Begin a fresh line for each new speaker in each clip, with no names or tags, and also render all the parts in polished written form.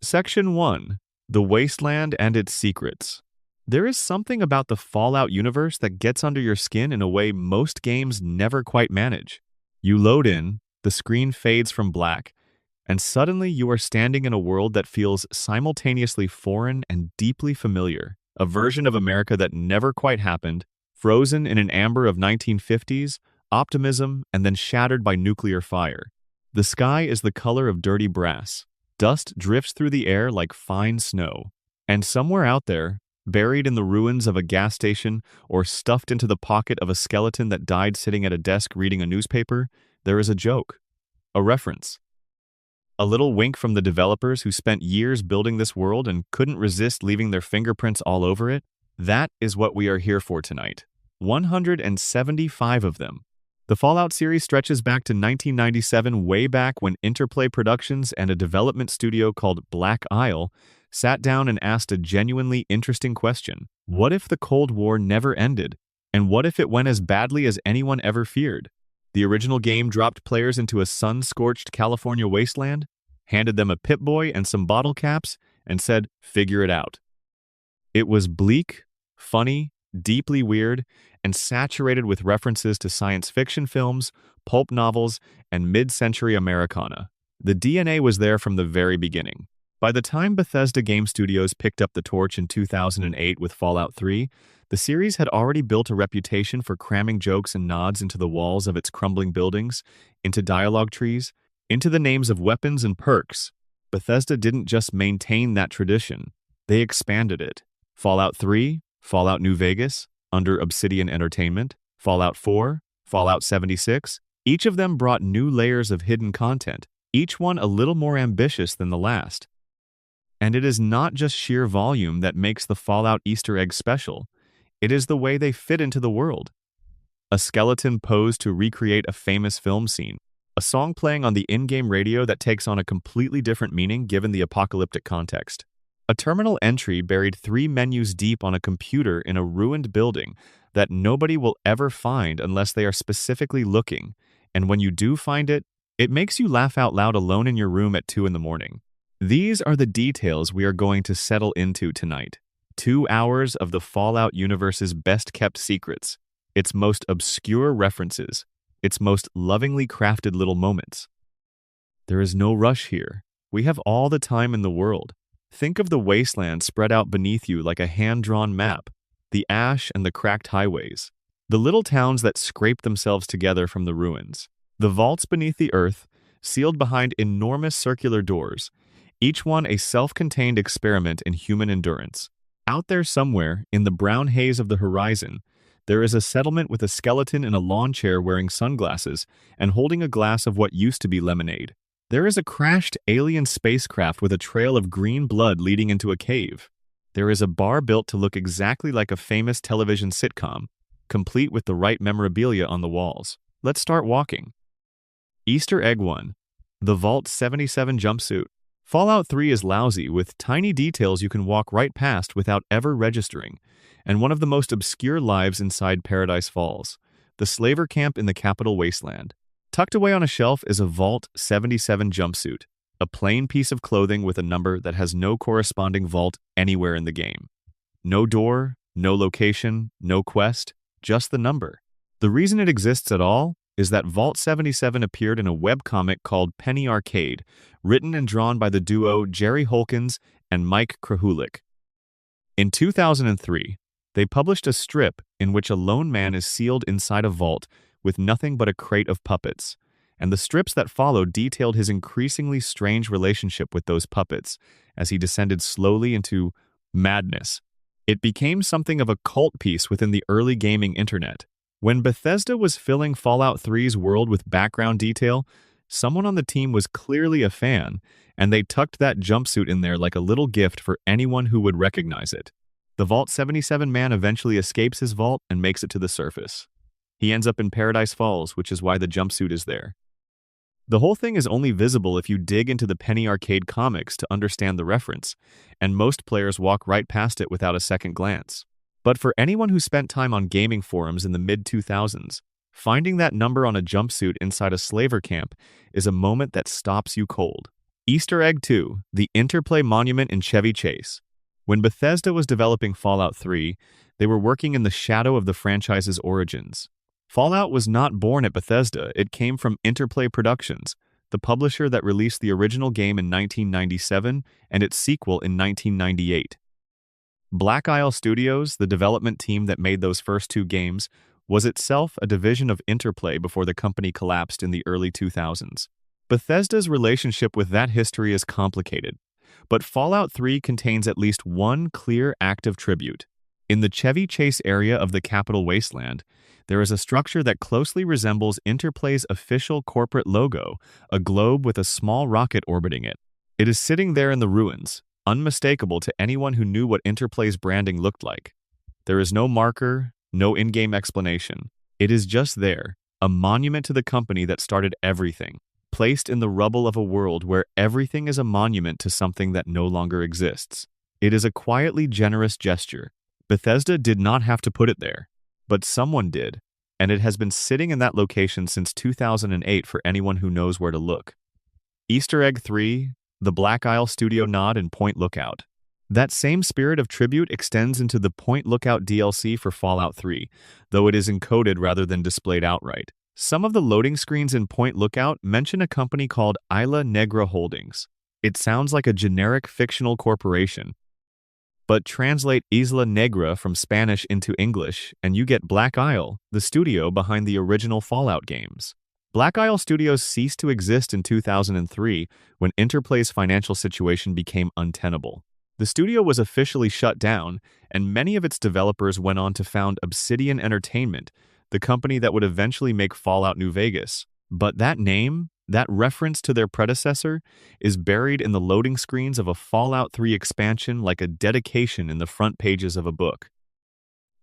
Section 1. The Wasteland and its Secrets. There is something about the Fallout universe that gets under your skin in a way most games never quite manage. You load in, the screen fades from black, and suddenly you are standing in a world that feels simultaneously foreign and deeply familiar. A version of America that never quite happened, frozen in an amber of 1950s, optimism, and then shattered by nuclear fire. The sky is the color of dirty brass. Dust drifts through the air like fine snow. And somewhere out there, buried in the ruins of a gas station or stuffed into the pocket of a skeleton that died sitting at a desk reading a newspaper, there is a joke, a reference. A little wink from the developers who spent years building this world and couldn't resist leaving their fingerprints all over it. That is what we are here for tonight. 175 of them. The Fallout series stretches back to 1997, way back when Interplay Productions and a development studio called Black Isle sat down and asked a genuinely interesting question. What if the Cold War never ended? And what if it went as badly as anyone ever feared? The original game dropped players into a sun-scorched California wasteland, handed them a Pip-Boy and some bottle caps, and said, "Figure it out." It was bleak, funny, deeply weird, and saturated with references to science fiction films, pulp novels, and mid-century Americana. The DNA was there from the very beginning. By the time Bethesda Game Studios picked up the torch in 2008 with Fallout 3, the series had already built a reputation for cramming jokes and nods into the walls of its crumbling buildings, into dialogue trees, into the names of weapons and perks. Bethesda didn't just maintain that tradition, they expanded it. Fallout 3, Fallout New Vegas, under Obsidian Entertainment, Fallout 4, Fallout 76, each of them brought new layers of hidden content, each one a little more ambitious than the last. And it is not just sheer volume that makes the Fallout Easter eggs special. It is the way they fit into the world. A skeleton posed to recreate a famous film scene. A song playing on the in-game radio that takes on a completely different meaning given the apocalyptic context. A terminal entry buried 3 menus deep on a computer in a ruined building that nobody will ever find unless they are specifically looking. And when you do find it, it makes you laugh out loud alone in your room at 2 in the morning. These are the details we are going to settle into tonight. 2 hours of the Fallout universe's best-kept secrets, its most obscure references, its most lovingly crafted little moments. There is no rush here. We have all the time in the world. Think of the wasteland spread out beneath you like a hand-drawn map, the ash and the cracked highways, the little towns that scrape themselves together from the ruins, the vaults beneath the earth, sealed behind enormous circular doors, each one a self-contained experiment in human endurance. Out there somewhere, in the brown haze of the horizon, there is a settlement with a skeleton in a lawn chair wearing sunglasses and holding a glass of what used to be lemonade. There is a crashed alien spacecraft with a trail of green blood leading into a cave. There is a bar built to look exactly like a famous television sitcom, complete with the right memorabilia on the walls. Let's start walking. Easter egg 1. The Vault 77 jumpsuit. Fallout 3 is lousy with tiny details you can walk right past without ever registering, and one of the most obscure lives inside Paradise Falls, the slaver camp in the capital wasteland. Tucked away on a shelf is a Vault 77 jumpsuit, a plain piece of clothing with a number that has no corresponding vault anywhere in the game. No door, no location, no quest, just the number. The reason it exists at all is that Vault 77 appeared in a webcomic called Penny Arcade, written and drawn by the duo Jerry Holkins and Mike Krahulik. In 2003, they published a strip in which a lone man is sealed inside a vault with nothing but a crate of puppets, and the strips that followed detailed his increasingly strange relationship with those puppets as he descended slowly into madness. It became something of a cult piece within the early gaming internet. When Bethesda was filling Fallout 3's world with background detail, someone on the team was clearly a fan, and they tucked that jumpsuit in there like a little gift for anyone who would recognize it. The Vault 77 man eventually escapes his vault and makes it to the surface. He ends up in Paradise Falls, which is why the jumpsuit is there. The whole thing is only visible if you dig into the Penny Arcade comics to understand the reference, and most players walk right past it without a second glance. But for anyone who spent time on gaming forums in the mid-2000s, finding that number on a jumpsuit inside a slaver camp is a moment that stops you cold. Easter egg 2, the Interplay Monument in Chevy Chase. When Bethesda was developing Fallout 3, they were working in the shadow of the franchise's origins. Fallout was not born at Bethesda, it came from Interplay Productions, the publisher that released the original game in 1997 and its sequel in 1998. Black Isle Studios, the development team that made those first two games, was itself a division of Interplay before the company collapsed in the early 2000s. Bethesda's relationship with that history is complicated, but Fallout 3 contains at least one clear active tribute. In the Chevy Chase area of the capital wasteland, there is a structure that closely resembles Interplay's official corporate logo, a globe with a small rocket orbiting it. It is sitting there in the ruins, unmistakable to anyone who knew what Interplay's branding looked like. There is no marker, no in-game explanation. It is just there, a monument to the company that started everything, placed in the rubble of a world where everything is a monument to something that no longer exists. It is a quietly generous gesture. Bethesda did not have to put it there, but someone did, and it has been sitting in that location since 2008 for anyone who knows where to look. Easter egg 3, the Black Isle Studio nod in Point Lookout. That same spirit of tribute extends into the Point Lookout DLC for Fallout 3, though it is encoded rather than displayed outright. Some of the loading screens in Point Lookout mention a company called Isla Negra Holdings. It sounds like a generic fictional corporation, but translate Isla Negra from Spanish into English, and you get Black Isle, the studio behind the original Fallout games. Black Isle Studios ceased to exist in 2003 when Interplay's financial situation became untenable. The studio was officially shut down, and many of its developers went on to found Obsidian Entertainment, the company that would eventually make Fallout New Vegas. But that name, that reference to their predecessor, is buried in the loading screens of a Fallout 3 expansion like a dedication in the front pages of a book.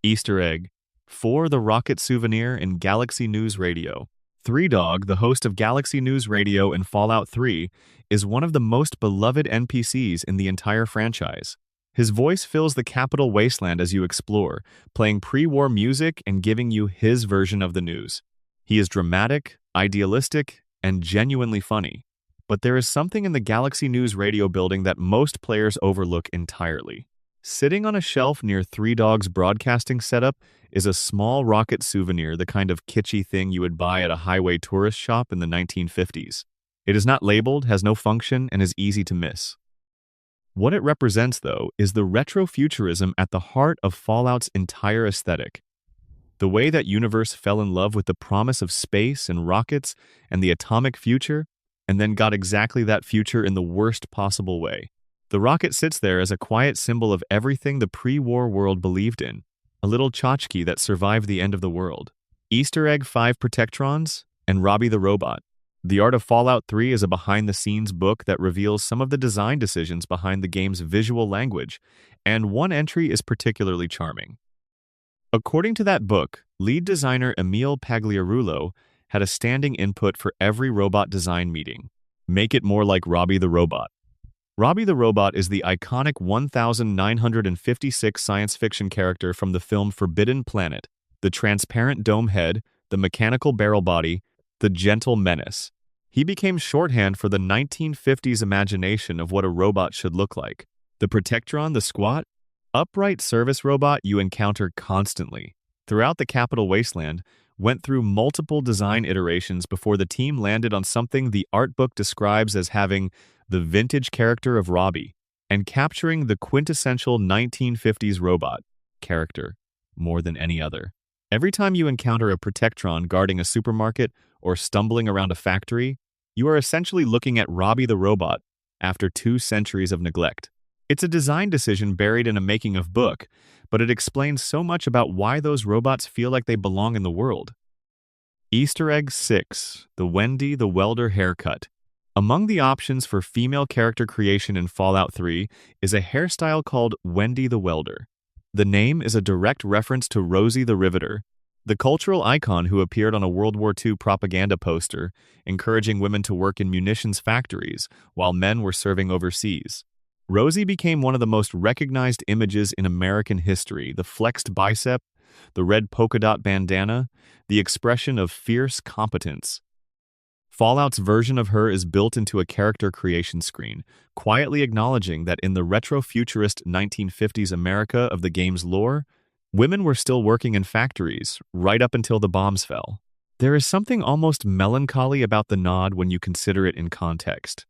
Easter egg 4, the Rocket Souvenir in Galaxy News Radio. Three Dog, the host of Galaxy News Radio in Fallout 3, is one of the most beloved NPCs in the entire franchise. His voice fills the capital wasteland as you explore, playing pre-war music and giving you his version of the news. He is dramatic, idealistic, and genuinely funny. But there is something in the Galaxy News Radio building that most players overlook entirely. Sitting on a shelf near Three Dog's broadcasting setup is a small rocket souvenir, the kind of kitschy thing you would buy at a highway tourist shop in the 1950s. It is not labeled, has no function, and is easy to miss. What it represents, though, is the retrofuturism at the heart of Fallout's entire aesthetic. The way that universe fell in love with the promise of space and rockets and the atomic future, and then got exactly that future in the worst possible way. The rocket sits there as a quiet symbol of everything the pre-war world believed in, a little tchotchke that survived the end of the world. Easter egg 5 Protectrons and Robbie the Robot. The Art of Fallout 3 is a behind-the-scenes book that reveals some of the design decisions behind the game's visual language, and one entry is particularly charming. According to that book, lead designer Emile Pagliarulo had a standing input for every robot design meeting. Make it more like Robbie the Robot. Robbie the Robot is the iconic 1956 science fiction character from the film Forbidden Planet, the transparent dome head, the mechanical barrel body, the gentle menace. He became shorthand for the 1950s imagination of what a robot should look like. The Protectron, the squat, upright service robot you encounter constantly throughout the capital wasteland, went through multiple design iterations before the team landed on something the art book describes as having the vintage character of Robbie and capturing the quintessential 1950s robot character more than any other. Every time you encounter a Protectron guarding a supermarket or stumbling around a factory, you are essentially looking at Robbie the Robot after 2 centuries of neglect. It's a design decision buried in a making-of book, but it explains so much about why those robots feel like they belong in the world. Easter egg 6, the Wendy the Welder haircut. Among the options for female character creation in Fallout 3 is a hairstyle called Wendy the Welder. The name is a direct reference to Rosie the Riveter, the cultural icon who appeared on a World War II propaganda poster encouraging women to work in munitions factories while men were serving overseas. Rosie became one of the most recognized images in American history, the flexed bicep, the red polka dot bandana, the expression of fierce competence. Fallout's version of her is built into a character creation screen, quietly acknowledging that in the retro-futurist 1950s America of the game's lore, women were still working in factories right up until the bombs fell. There is something almost melancholy about the nod when you consider it in context.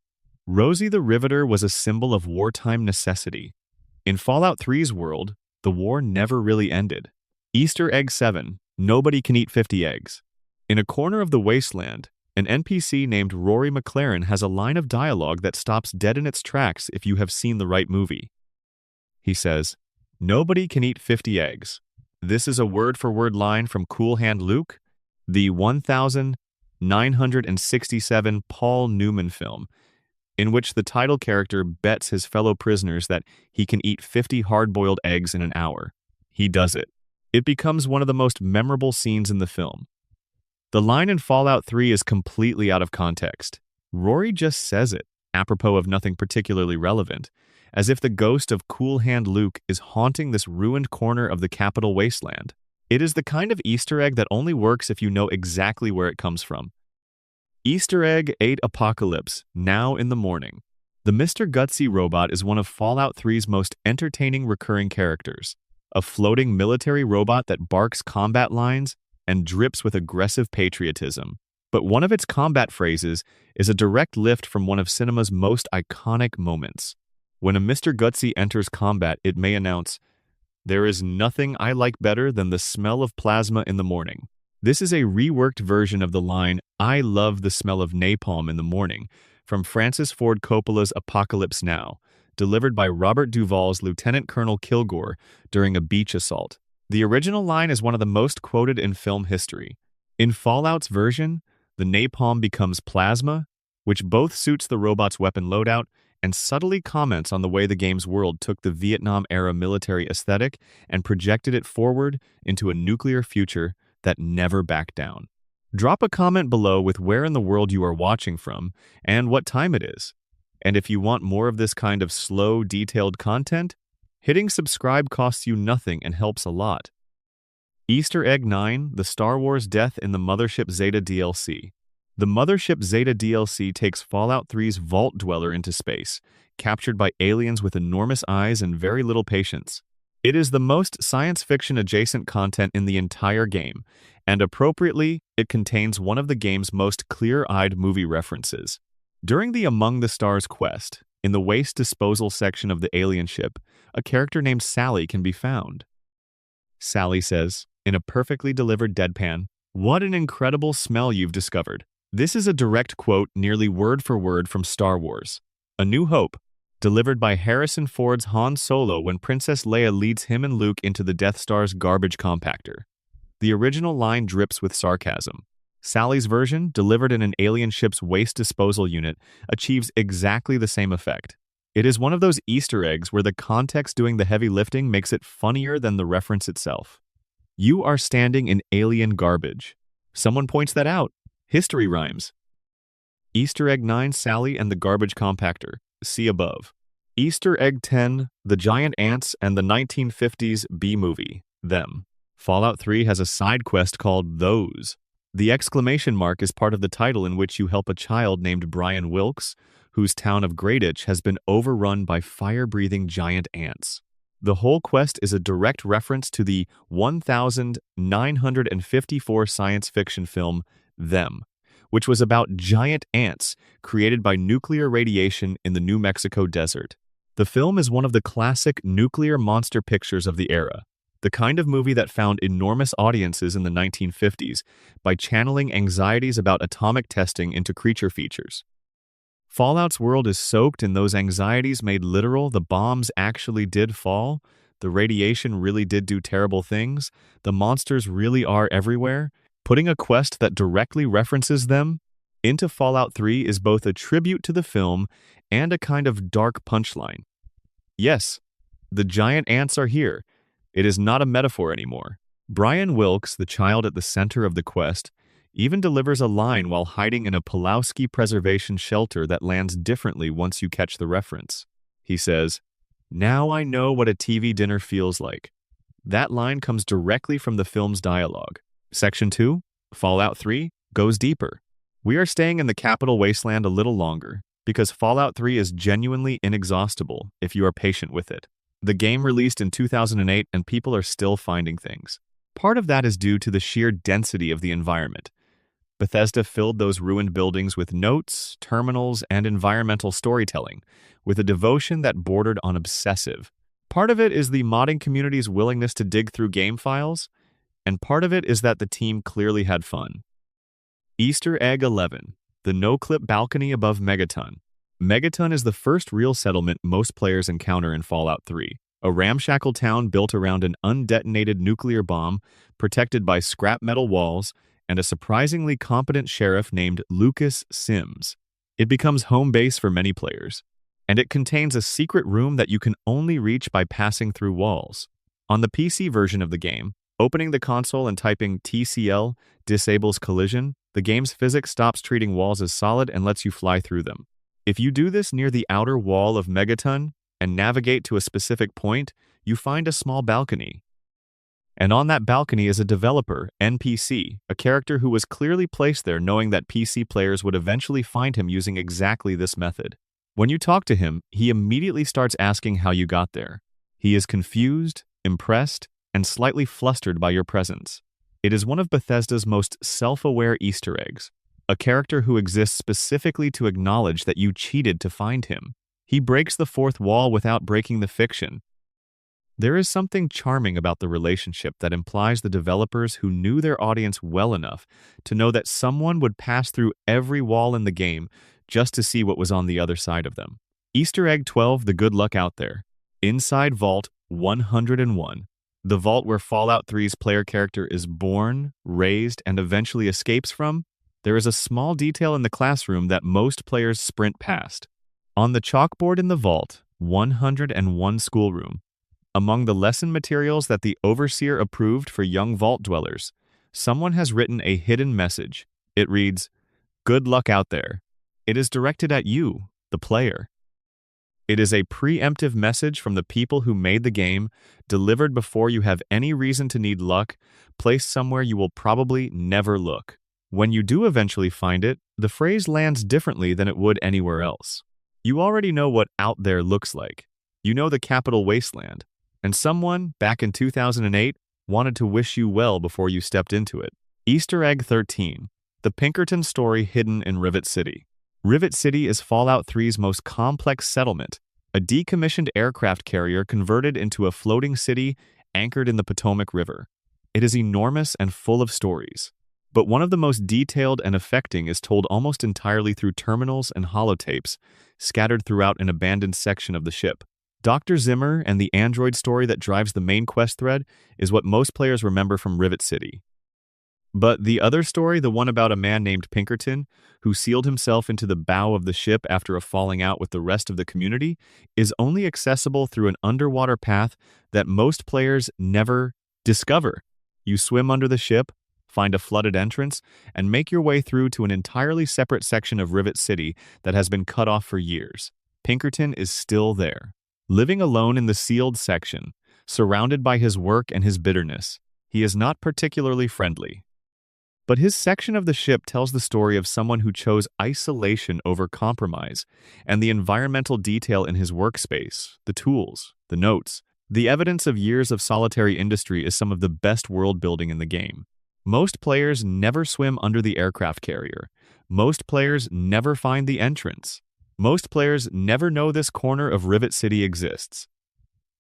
Rosie the Riveter was a symbol of wartime necessity. In Fallout 3's world, the war never really ended. Easter Egg 7, nobody can eat 50 eggs. In a corner of the wasteland, an NPC named Rory McLaren has a line of dialogue that stops dead in its tracks if you have seen the right movie. He says, "Nobody can eat 50 eggs. This is a word-for-word line from Cool Hand Luke, the 1967 Paul Newman film, in which the title character bets his fellow prisoners that he can eat 50 hard-boiled eggs in an hour. He does it. It becomes one of the most memorable scenes in the film. The line in Fallout 3 is completely out of context. Rory just says it, apropos of nothing particularly relevant, as if the ghost of Cool Hand Luke is haunting this ruined corner of the capital wasteland. It is the kind of Easter egg that only works if you know exactly where it comes from. Easter Egg 8 Apocalypse, now in the morning. The Mr. Gutsy robot is one of Fallout 3's most entertaining recurring characters, a floating military robot that barks combat lines and drips with aggressive patriotism. But one of its combat phrases is a direct lift from one of cinema's most iconic moments. When a Mr. Gutsy enters combat, it may announce, "There is nothing I like better than the smell of plasma in the morning." This is a reworked version of the line, "I love the smell of napalm in the morning," from Francis Ford Coppola's Apocalypse Now, delivered by Robert Duvall's Lieutenant Colonel Kilgore during a beach assault. The original line is one of the most quoted in film history. In Fallout's version, the napalm becomes plasma, which both suits the robot's weapon loadout and subtly comments on the way the game's world took the Vietnam-era military aesthetic and projected it forward into a nuclear future that never backed down. Drop a comment below with where in the world you are watching from and what time it is. And if you want more of this kind of slow, detailed content, hitting subscribe costs you nothing and helps a lot. Easter Egg 9, the Star Wars Death in the Mothership Zeta DLC. The Mothership Zeta DLC takes Fallout 3's Vault Dweller into space, captured by aliens with enormous eyes and very little patience. It is the most science fiction adjacent content in the entire game, and appropriately, it contains one of the game's most clear-eyed movie references. During the Among the Stars quest, in the waste disposal section of the alien ship, a character named Sally can be found. Sally says, in a perfectly delivered deadpan, "What an incredible smell you've discovered." This is a direct quote, nearly word for word, from Star Wars: A New Hope, delivered by Harrison Ford's Han Solo when Princess Leia leads him and Luke into the Death Star's garbage compactor. The original line drips with sarcasm. Sally's version, delivered in an alien ship's waste disposal unit, achieves exactly the same effect. It is one of those Easter eggs where the context doing the heavy lifting makes it funnier than the reference itself. You are standing in alien garbage. Someone points that out. History rhymes. Easter Egg 9, Sally and the Garbage Compactor. See above. Easter Egg 10, the Giant Ants and the 1950s B-movie, Them. Fallout 3 has a side quest called Those. The exclamation mark is part of the title, in which you help a child named Brian Wilkes, whose town of Greyditch has been overrun by fire-breathing giant ants. The whole quest is a direct reference to the 1954 science fiction film Them, which was about giant ants created by nuclear radiation in the New Mexico desert. The film is one of the classic nuclear monster pictures of the era, the kind of movie that found enormous audiences in the 1950s by channeling anxieties about atomic testing into creature features. Fallout's world is soaked in those anxieties made literal. The bombs actually did fall, the radiation really did do terrible things, the monsters really are everywhere. Putting a quest that directly references them into Fallout 3 is both a tribute to the film and a kind of dark punchline. Yes, the giant ants are here. It is not a metaphor anymore. Brian Wilkes, the child at the center of the quest, even delivers a line while hiding in a Pulaski preservation shelter that lands differently once you catch the reference. He says, "Now I know what a TV dinner feels like." That line comes directly from the film's dialogue. Section 2, Fallout 3, goes deeper. We are staying in the capital wasteland a little longer, because Fallout 3 is genuinely inexhaustible if you are patient with it. The game released in 2008 and people are still finding things. Part of that is due to the sheer density of the environment. Bethesda filled those ruined buildings with notes, terminals, and environmental storytelling, with a devotion that bordered on obsessive. Part of it is the modding community's willingness to dig through game files, and part of it is that the team clearly had fun. Easter Egg 11, the no-clip balcony above Megaton. Megaton is the first real settlement most players encounter in Fallout 3, a ramshackle town built around an undetonated nuclear bomb, protected by scrap metal walls, and a surprisingly competent sheriff named Lucas Sims. It becomes home base for many players, and it contains a secret room that you can only reach by passing through walls. On the PC version of the game, opening the console and typing TCL disables collision, the game's physics stops treating walls as solid and lets you fly through them. If you do this near the outer wall of Megaton and navigate to a specific point, you find a small balcony. And on that balcony is a developer, NPC, a character who was clearly placed there knowing that PC players would eventually find him using exactly this method. When you talk to him, he immediately starts asking how you got there. He is confused, impressed, and slightly flustered by your presence. It is one of Bethesda's most self-aware Easter eggs, a character who exists specifically to acknowledge that you cheated to find him. He breaks the fourth wall without breaking the fiction. There is something charming about the relationship that implies the developers who knew their audience well enough to know that someone would pass through every wall in the game just to see what was on the other side of them. Easter Egg 12, the good luck out there. Inside Vault 101, the vault where Fallout 3's player character is born, raised, and eventually escapes from, there is a small detail in the classroom that most players sprint past. On the chalkboard in the Vault 101 schoolroom, among the lesson materials that the Overseer approved for young Vault dwellers, someone has written a hidden message. It reads, "Good luck out there." It is directed at you, the player. It is a preemptive message from the people who made the game, delivered before you have any reason to need luck, placed somewhere you will probably never look. When you do eventually find it, the phrase lands differently than it would anywhere else. You already know what out there looks like. You know the capital wasteland. And someone, back in 2008, wanted to wish you well before you stepped into it. Easter Egg 13, the Pinkerton story hidden in Rivet City. Rivet City is Fallout 3's most complex settlement, a decommissioned aircraft carrier converted into a floating city anchored in the Potomac River. It is enormous and full of stories, but one of the most detailed and affecting is told almost entirely through terminals and holotapes, scattered throughout an abandoned section of the ship. Dr. Zimmer and the android story that drives the main quest thread is what most players remember from Rivet City. But the other story, the one about a man named Pinkerton, who sealed himself into the bow of the ship after a falling out with the rest of the community, is only accessible through an underwater path that most players never discover. You swim under the ship, find a flooded entrance, and make your way through to an entirely separate section of Rivet City that has been cut off for years. Pinkerton is still there, living alone in the sealed section, surrounded by his work and his bitterness. He is not particularly friendly. But his section of the ship tells the story of someone who chose isolation over compromise, and the environmental detail in his workspace, the tools, the notes, the evidence of years of solitary industry is some of the best world building in the game. Most players never swim under the aircraft carrier. Most players never find the entrance. Most players never know this corner of Rivet City exists.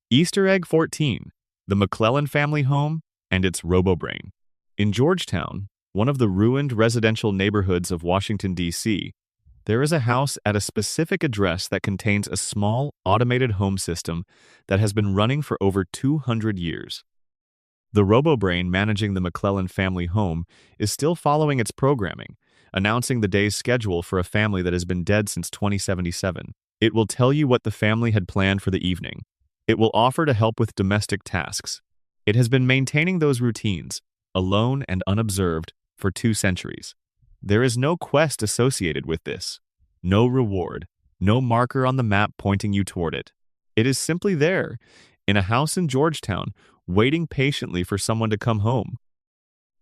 Easter Egg 14, the McClellan family home and its RoboBrain. In Georgetown, one of the ruined residential neighborhoods of Washington, D.C., there is a house at a specific address that contains a small, automated home system that has been running for over 200 years. The RoboBrain managing the McClellan family home is still following its programming, announcing the day's schedule for a family that has been dead since 2077. It will tell you what the family had planned for the evening. It will offer to help with domestic tasks. It has been maintaining those routines, alone and unobserved, for 2 centuries. There is no quest associated with this, no reward, no marker on the map pointing you toward it. It is simply there, in a house in Georgetown, waiting patiently for someone to come home.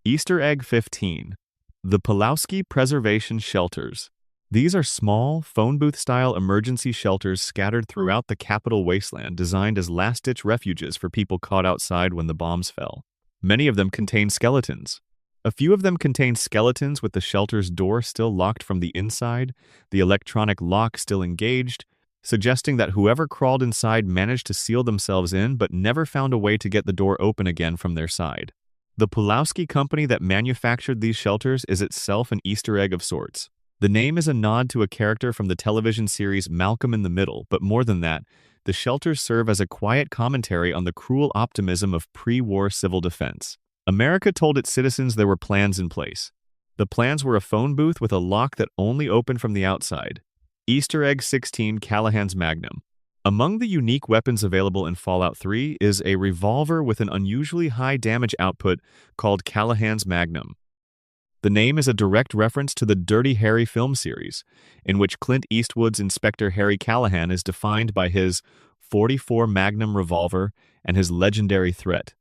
Easter Egg 15, The Pulowski Preservation Shelters. These are small, phone booth-style emergency shelters scattered throughout the capital wasteland designed as last-ditch refuges for people caught outside when the bombs fell. Many of them contain skeletons. A few of them contain skeletons with the shelter's door still locked from the inside, the electronic lock still engaged, suggesting that whoever crawled inside managed to seal themselves in but never found a way to get the door open again from their side. The Pulowski company that manufactured these shelters is itself an Easter egg of sorts. The name is a nod to a character from the television series Malcolm in the Middle, but more than that, the shelters serve as a quiet commentary on the cruel optimism of pre-war civil defense. America told its citizens there were plans in place. The plans were a phone booth with a lock that only opened from the outside. Easter egg 16 Callahan's Magnum. Among the unique weapons available in Fallout 3 is a revolver with an unusually high damage output called Callahan's Magnum. The name is a direct reference to the Dirty Harry film series, in which Clint Eastwood's Inspector Harry Callahan is defined by his .44 Magnum revolver and his legendary threat.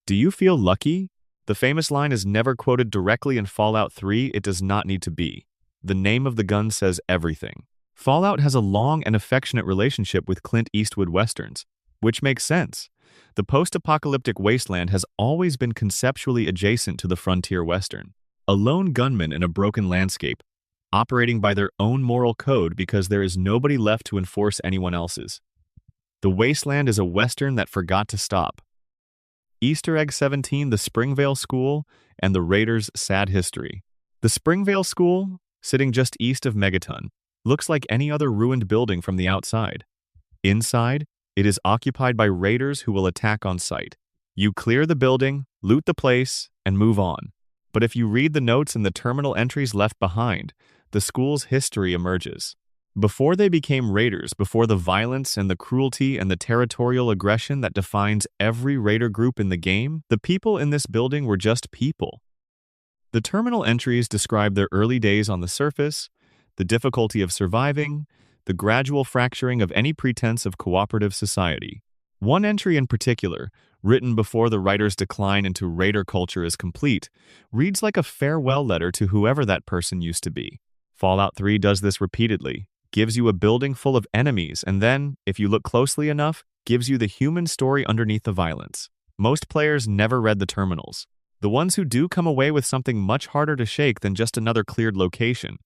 Do you feel lucky? The famous line is never quoted directly in Fallout 3. It does not need to be. The name of the gun says everything. Fallout has a long and affectionate relationship with Clint Eastwood westerns, which makes sense. The post-apocalyptic wasteland has always been conceptually adjacent to the frontier western. A lone gunman in a broken landscape, operating by their own moral code because there is nobody left to enforce anyone else's. The wasteland is a western that forgot to stop. Easter egg 17, the Springvale School and the Raiders' sad history. The Springvale School, sitting just east of Megaton, looks like any other ruined building from the outside. Inside, it is occupied by raiders who will attack on sight. You clear the building, loot the place, and move on. But if you read the notes and the terminal entries left behind, the school's history emerges. Before they became raiders, before the violence and the cruelty and the territorial aggression that defines every raider group in the game, the people in this building were just people. The terminal entries describe their early days on the surface, the difficulty of surviving, the gradual fracturing of any pretense of cooperative society. One entry in particular, written before the writer's decline into raider culture is complete, reads like a farewell letter to whoever that person used to be. Fallout 3 does this repeatedly, gives you a building full of enemies, and then, if you look closely enough, gives you the human story underneath the violence. Most players never read the terminals. The ones who do come away with something much harder to shake than just another cleared location.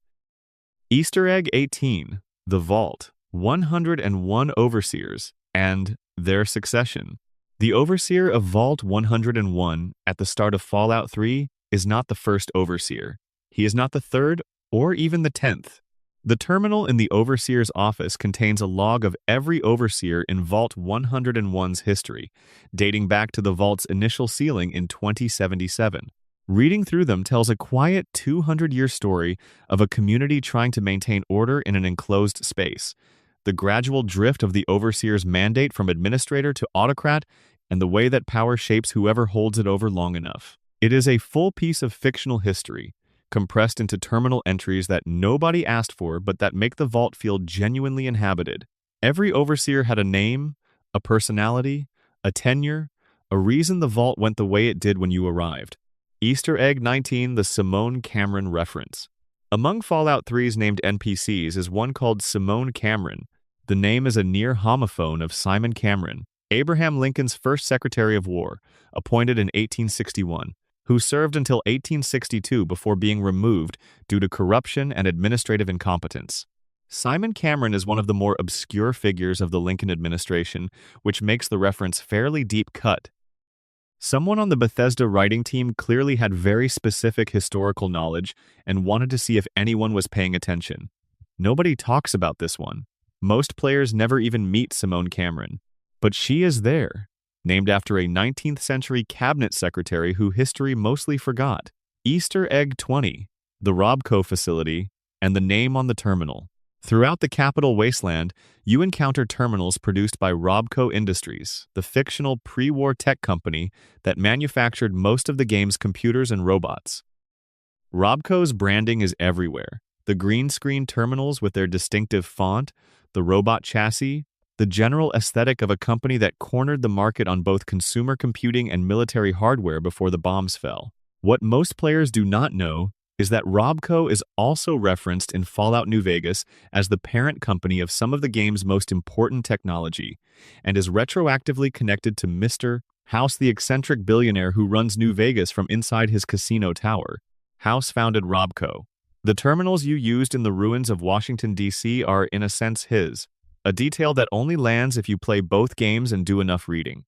Easter egg 18, the Vault, 101 Overseers, and their succession. The Overseer of Vault 101 at the start of Fallout 3 is not the first Overseer. He is not the third or even the 10th. The terminal in the Overseer's office contains a log of every Overseer in Vault 101's history, dating back to the Vault's initial sealing in 2077. Reading through them tells a quiet 200-year story of a community trying to maintain order in an enclosed space, the gradual drift of the Overseer's mandate from administrator to autocrat, and the way that power shapes whoever holds it over long enough. It is a full piece of fictional history, compressed into terminal entries that nobody asked for but that make the Vault feel genuinely inhabited. Every Overseer had a name, a personality, a tenure, a reason the Vault went the way it did when you arrived. Easter egg 19, the Simone Cameron reference. Among Fallout 3's named NPCs is one called Simone Cameron. The name is a near homophone of Simon Cameron, Abraham Lincoln's first Secretary of War, appointed in 1861, who served until 1862 before being removed due to corruption and administrative incompetence. Simon Cameron is one of the more obscure figures of the Lincoln administration, which makes the reference fairly deep cut. Someone on the Bethesda writing team clearly had very specific historical knowledge and wanted to see if anyone was paying attention. Nobody talks about this one. Most players never even meet Simone Cameron, but she is there, named after a 19th century cabinet secretary who history mostly forgot. Easter egg 20, the Robco facility, and the name on the terminal. Throughout the capital wasteland, you encounter terminals produced by Robco Industries, the fictional pre-war tech company that manufactured most of the game's computers and robots. Robco's branding is everywhere. The green screen terminals with their distinctive font, the robot chassis, the general aesthetic of a company that cornered the market on both consumer computing and military hardware before the bombs fell. What most players do not know is that Robco is also referenced in Fallout New Vegas as the parent company of some of the game's most important technology, and is retroactively connected to Mr. House, the eccentric billionaire who runs New Vegas from inside his casino tower. House founded Robco. The terminals you used in the ruins of Washington, D.C. are, in a sense, his, a detail that only lands if you play both games and do enough reading.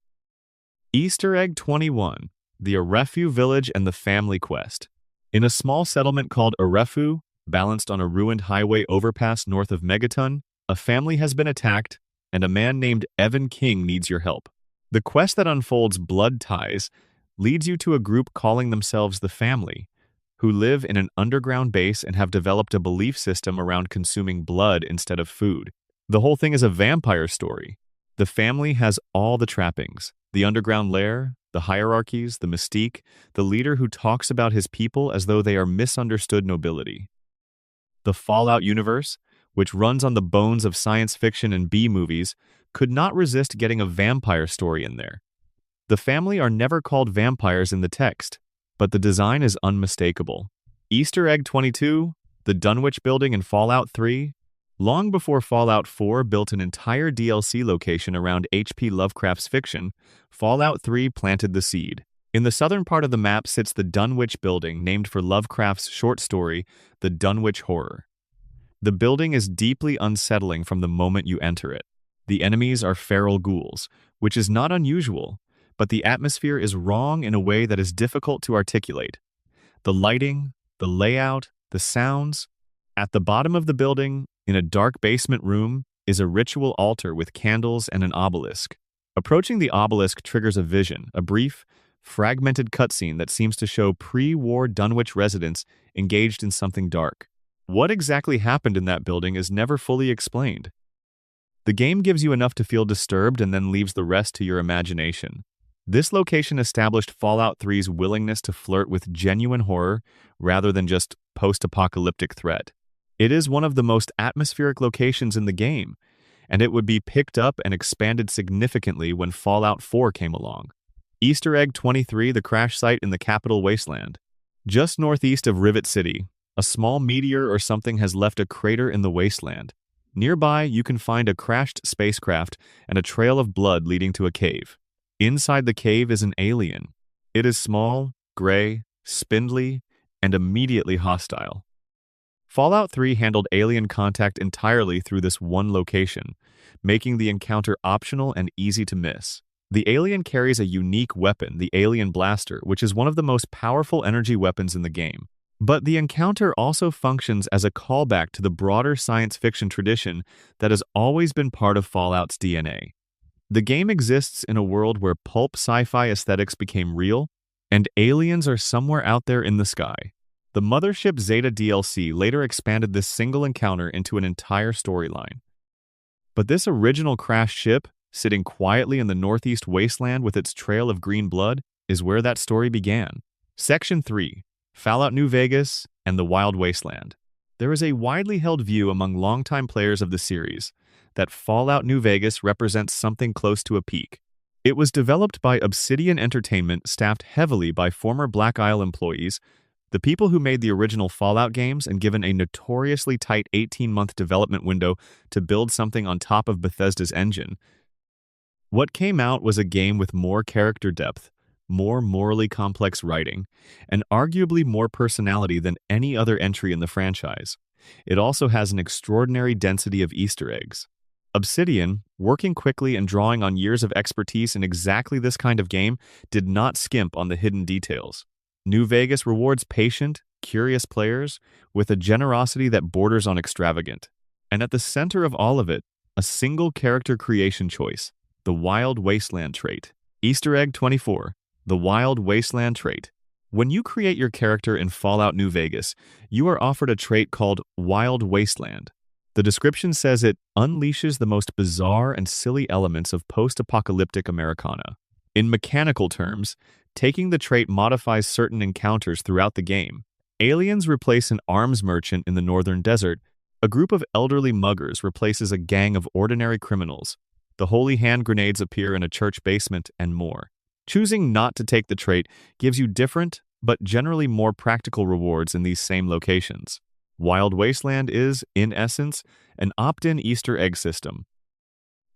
Easter Egg 21, the Arefu Village and the Family Quest. In a small settlement called Arefu, balanced on a ruined highway overpass north of Megaton, a family has been attacked, and a man named Evan King needs your help. The quest that unfolds Blood Ties leads you to a group calling themselves the Family, who live in an underground base and have developed a belief system around consuming blood instead of food. The whole thing is a vampire story. The family has all the trappings: the underground lair, the hierarchies, the mystique, the leader who talks about his people as though they are misunderstood nobility. The Fallout universe, which runs on the bones of science fiction and B-movies, could not resist getting a vampire story in there. The family are never called vampires in the text, but the design is unmistakable. Easter Egg 22, the Dunwich building in Fallout 3, long before Fallout 4 built an entire DLC location around H.P. Lovecraft's fiction, Fallout 3 planted the seed. In the southern part of the map sits the Dunwich building, named for Lovecraft's short story, The Dunwich Horror. The building is deeply unsettling from the moment you enter it. The enemies are feral ghouls, which is not unusual, but the atmosphere is wrong in a way that is difficult to articulate. The lighting, the layout, the sounds. At the bottom of the building, in a dark basement room, is a ritual altar with candles and an obelisk. Approaching the obelisk triggers a vision, a brief, fragmented cutscene that seems to show pre-war Dunwich residents engaged in something dark. What exactly happened in that building is never fully explained. The game gives you enough to feel disturbed and then leaves the rest to your imagination. This location established Fallout 3's willingness to flirt with genuine horror rather than just post-apocalyptic threat. It is one of the most atmospheric locations in the game, and it would be picked up and expanded significantly when Fallout 4 came along. Easter Egg 23, the crash site in the capital wasteland. Just northeast of Rivet City, a small meteor or something has left a crater in the wasteland. Nearby, you can find a crashed spacecraft and a trail of blood leading to a cave. Inside the cave is an alien. It is small, gray, spindly, and immediately hostile. Fallout 3 handled alien contact entirely through this one location, making the encounter optional and easy to miss. The alien carries a unique weapon, the Alien Blaster, which is one of the most powerful energy weapons in the game. But the encounter also functions as a callback to the broader science fiction tradition that has always been part of Fallout's DNA. The game exists in a world where pulp sci-fi aesthetics became real, and aliens are somewhere out there in the sky. The Mothership Zeta DLC later expanded this single encounter into an entire storyline. But this original crashed ship, sitting quietly in the northeast wasteland with its trail of green blood, is where that story began. Section 3. Fallout New Vegas and the Wild Wasteland. There is a widely held view among longtime players of the series that Fallout New Vegas represents something close to a peak. It was developed by Obsidian Entertainment, staffed heavily by former Black Isle employees, the people who made the original Fallout games, and given a notoriously tight 18-month development window to build something on top of Bethesda's engine. What came out was a game with more character depth, more morally complex writing, and arguably more personality than any other entry in the franchise. It also has an extraordinary density of Easter eggs. Obsidian, working quickly and drawing on years of expertise in exactly this kind of game, did not skimp on the hidden details. New Vegas rewards patient, curious players with a generosity that borders on extravagant. And at the center of all of it, a single character creation choice, the Wild Wasteland trait. Easter Egg 24. The Wild Wasteland trait. When you create your character in Fallout New Vegas, you are offered a trait called Wild Wasteland. The description says it unleashes the most bizarre and silly elements of post-apocalyptic Americana. In mechanical terms, taking the trait modifies certain encounters throughout the game. Aliens replace an arms merchant in the northern desert. A group of elderly muggers replaces a gang of ordinary criminals. The holy hand grenades appear in a church basement, and more. Choosing not to take the trait gives you different, but generally more practical rewards in these same locations. Wild Wasteland is, in essence, an opt-in Easter egg system.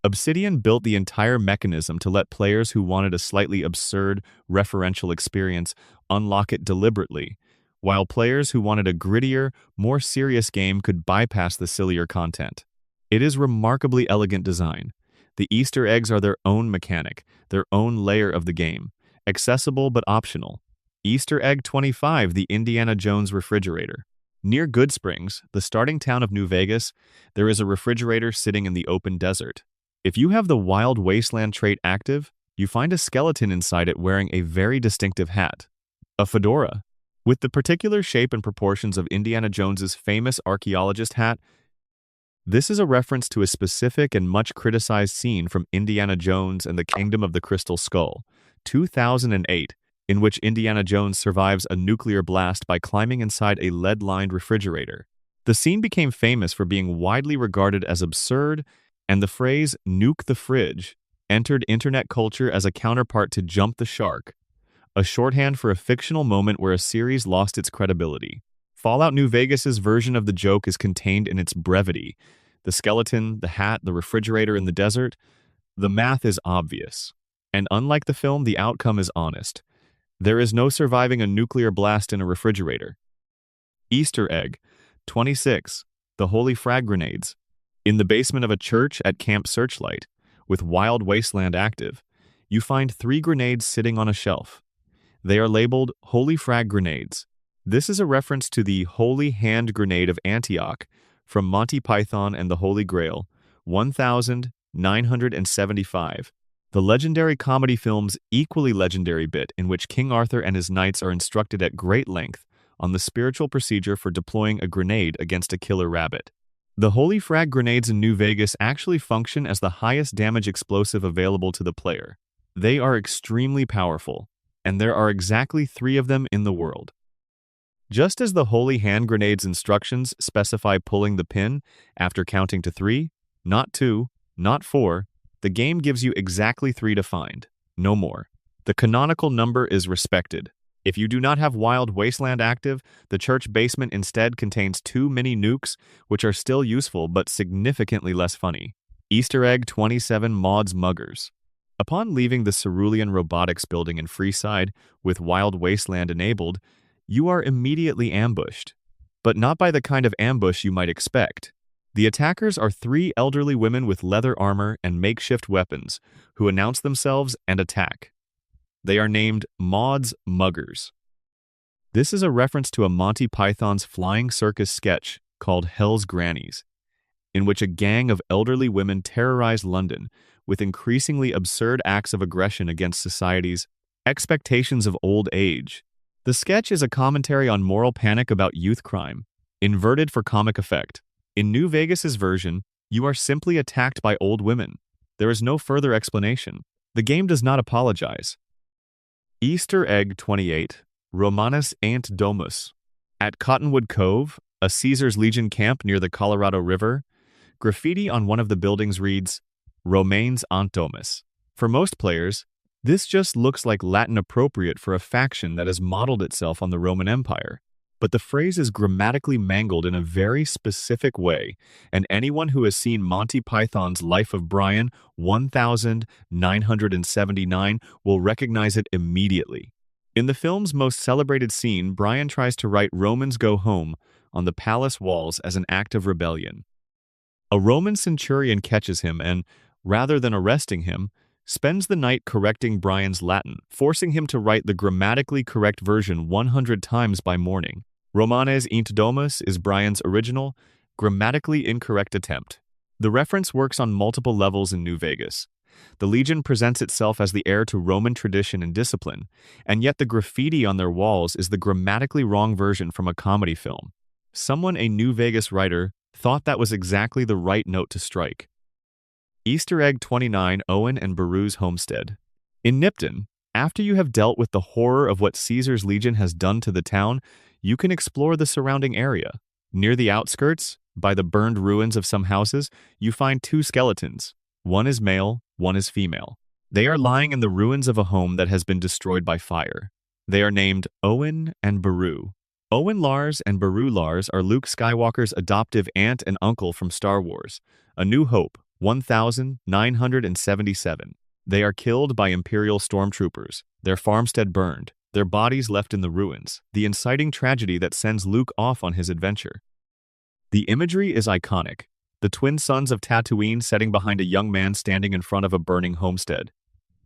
Obsidian built the entire mechanism to let players who wanted a slightly absurd, referential experience unlock it deliberately, while players who wanted a grittier, more serious game could bypass the sillier content. It is remarkably elegant design. The Easter eggs are their own mechanic, their own layer of the game, accessible but optional. Easter Egg 25, the Indiana Jones refrigerator. Near Good Springs, the starting town of New Vegas, there is a refrigerator sitting in the open desert. If you have the Wild Wasteland trait active, you find a skeleton inside it wearing a very distinctive hat, a fedora. With the particular shape and proportions of Indiana Jones's famous archaeologist hat, this is a reference to a specific and much criticized scene from Indiana Jones and the Kingdom of the Crystal Skull, 2008, in which Indiana Jones survives a nuclear blast by climbing inside a lead-lined refrigerator. The scene became famous for being widely regarded as absurd, and the phrase "nuke the fridge" entered internet culture as a counterpart to "jump the shark," a shorthand for a fictional moment where a series lost its credibility. Fallout New Vegas's version of the joke is contained in its brevity. The skeleton, the hat, the refrigerator in the desert. The math is obvious. And unlike the film, the outcome is honest. There is no surviving a nuclear blast in a refrigerator. Easter Egg 26. The Holy Frag Grenades. In the basement of a church at Camp Searchlight, with Wild Wasteland active, you find 3 grenades sitting on a shelf. They are labeled Holy Frag Grenades. This is a reference to the Holy Hand Grenade of Antioch from Monty Python and the Holy Grail, 1975. The legendary comedy film's equally legendary bit in which King Arthur and his knights are instructed at great length on the spiritual procedure for deploying a grenade against a killer rabbit. The Holy Frag Grenades in New Vegas actually function as the highest damage explosive available to the player. They are extremely powerful, and there are exactly 3 of them in the world. Just as the Holy Hand Grenade's instructions specify pulling the pin after counting to 3, not 2, not 4, the game gives you exactly 3 to find, no more. The canonical number is respected. If you do not have Wild Wasteland active, the church basement instead contains 2 mini nukes, which are still useful but significantly less funny. Easter Egg 27 Mods Muggers. Upon leaving the Cerulean Robotics building in Freeside with Wild Wasteland enabled, you are immediately ambushed. But not by the kind of ambush you might expect. The attackers are 3 elderly women with leather armor and makeshift weapons, who announce themselves and attack. They are named Mods Muggers. This is a reference to a Monty Python's Flying Circus sketch called Hell's Grannies, in which a gang of elderly women terrorize London with increasingly absurd acts of aggression against society's expectations of old age. The sketch is a commentary on moral panic about youth crime, inverted for comic effect. In New Vegas's version, you are simply attacked by old women. There is no further explanation. The game does not apologize. Easter Egg 28, Romanus Ant Domus. At Cottonwood Cove, a Caesar's Legion camp near the Colorado River, graffiti on one of the buildings reads, Romanes Ant Domus. For most players, this just looks like Latin appropriate for a faction that has modeled itself on the Roman Empire. But the phrase is grammatically mangled in a very specific way, and anyone who has seen Monty Python's Life of Brian 1979 will recognize it immediately. In the film's most celebrated scene, Brian tries to write Romans Go Home on the palace walls as an act of rebellion. A Roman centurion catches him and, rather than arresting him, spends the night correcting Brian's Latin, forcing him to write the grammatically correct version 100 times by morning. Romanes Int Domus is Brian's original, grammatically incorrect attempt. The reference works on multiple levels in New Vegas. The Legion presents itself as the heir to Roman tradition and discipline, and yet the graffiti on their walls is the grammatically wrong version from a comedy film. Someone, a New Vegas writer, thought that was exactly the right note to strike. Easter Egg 29 Owen and Beru's Homestead. In Nipton, after you have dealt with the horror of what Caesar's Legion has done to the town, you can explore the surrounding area. Near the outskirts, by the burned ruins of some houses, you find 2 skeletons. One is male, one is female. They are lying in the ruins of a home that has been destroyed by fire. They are named Owen and Beru. Owen Lars and Beru Lars are Luke Skywalker's adoptive aunt and uncle from Star Wars, A New Hope, 1977. They are killed by Imperial stormtroopers, their farmstead burned, their bodies left in the ruins, the inciting tragedy that sends Luke off on his adventure. The imagery is iconic, the twin sons of Tatooine setting behind a young man standing in front of a burning homestead.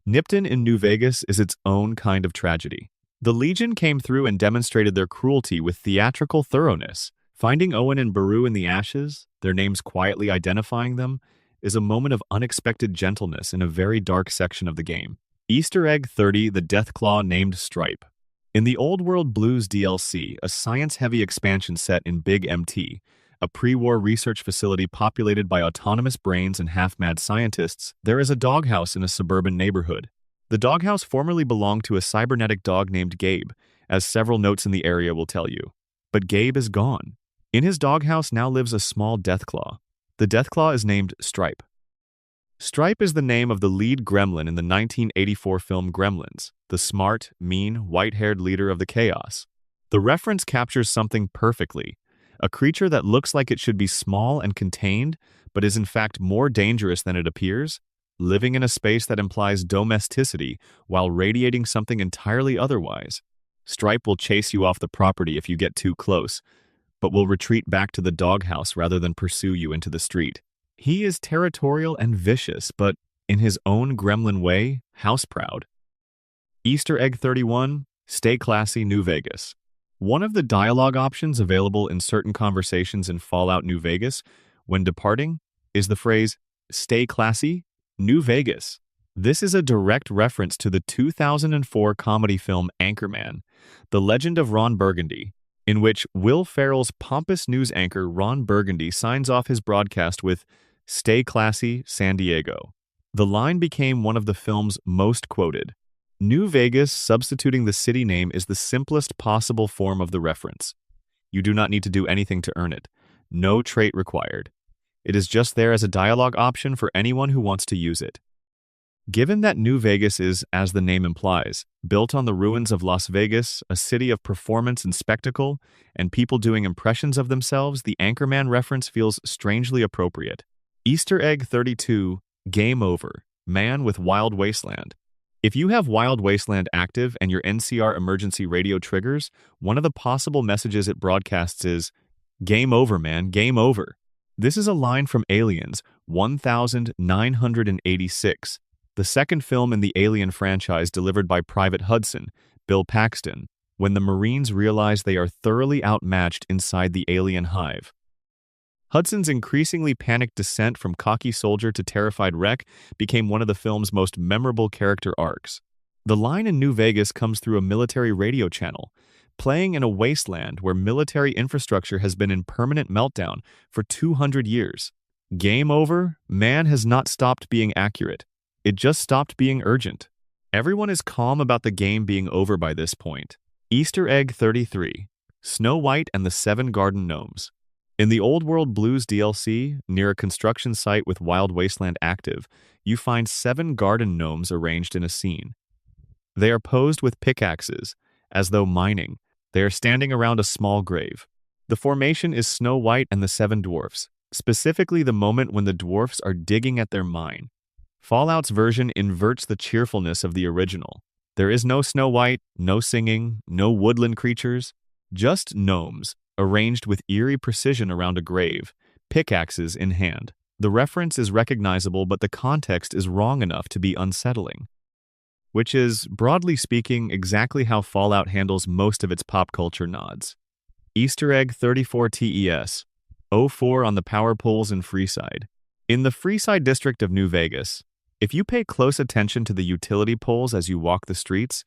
Nipton in New Vegas is its own kind of tragedy. The Legion came through and demonstrated their cruelty with theatrical thoroughness. Finding Owen and Beru in the ashes, their names quietly identifying them, is a moment of unexpected gentleness in a very dark section of the game. Easter Egg 30, the Deathclaw named Stripe. In the Old World Blues DLC, a science-heavy expansion set in Big MT, a pre-war research facility populated by autonomous brains and half-mad scientists, there is a doghouse in a suburban neighborhood. The doghouse formerly belonged to a cybernetic dog named Gabe, as several notes in the area will tell you. But Gabe is gone. In his doghouse now lives a small Deathclaw. The Deathclaw is named Stripe. Stripe is the name of the lead gremlin in the 1984 film Gremlins, the smart, mean, white-haired leader of the chaos. The reference captures something perfectly. A creature that looks like it should be small and contained, but is in fact more dangerous than it appears, living in a space that implies domesticity while radiating something entirely otherwise. Stripe will chase you off the property if you get too close, but will retreat back to the doghouse rather than pursue you into the street. He is territorial and vicious, but in his own gremlin way, house-proud. Easter Egg 31, Stay Classy, New Vegas. One of the dialogue options available in certain conversations in Fallout New Vegas when departing is the phrase, "Stay classy, New Vegas." This is a direct reference to the 2004 comedy film Anchorman, The Legend of Ron Burgundy, in which Will Ferrell's pompous news anchor Ron Burgundy signs off his broadcast with, "Stay classy, San Diego." The line became one of the film's most quoted. New Vegas substituting the city name is the simplest possible form of the reference. You do not need to do anything to earn it. No trait required. It is just there as a dialogue option for anyone who wants to use it. Given that New Vegas is, as the name implies, built on the ruins of Las Vegas, a city of performance and spectacle, and people doing impressions of themselves, the Anchorman reference feels strangely appropriate. Easter Egg 32, Game Over, Man with Wild Wasteland. If you have Wild Wasteland active and your NCR emergency radio triggers, one of the possible messages it broadcasts is, "Game over, man, game over." This is a line from Aliens 1986, the second film in the Alien franchise delivered by Private Hudson, Bill Paxton, when the Marines realize they are thoroughly outmatched inside the alien hive. Hudson's increasingly panicked descent from cocky soldier to terrified wreck became one of the film's most memorable character arcs. The line in New Vegas comes through a military radio channel, playing in a wasteland where military infrastructure has been in permanent meltdown for 200 years. Game over? Man has not stopped being accurate. It just stopped being urgent. Everyone is calm about the game being over by this point. Easter Egg 33, Snow White and the Seven Garden Gnomes. In the Old World Blues DLC, near a construction site with Wild Wasteland active, you find 7 garden gnomes arranged in a scene. They are posed with pickaxes, as though mining. They are standing around a small grave. The formation is Snow White and the 7 dwarfs, specifically the moment when the dwarfs are digging at their mine. Fallout's version inverts the cheerfulness of the original. There is no Snow White, no singing, no woodland creatures, just gnomes, arranged with eerie precision around a grave, pickaxes in hand. The reference is recognizable, but the context is wrong enough to be unsettling. Which is, broadly speaking, exactly how Fallout handles most of its pop culture nods. Easter Egg 34 TES, 04 on the power poles in Freeside. In the Freeside district of New Vegas, if you pay close attention to the utility poles as you walk the streets,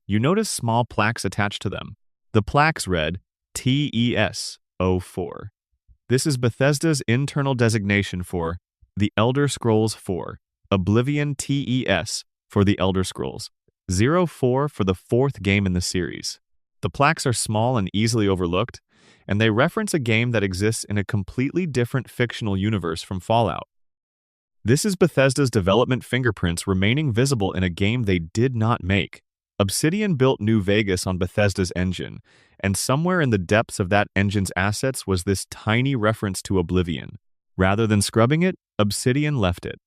you notice small plaques attached to them. The plaques read, TES 04. This is Bethesda's internal designation for The Elder Scrolls 4, Oblivion TES for The Elder Scrolls, 04 for the 4th game in the series. The plaques are small and easily overlooked, and they reference a game that exists in a completely different fictional universe from Fallout. This is Bethesda's development fingerprints remaining visible in a game they did not make. Obsidian built New Vegas on Bethesda's engine, and somewhere in the depths of that engine's assets was this tiny reference to Oblivion. Rather than scrubbing it, Obsidian left it.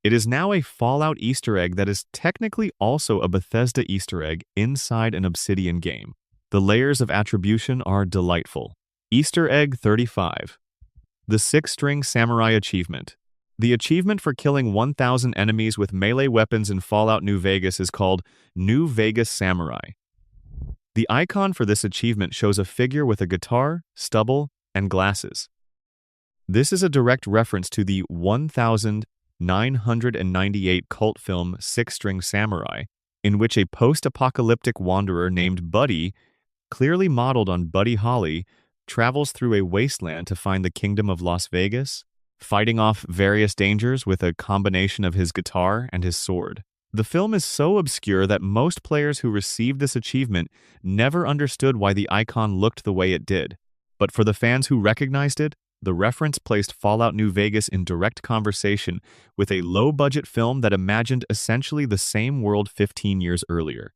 It is now a Fallout Easter egg that is technically also a Bethesda Easter egg inside an Obsidian game. The layers of attribution are delightful. Easter egg 35. The Six-String Samurai Achievement. The achievement for killing 1,000 enemies with melee weapons in Fallout New Vegas is called New Vegas Samurai. The icon for this achievement shows a figure with a guitar, stubble, and glasses. This is a direct reference to the 1998 cult film Six-String Samurai, in which a post-apocalyptic wanderer named Buddy, clearly modeled on Buddy Holly, travels through a wasteland to find the Kingdom of Las Vegas, fighting off various dangers with a combination of his guitar and his sword. The film is so obscure that most players who received this achievement never understood why the icon looked the way it did. But for the fans who recognized it, the reference placed Fallout New Vegas in direct conversation with a low-budget film that imagined essentially the same world 15 years earlier.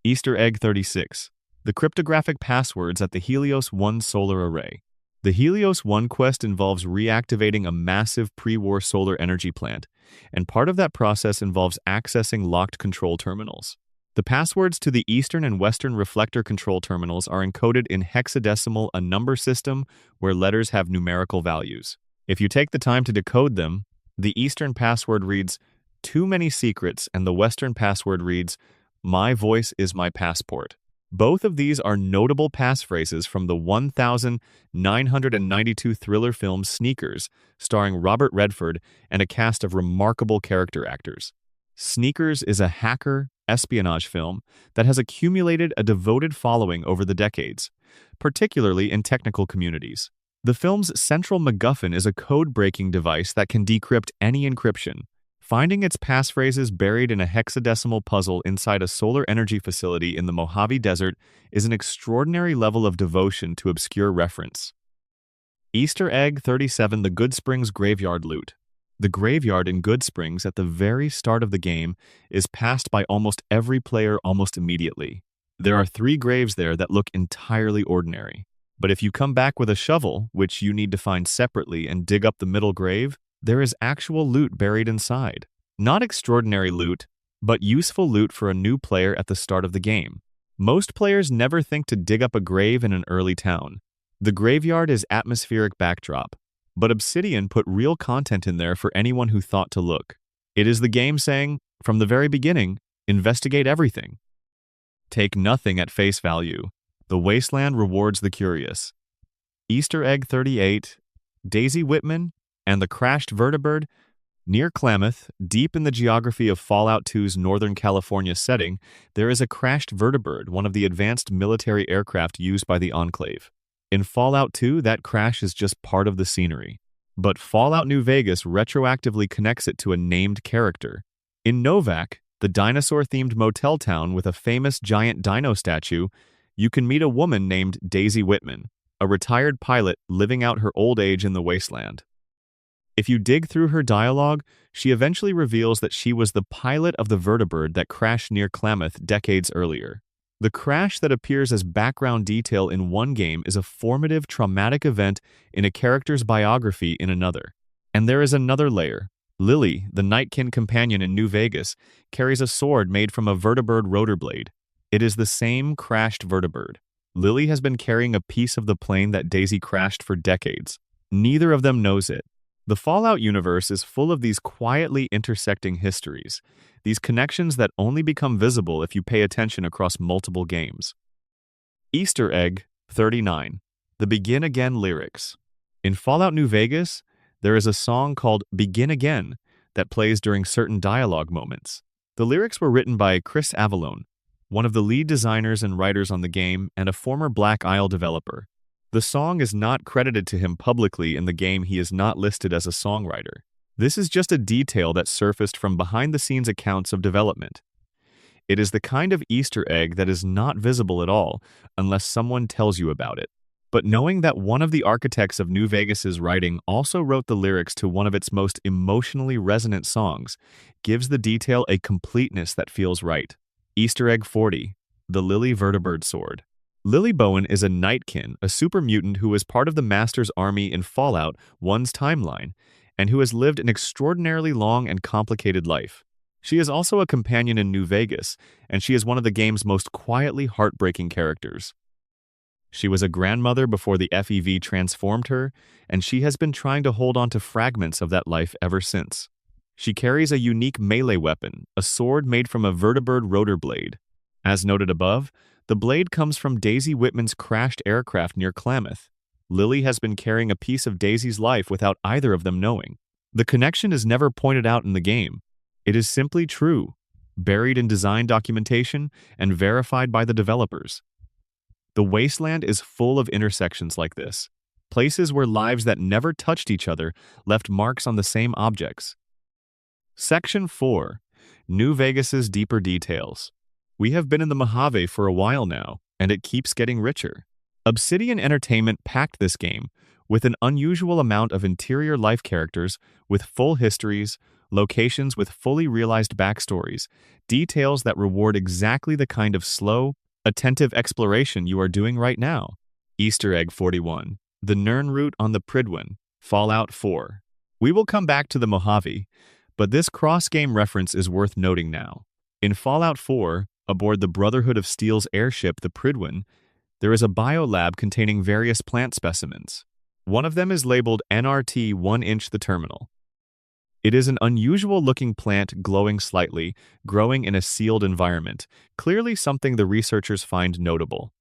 Easter egg 36. The cryptographic passwords at the Helios 1 solar array. The Helios 1 quest involves reactivating a massive pre-war solar energy plant, and part of that process involves accessing locked control terminals. The passwords to the eastern and western reflector control terminals are encoded in hexadecimal, a number system where letters have numerical values. If you take the time to decode them, the eastern password reads, "Too many secrets," and the western password reads, "My voice is my passport." Both of these are notable passphrases from the 1992 thriller film Sneakers, starring Robert Redford and a cast of remarkable character actors. Sneakers is a hacker espionage film that has accumulated a devoted following over the decades, particularly in technical communities. The film's central MacGuffin is a code-breaking device that can decrypt any encryption. Finding its passphrases buried in a hexadecimal puzzle inside a solar energy facility in the Mojave Desert is an extraordinary level of devotion to obscure reference. Easter egg 37. The Goodsprings Graveyard Loot. The graveyard in Goodsprings at the very start of the game is passed by almost every player almost immediately. There are 3 graves there that look entirely ordinary. But if you come back with a shovel, which you need to find separately, and dig up the middle grave, there is actual loot buried inside. Not extraordinary loot, but useful loot for a new player at the start of the game. Most players never think to dig up a grave in an early town. The graveyard is atmospheric backdrop, but Obsidian put real content in there for anyone who thought to look. It is the game saying, from the very beginning, investigate everything. Take nothing at face value. The wasteland rewards the curious. Easter egg 38. Daisy Whitman and the crashed vertibird. Near Klamath, deep in the geography of Fallout 2's Northern California setting, there is a crashed vertibird, one of the advanced military aircraft used by the Enclave. In Fallout 2, that crash is just part of the scenery. But Fallout New Vegas retroactively connects it to a named character. In Novak, the dinosaur-themed motel town with a famous giant dino statue, you can meet a woman named Daisy Whitman, a retired pilot living out her old age in the wasteland. If you dig through her dialogue, she eventually reveals that she was the pilot of the vertibird that crashed near Klamath decades earlier. The crash that appears as background detail in one game is a formative, traumatic event in a character's biography in another. And there is another layer. Lily, the Nightkin companion in New Vegas, carries a sword made from a vertibird rotor blade. It is the same crashed vertibird. Lily has been carrying a piece of the plane that Daisy crashed for decades. Neither of them knows it. The Fallout universe is full of these quietly intersecting histories, these connections that only become visible if you pay attention across multiple games. Easter egg 39. The Begin Again lyrics. In Fallout New Vegas, there is a song called Begin Again that plays during certain dialogue moments. The lyrics were written by Chris Avallone, one of the lead designers and writers on the game and a former Black Isle developer. The song is not credited to him publicly in the game. He is not listed as a songwriter. This is just a detail that surfaced from behind-the-scenes accounts of development. It is the kind of Easter egg that is not visible at all unless someone tells you about it. But knowing that one of the architects of New Vegas's writing also wrote the lyrics to one of its most emotionally resonant songs gives the detail a completeness that feels right. Easter egg 40. The Lily Vertibird Sword. Lily Bowen is a Nightkin, a super mutant who is part of the Master's army in Fallout 1's timeline, and who has lived an extraordinarily long and complicated life. She is also a companion in New Vegas, and she is one of the game's most quietly heartbreaking characters. She was a grandmother before the FEV transformed her, and she has been trying to hold on to fragments of that life ever since. She carries a unique melee weapon, a sword made from a vertibird rotor blade. As noted above, the blade comes from Daisy Whitman's crashed aircraft near Klamath. Lily has been carrying a piece of Daisy's life without either of them knowing. The connection is never pointed out in the game. It is simply true, buried in design documentation and verified by the developers. The wasteland is full of intersections like this, places where lives that never touched each other left marks on the same objects. Section 4. New Vegas's deeper details. We have been in the Mojave for a while now, and it keeps getting richer. Obsidian Entertainment packed this game with an unusual amount of interior life characters with full histories, locations with fully realized backstories, details that reward exactly the kind of slow, attentive exploration you are doing right now. Easter egg 41. The Nern route on the Prydwen, Fallout 4. We will come back to the Mojave, but this cross-game reference is worth noting now. In Fallout 4, aboard the Brotherhood of Steel's airship, the Prydwen, there is a biolab containing various plant specimens. One of them is labeled NRT 1-inch the terminal. It is an unusual-looking plant glowing slightly, growing in a sealed environment, clearly something the researchers find notable.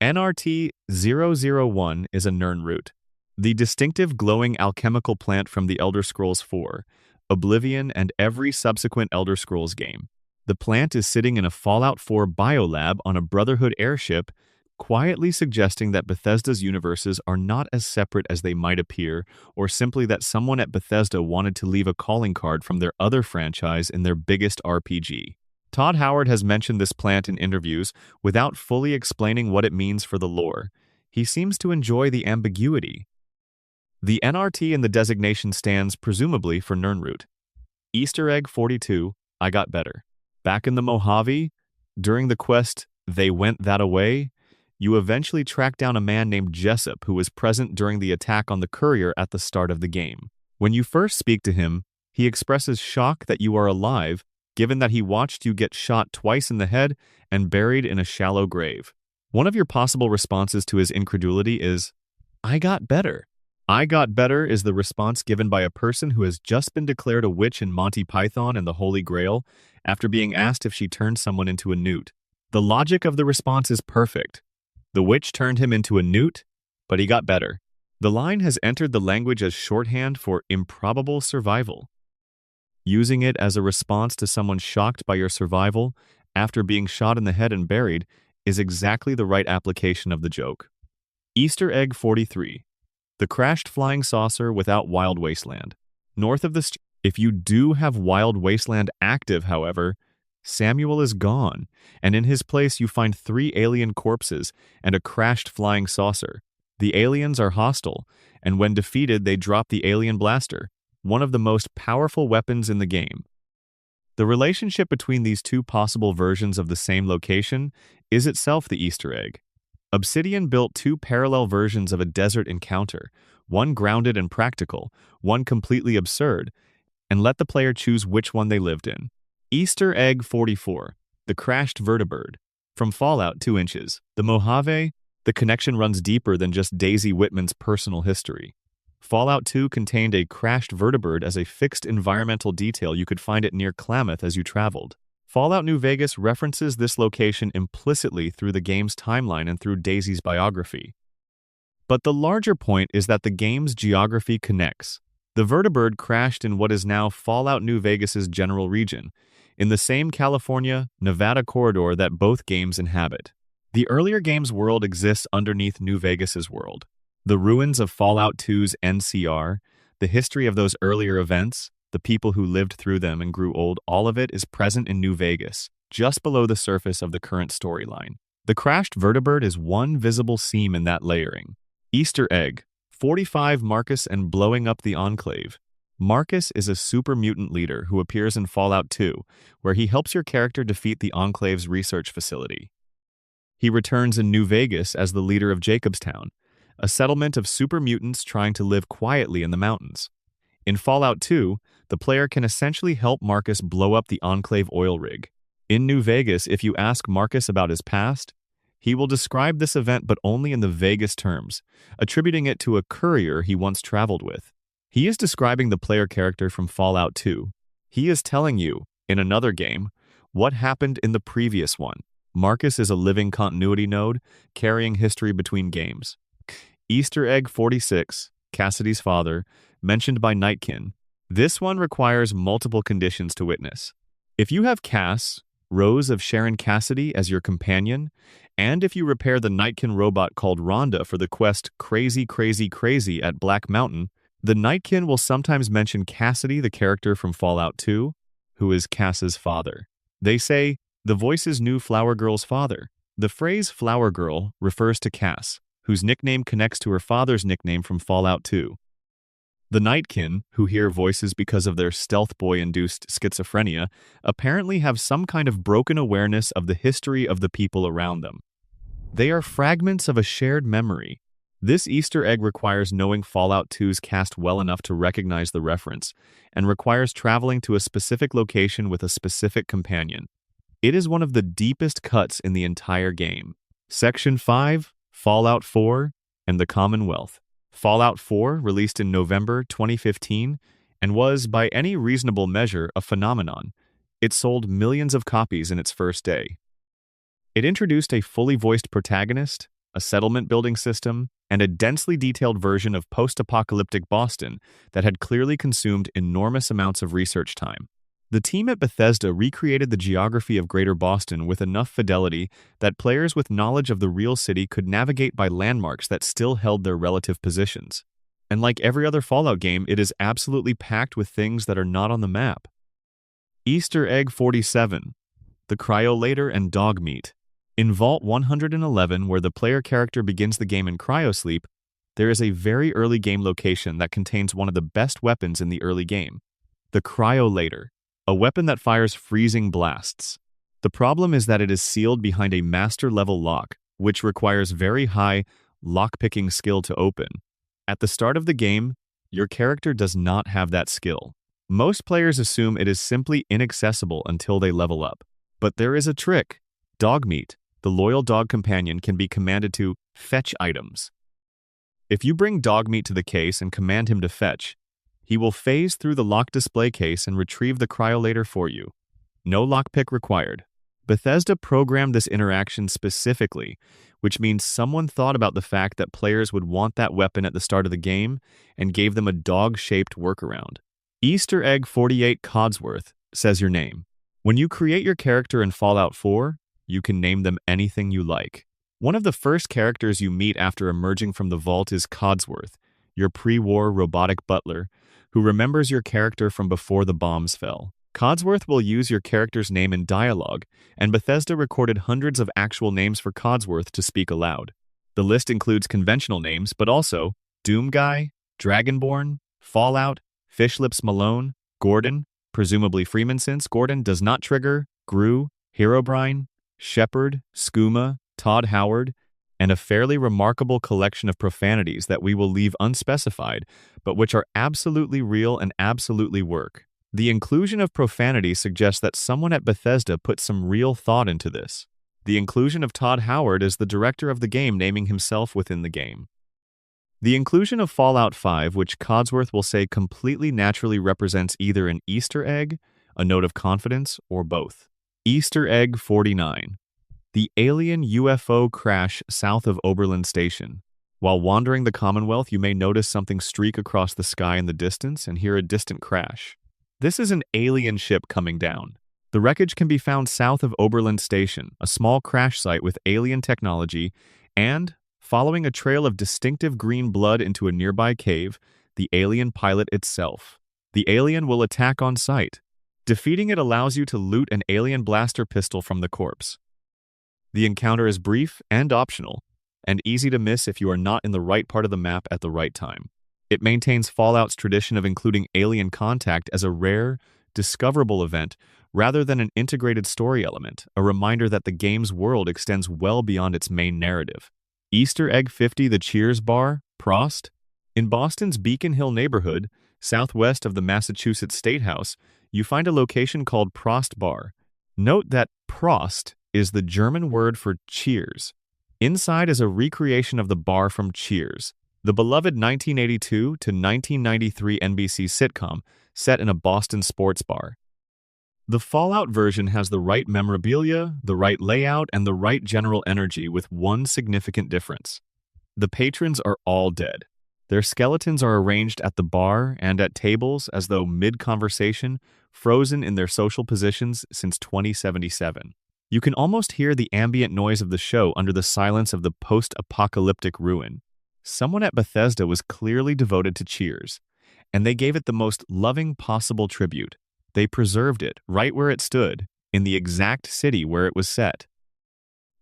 NRT 001 is a Nern root, the distinctive glowing alchemical plant from the Elder Scrolls 4, Oblivion, and every subsequent Elder Scrolls game. The plant is sitting in a Fallout 4 biolab on a Brotherhood airship, quietly suggesting that Bethesda's universes are not as separate as they might appear, or simply that someone at Bethesda wanted to leave a calling card from their other franchise in their biggest RPG. Todd Howard has mentioned this plant in interviews without fully explaining what it means for the lore. He seems to enjoy the ambiguity. The NRT in the designation stands presumably for Nernroot. Easter egg 42, I got better. Back in the Mojave, during the quest, They Went That-A-Way, you eventually track down a man named Jessup who was present during the attack on the courier at the start of the game. When you first speak to him, he expresses shock that you are alive, given that he watched you get shot twice in the head and buried in a shallow grave. One of your possible responses to his incredulity is, I got better. I got better is the response given by a person who has just been declared a witch in Monty Python and the Holy Grail after being asked if she turned someone into a newt. The logic of the response is perfect. The witch turned him into a newt, but he got better. The line has entered the language as shorthand for improbable survival. Using it as a response to someone shocked by your survival after being shot in the head and buried is exactly the right application of the joke. Easter egg 43. The crashed flying saucer without Wild Wasteland. North of the if you do have Wild Wasteland active, however, Samuel is gone, and in his place you find 3 alien corpses and a crashed flying saucer. The aliens are hostile, and when defeated they drop the alien blaster, one of the most powerful weapons in the game. The relationship between these two possible versions of the same location is itself the Easter egg. Obsidian built 2 parallel versions of a desert encounter, one grounded and practical, one completely absurd, and let the player choose which one they lived in. Easter egg 44. The crashed vertibird. From Fallout 2 inches, the Mojave, the connection runs deeper than just Daisy Whitman's personal history. Fallout 2 contained a crashed vertibird as a fixed environmental detail. You could find it near Klamath as you traveled. Fallout New Vegas references this location implicitly through the game's timeline and through Daisy's biography. But the larger point is that the game's geography connects. The vertibird crashed in what is now Fallout New Vegas's general region, in the same California-Nevada corridor that both games inhabit. The earlier game's world exists underneath New Vegas's world. The ruins of Fallout 2's NCR, the history of those earlier events, the people who lived through them and grew old, all of it is present in New Vegas, just below the surface of the current storyline. The crashed vertibird is one visible seam in that layering. Easter egg 45. Marcus and blowing up the Enclave. Marcus is a super mutant leader who appears in Fallout 2, where he helps your character defeat the Enclave's research facility. He returns in New Vegas as the leader of Jacobstown, a settlement of super mutants trying to live quietly in the mountains. In Fallout 2, the player can essentially help Marcus blow up the Enclave oil rig. In New Vegas, if you ask Marcus about his past, he will describe this event but only in the vaguest terms, attributing it to a courier he once traveled with. He is describing the player character from Fallout 2. He is telling you, in another game, what happened in the previous one. Marcus is a living continuity node, carrying history between games. Easter egg 46, Cassidy's father, mentioned by Nightkin. This one requires multiple conditions to witness. If you have Cass, Rose of Sharon Cassidy, as your companion, and if you repair the Nightkin robot called Rhonda for the quest Crazy Crazy Crazy at Black Mountain, the Nightkin will sometimes mention Cassidy, the character from Fallout 2, who is Cass's father. They say, the voices knew Flower Girl's father. The phrase Flower Girl refers to Cass, whose nickname connects to her father's nickname from Fallout 2. The Nightkin, who hear voices because of their Stealth Boy-induced schizophrenia, apparently have some kind of broken awareness of the history of the people around them. They are fragments of a shared memory. This Easter egg requires knowing Fallout 2's cast well enough to recognize the reference, and requires traveling to a specific location with a specific companion. It is one of the deepest cuts in the entire game. Section 5, Fallout 4, and the Commonwealth. Fallout 4 released in November 2015 and was, by any reasonable measure, a phenomenon. It sold millions of copies in its first day. It introduced a fully voiced protagonist, a settlement building system, and a densely detailed version of post-apocalyptic Boston that had clearly consumed enormous amounts of research time. The team at Bethesda recreated the geography of Greater Boston with enough fidelity that players with knowledge of the real city could navigate by landmarks that still held their relative positions. And like every other Fallout game, it is absolutely packed with things that are not on the map. Easter egg 47, the cryolator and dog meat. In Vault 111, where the player character begins the game in cryosleep, there is a very early game location that contains one of the best weapons in the early game, the cryolator, a weapon that fires freezing blasts. The problem is that it is sealed behind a master-level lock, which requires very high lockpicking skill to open. At the start of the game, your character does not have that skill. Most players assume it is simply inaccessible until they level up. But there is a trick. Dogmeat, the loyal dog companion, can be commanded to fetch items. If you bring Dogmeat to the case and command him to fetch, he will phase through the lock display case and retrieve the cryolator for you. No lockpick required. Bethesda programmed this interaction specifically, which means someone thought about the fact that players would want that weapon at the start of the game and gave them a dog-shaped workaround. Easter egg 48 Codsworth says your name. When you create your character in Fallout 4, you can name them anything you like. One of the first characters you meet after emerging from the vault is Codsworth, your pre-war robotic butler, who remembers your character from before the bombs fell. Codsworth will use your character's name in dialogue, and Bethesda recorded hundreds of actual names for Codsworth to speak aloud. The list includes conventional names, but also Doomguy, Dragonborn, Fallout, Fishlips Malone, Gordon, presumably Freeman since Gordon does not trigger, Gru, Herobrine, Shepard, Skooma, Todd Howard, and a fairly remarkable collection of profanities that we will leave unspecified, but which are absolutely real and absolutely work. The inclusion of profanity suggests that someone at Bethesda put some real thought into this. The inclusion of Todd Howard as the director of the game naming himself within the game. The inclusion of Fallout 5, which Codsworth will say completely naturally represents either an Easter egg, a note of confidence, or both. Easter egg 49. The alien UFO crash south of Oberlin Station. While wandering the Commonwealth, you may notice something streak across the sky in the distance and hear a distant crash. This is an alien ship coming down. The wreckage can be found south of Oberlin Station, a small crash site with alien technology, and, following a trail of distinctive green blood into a nearby cave, the alien pilot itself. The alien will attack on sight. Defeating it allows you to loot an alien blaster pistol from the corpse. The encounter is brief and optional, and easy to miss if you are not in the right part of the map at the right time. It maintains Fallout's tradition of including alien contact as a rare, discoverable event rather than an integrated story element, a reminder that the game's world extends well beyond its main narrative. Easter Egg 50, the Cheers Bar, Prost. In Boston's Beacon Hill neighborhood, southwest of the Massachusetts State House, you find a location called Prost Bar. Note that Prost is the German word for cheers. Inside is a recreation of the bar from Cheers, the beloved 1982 to 1993 NBC sitcom set in a Boston sports bar. The Fallout version has the right memorabilia, the right layout, and the right general energy with one significant difference. The patrons are all dead. Their skeletons are arranged at the bar and at tables as though mid-conversation, frozen in their social positions since 2077. You can almost hear the ambient noise of the show under the silence of the post-apocalyptic ruin. Someone at Bethesda was clearly devoted to Cheers, and they gave it the most loving possible tribute. They preserved it right where it stood, in the exact city where it was set.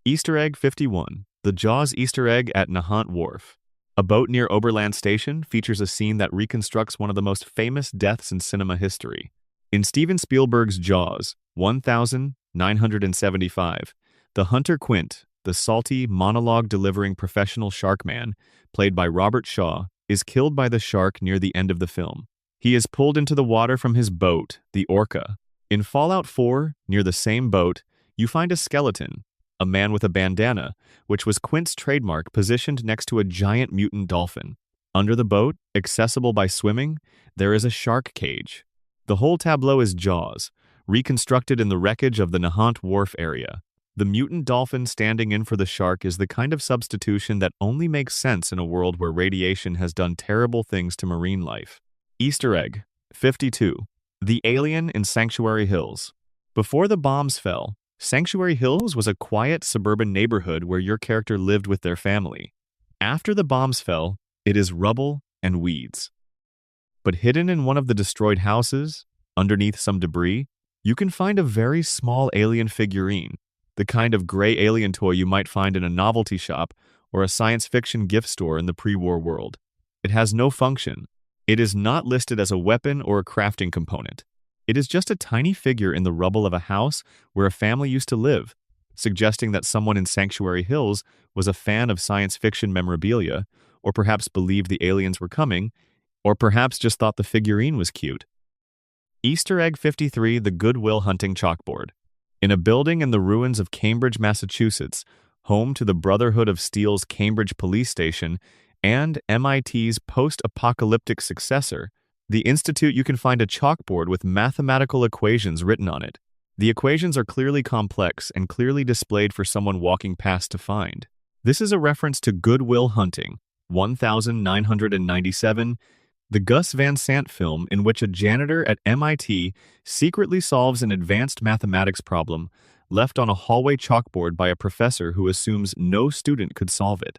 Easter Egg 51, the Jaws Easter egg at Nahant Wharf. A boat near Oberland Station features a scene that reconstructs one of the most famous deaths in cinema history. In Steven Spielberg's Jaws, 1975, the hunter Quint, the salty, monologue-delivering professional shark man, played by Robert Shaw, is killed by the shark near the end of the film. He is pulled into the water from his boat, the Orca. In Fallout 4, near the same boat, you find a skeleton, a man with a bandana, which was Quint's trademark, positioned next to a giant mutant dolphin. Under the boat, accessible by swimming, there is a shark cage. The whole tableau is Jaws, reconstructed in the wreckage of the Nahant Wharf area. The mutant dolphin standing in for the shark is the kind of substitution that only makes sense in a world where radiation has done terrible things to marine life. Easter Egg 52, the alien in Sanctuary Hills. Before the bombs fell, Sanctuary Hills was a quiet suburban neighborhood where your character lived with their family. After the bombs fell, it is rubble and weeds. But hidden in one of the destroyed houses, underneath some debris, you can find a very small alien figurine, the kind of gray alien toy you might find in a novelty shop or a science fiction gift store in the pre-war world. It has no function. It is not listed as a weapon or a crafting component. It is just a tiny figure in the rubble of a house where a family used to live, suggesting that someone in Sanctuary Hills was a fan of science fiction memorabilia, or perhaps believed the aliens were coming, or perhaps just thought the figurine was cute. Easter Egg 53, the Goodwill Hunting Chalkboard. In a building in the ruins of Cambridge, Massachusetts, home to the Brotherhood of Steel's Cambridge Police Station and MIT's post-apocalyptic successor, the Institute, you can find a chalkboard with mathematical equations written on it. The equations are clearly complex and clearly displayed for someone walking past to find. This is a reference to Goodwill Hunting, 1997, the Gus Van Sant film in which a janitor at MIT secretly solves an advanced mathematics problem left on a hallway chalkboard by a professor who assumes no student could solve it.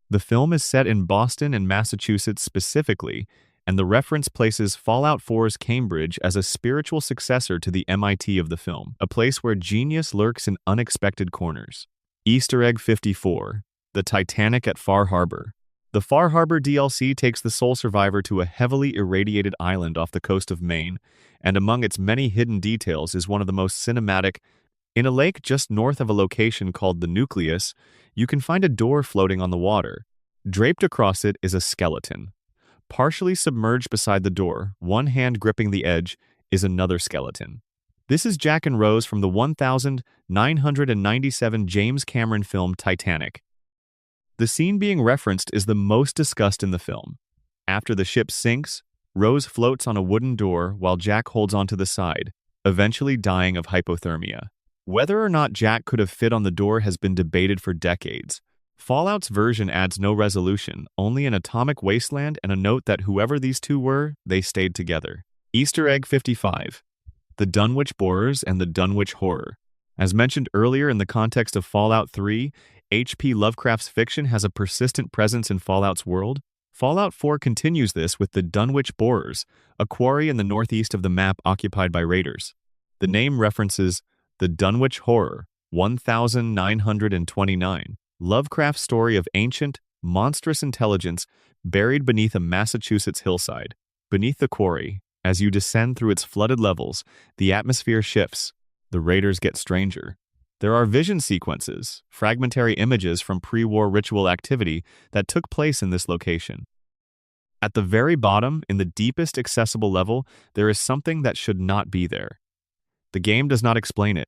The film is set in Boston and Massachusetts specifically, and the reference places Fallout 4's Cambridge as a spiritual successor to the MIT of the film, a place where genius lurks in unexpected corners. Easter Egg 54, the Titanic at Far Harbor. The Far Harbor DLC takes the sole survivor to a heavily irradiated island off the coast of Maine, and among its many hidden details is one of the most cinematic. In a lake just north of a location called the Nucleus, you can find a door floating on the water. Draped across it is a skeleton. Partially submerged beside the door, one hand gripping the edge, is another skeleton. This is Jack and Rose from the 1997 James Cameron film Titanic. The scene being referenced is the most discussed in the film. After the ship sinks, Rose floats on a wooden door while Jack holds onto the side, eventually dying of hypothermia. Whether or not Jack could have fit on the door has been debated for decades. Fallout's version adds no resolution, only an atomic wasteland and a note that whoever these two were, they stayed together. Easter Egg 55, the Dunwich Borers and the Dunwich Horror. As mentioned earlier in the context of Fallout 3, H.P. Lovecraft's fiction has a persistent presence in Fallout's world. Fallout 4 continues this with the Dunwich Borers, a quarry in the northeast of the map occupied by raiders. The name references the Dunwich Horror, 1929, Lovecraft's story of ancient, monstrous intelligence buried beneath a Massachusetts hillside. Beneath the quarry, as you descend through its flooded levels, the atmosphere shifts. The raiders get stranger. There are vision sequences, fragmentary images from pre-war ritual activity that took place in this location. At the very bottom, in the deepest accessible level, there is something that should not be there. The game does not explain it.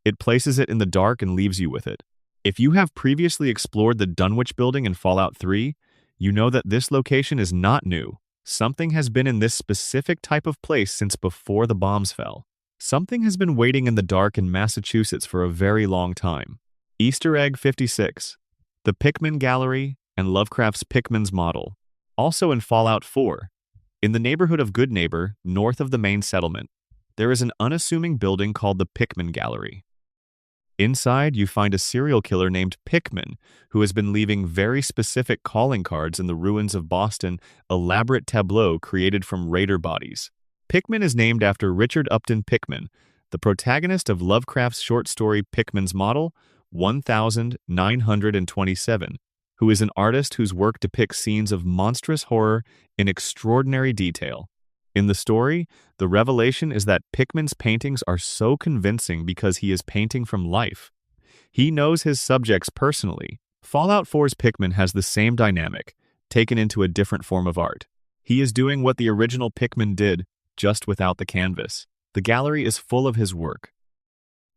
It places it in the dark and leaves you with it. If you have previously explored the Dunwich building in Fallout 3, you know that this location is not new. Something has been in this specific type of place since before the bombs fell. Something has been waiting in the dark in Massachusetts for a very long time. Easter Egg 56, the Pikmin Gallery, and Lovecraft's Pikmin's model. Also in Fallout 4, in the neighborhood of Good Neighbor, north of the main settlement, there is an unassuming building called the Pikmin Gallery. Inside, you find a serial killer named Pikmin, who has been leaving very specific calling cards in the ruins of Boston, elaborate tableau created from raider bodies. Pikmin is named after Richard Upton Pikmin, the protagonist of Lovecraft's short story Pikmin's Model, 1927, who is an artist whose work depicts scenes of monstrous horror in extraordinary detail. In the story, the revelation is that Pikmin's paintings are so convincing because he is painting from life. He knows his subjects personally. Fallout 4's Pikmin has the same dynamic, taken into a different form of art. He is doing what the original Pikmin did, just without the canvas. The gallery is full of his work.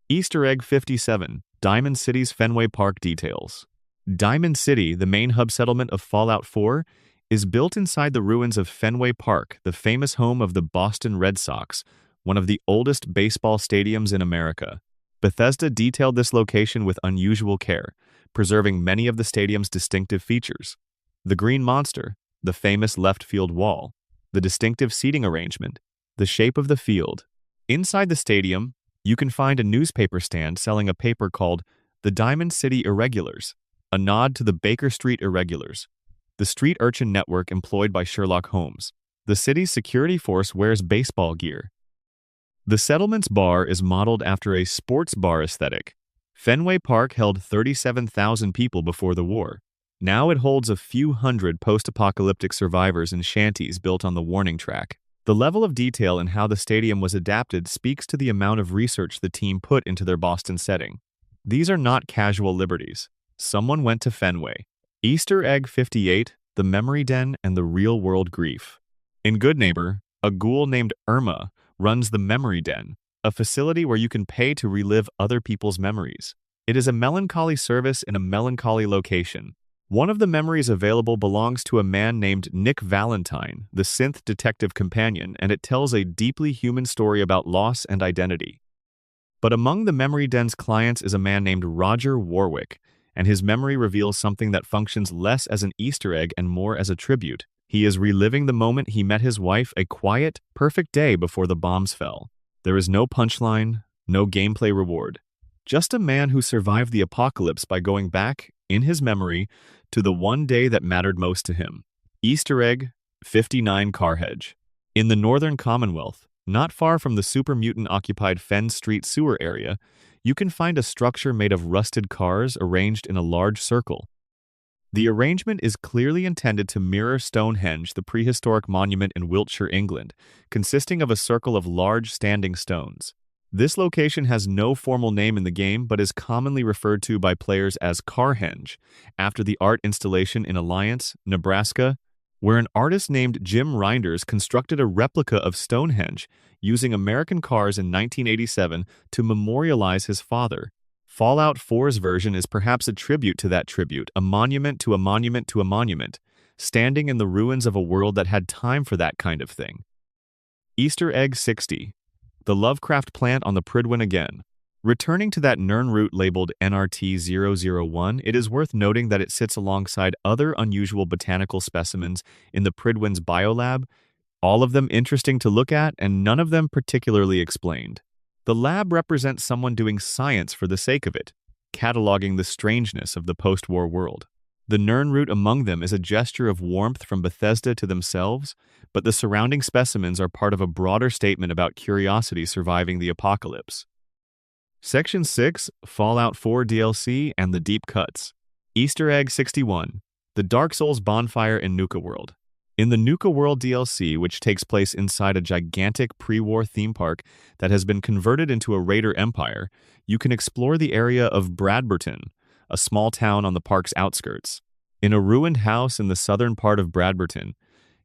Easter Egg 57, Diamond City's Fenway Park details. Diamond City, the main hub settlement of Fallout 4, is built inside the ruins of Fenway Park, the famous home of the Boston Red Sox, one of the oldest baseball stadiums in America. Bethesda detailed this location with unusual care, preserving many of the stadium's distinctive features. The Green Monster, the famous left field wall, the distinctive seating arrangement, the shape of the field. Inside the stadium, you can find a newspaper stand selling a paper called The Diamond City Irregulars, a nod to the Baker Street Irregulars, the street urchin network employed by Sherlock Holmes. The city's security force wears baseball gear. The settlement's bar is modeled after a sports bar aesthetic. Fenway Park held 37,000 people before the war. Now it holds a few hundred post-apocalyptic survivors in shanties built on the warning track. The level of detail in how the stadium was adapted speaks to the amount of research the team put into their Boston setting. These are not casual liberties. Someone went to Fenway. Easter Egg 58, the Memory Den and the Real-World Grief. In Good Neighbor, a ghoul named Irma runs the Memory Den, a facility where you can pay to relive other people's memories. It is a melancholy service in a melancholy location. One of the memories available belongs to a man named Nick Valentine, the synth detective companion, and it tells a deeply human story about loss and identity. But among the Memory Den's clients is a man named Roger Warwick, and his memory reveals something that functions less as an Easter egg and more as a tribute. He is reliving the moment he met his wife, a quiet, perfect day before the bombs fell. There is no punchline, no gameplay reward. Just a man who survived the apocalypse by going back, in his memory, to the one day that mattered most to him. Easter Egg 59 Carhedge. In the Northern Commonwealth, not far from the super mutant-occupied Fenn Street sewer area, you can find a structure made of rusted cars arranged in a large circle. The arrangement is clearly intended to mirror Stonehenge, the prehistoric monument in Wiltshire, England, consisting of a circle of large standing stones. This location has no formal name in the game but is commonly referred to by players as Carhenge, after the art installation in Alliance, Nebraska, where an artist named Jim Reinders constructed a replica of Stonehenge using American cars in 1987 to memorialize his father. Fallout 4's version is perhaps a tribute to that tribute, a monument to a monument to a monument, standing in the ruins of a world that had time for that kind of thing. Easter Egg 60. The Lovecraft plant on the Pridwin again. Returning to that Nern root labeled NRT-001, it is worth noting that it sits alongside other unusual botanical specimens in the Pridwin's biolab, all of them interesting to look at and none of them particularly explained. The lab represents someone doing science for the sake of it, cataloging the strangeness of the post-war world. The Nern root among them is a gesture of warmth from Bethesda to themselves, but the surrounding specimens are part of a broader statement about curiosity surviving the apocalypse. Section 6, Fallout 4 DLC and the Deep Cuts. Easter Egg 61. The Dark Souls bonfire in Nuka World. In the Nuka World DLC, which takes place inside a gigantic pre-war theme park that has been converted into a raider empire, you can explore the area of Bradberton, a small town on the park's outskirts. In a ruined house in the southern part of Bradberton,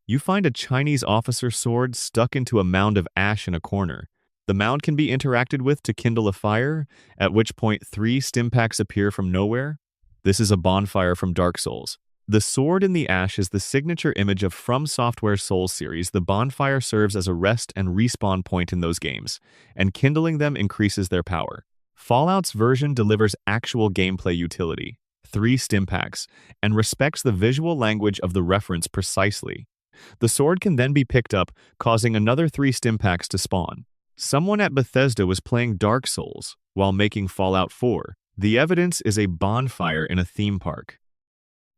you find a Chinese officer's sword stuck into a mound of ash in a corner. The mound can be interacted with to kindle a fire, at which point 3 stimpaks appear from nowhere. This is a bonfire from Dark Souls. The sword in the ash is the signature image of From Software's Souls series. The bonfire serves as a rest and respawn point in those games, and kindling them increases their power. Fallout's version delivers actual gameplay utility, 3 stimpaks, and respects the visual language of the reference precisely. The sword can then be picked up, causing another 3 stimpaks to spawn. Someone at Bethesda was playing Dark Souls while making Fallout 4. The evidence is a bonfire in a theme park.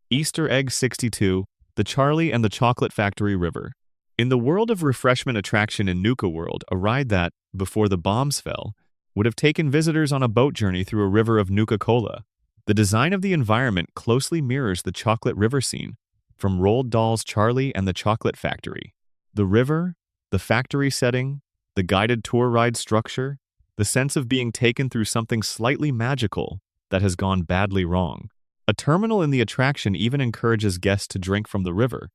Easter Egg 62, the Charlie and the Chocolate Factory River. In the World of Refreshment attraction in Nuka World, a ride that, before the bombs fell, would have taken visitors on a boat journey through a river of Nuka-Cola. The design of the environment closely mirrors the Chocolate River scene from Roald Dahl's Charlie and the Chocolate Factory. The river, the factory setting, the guided tour ride structure, the sense of being taken through something slightly magical that has gone badly wrong. A terminal in the attraction even encourages guests to drink from the river,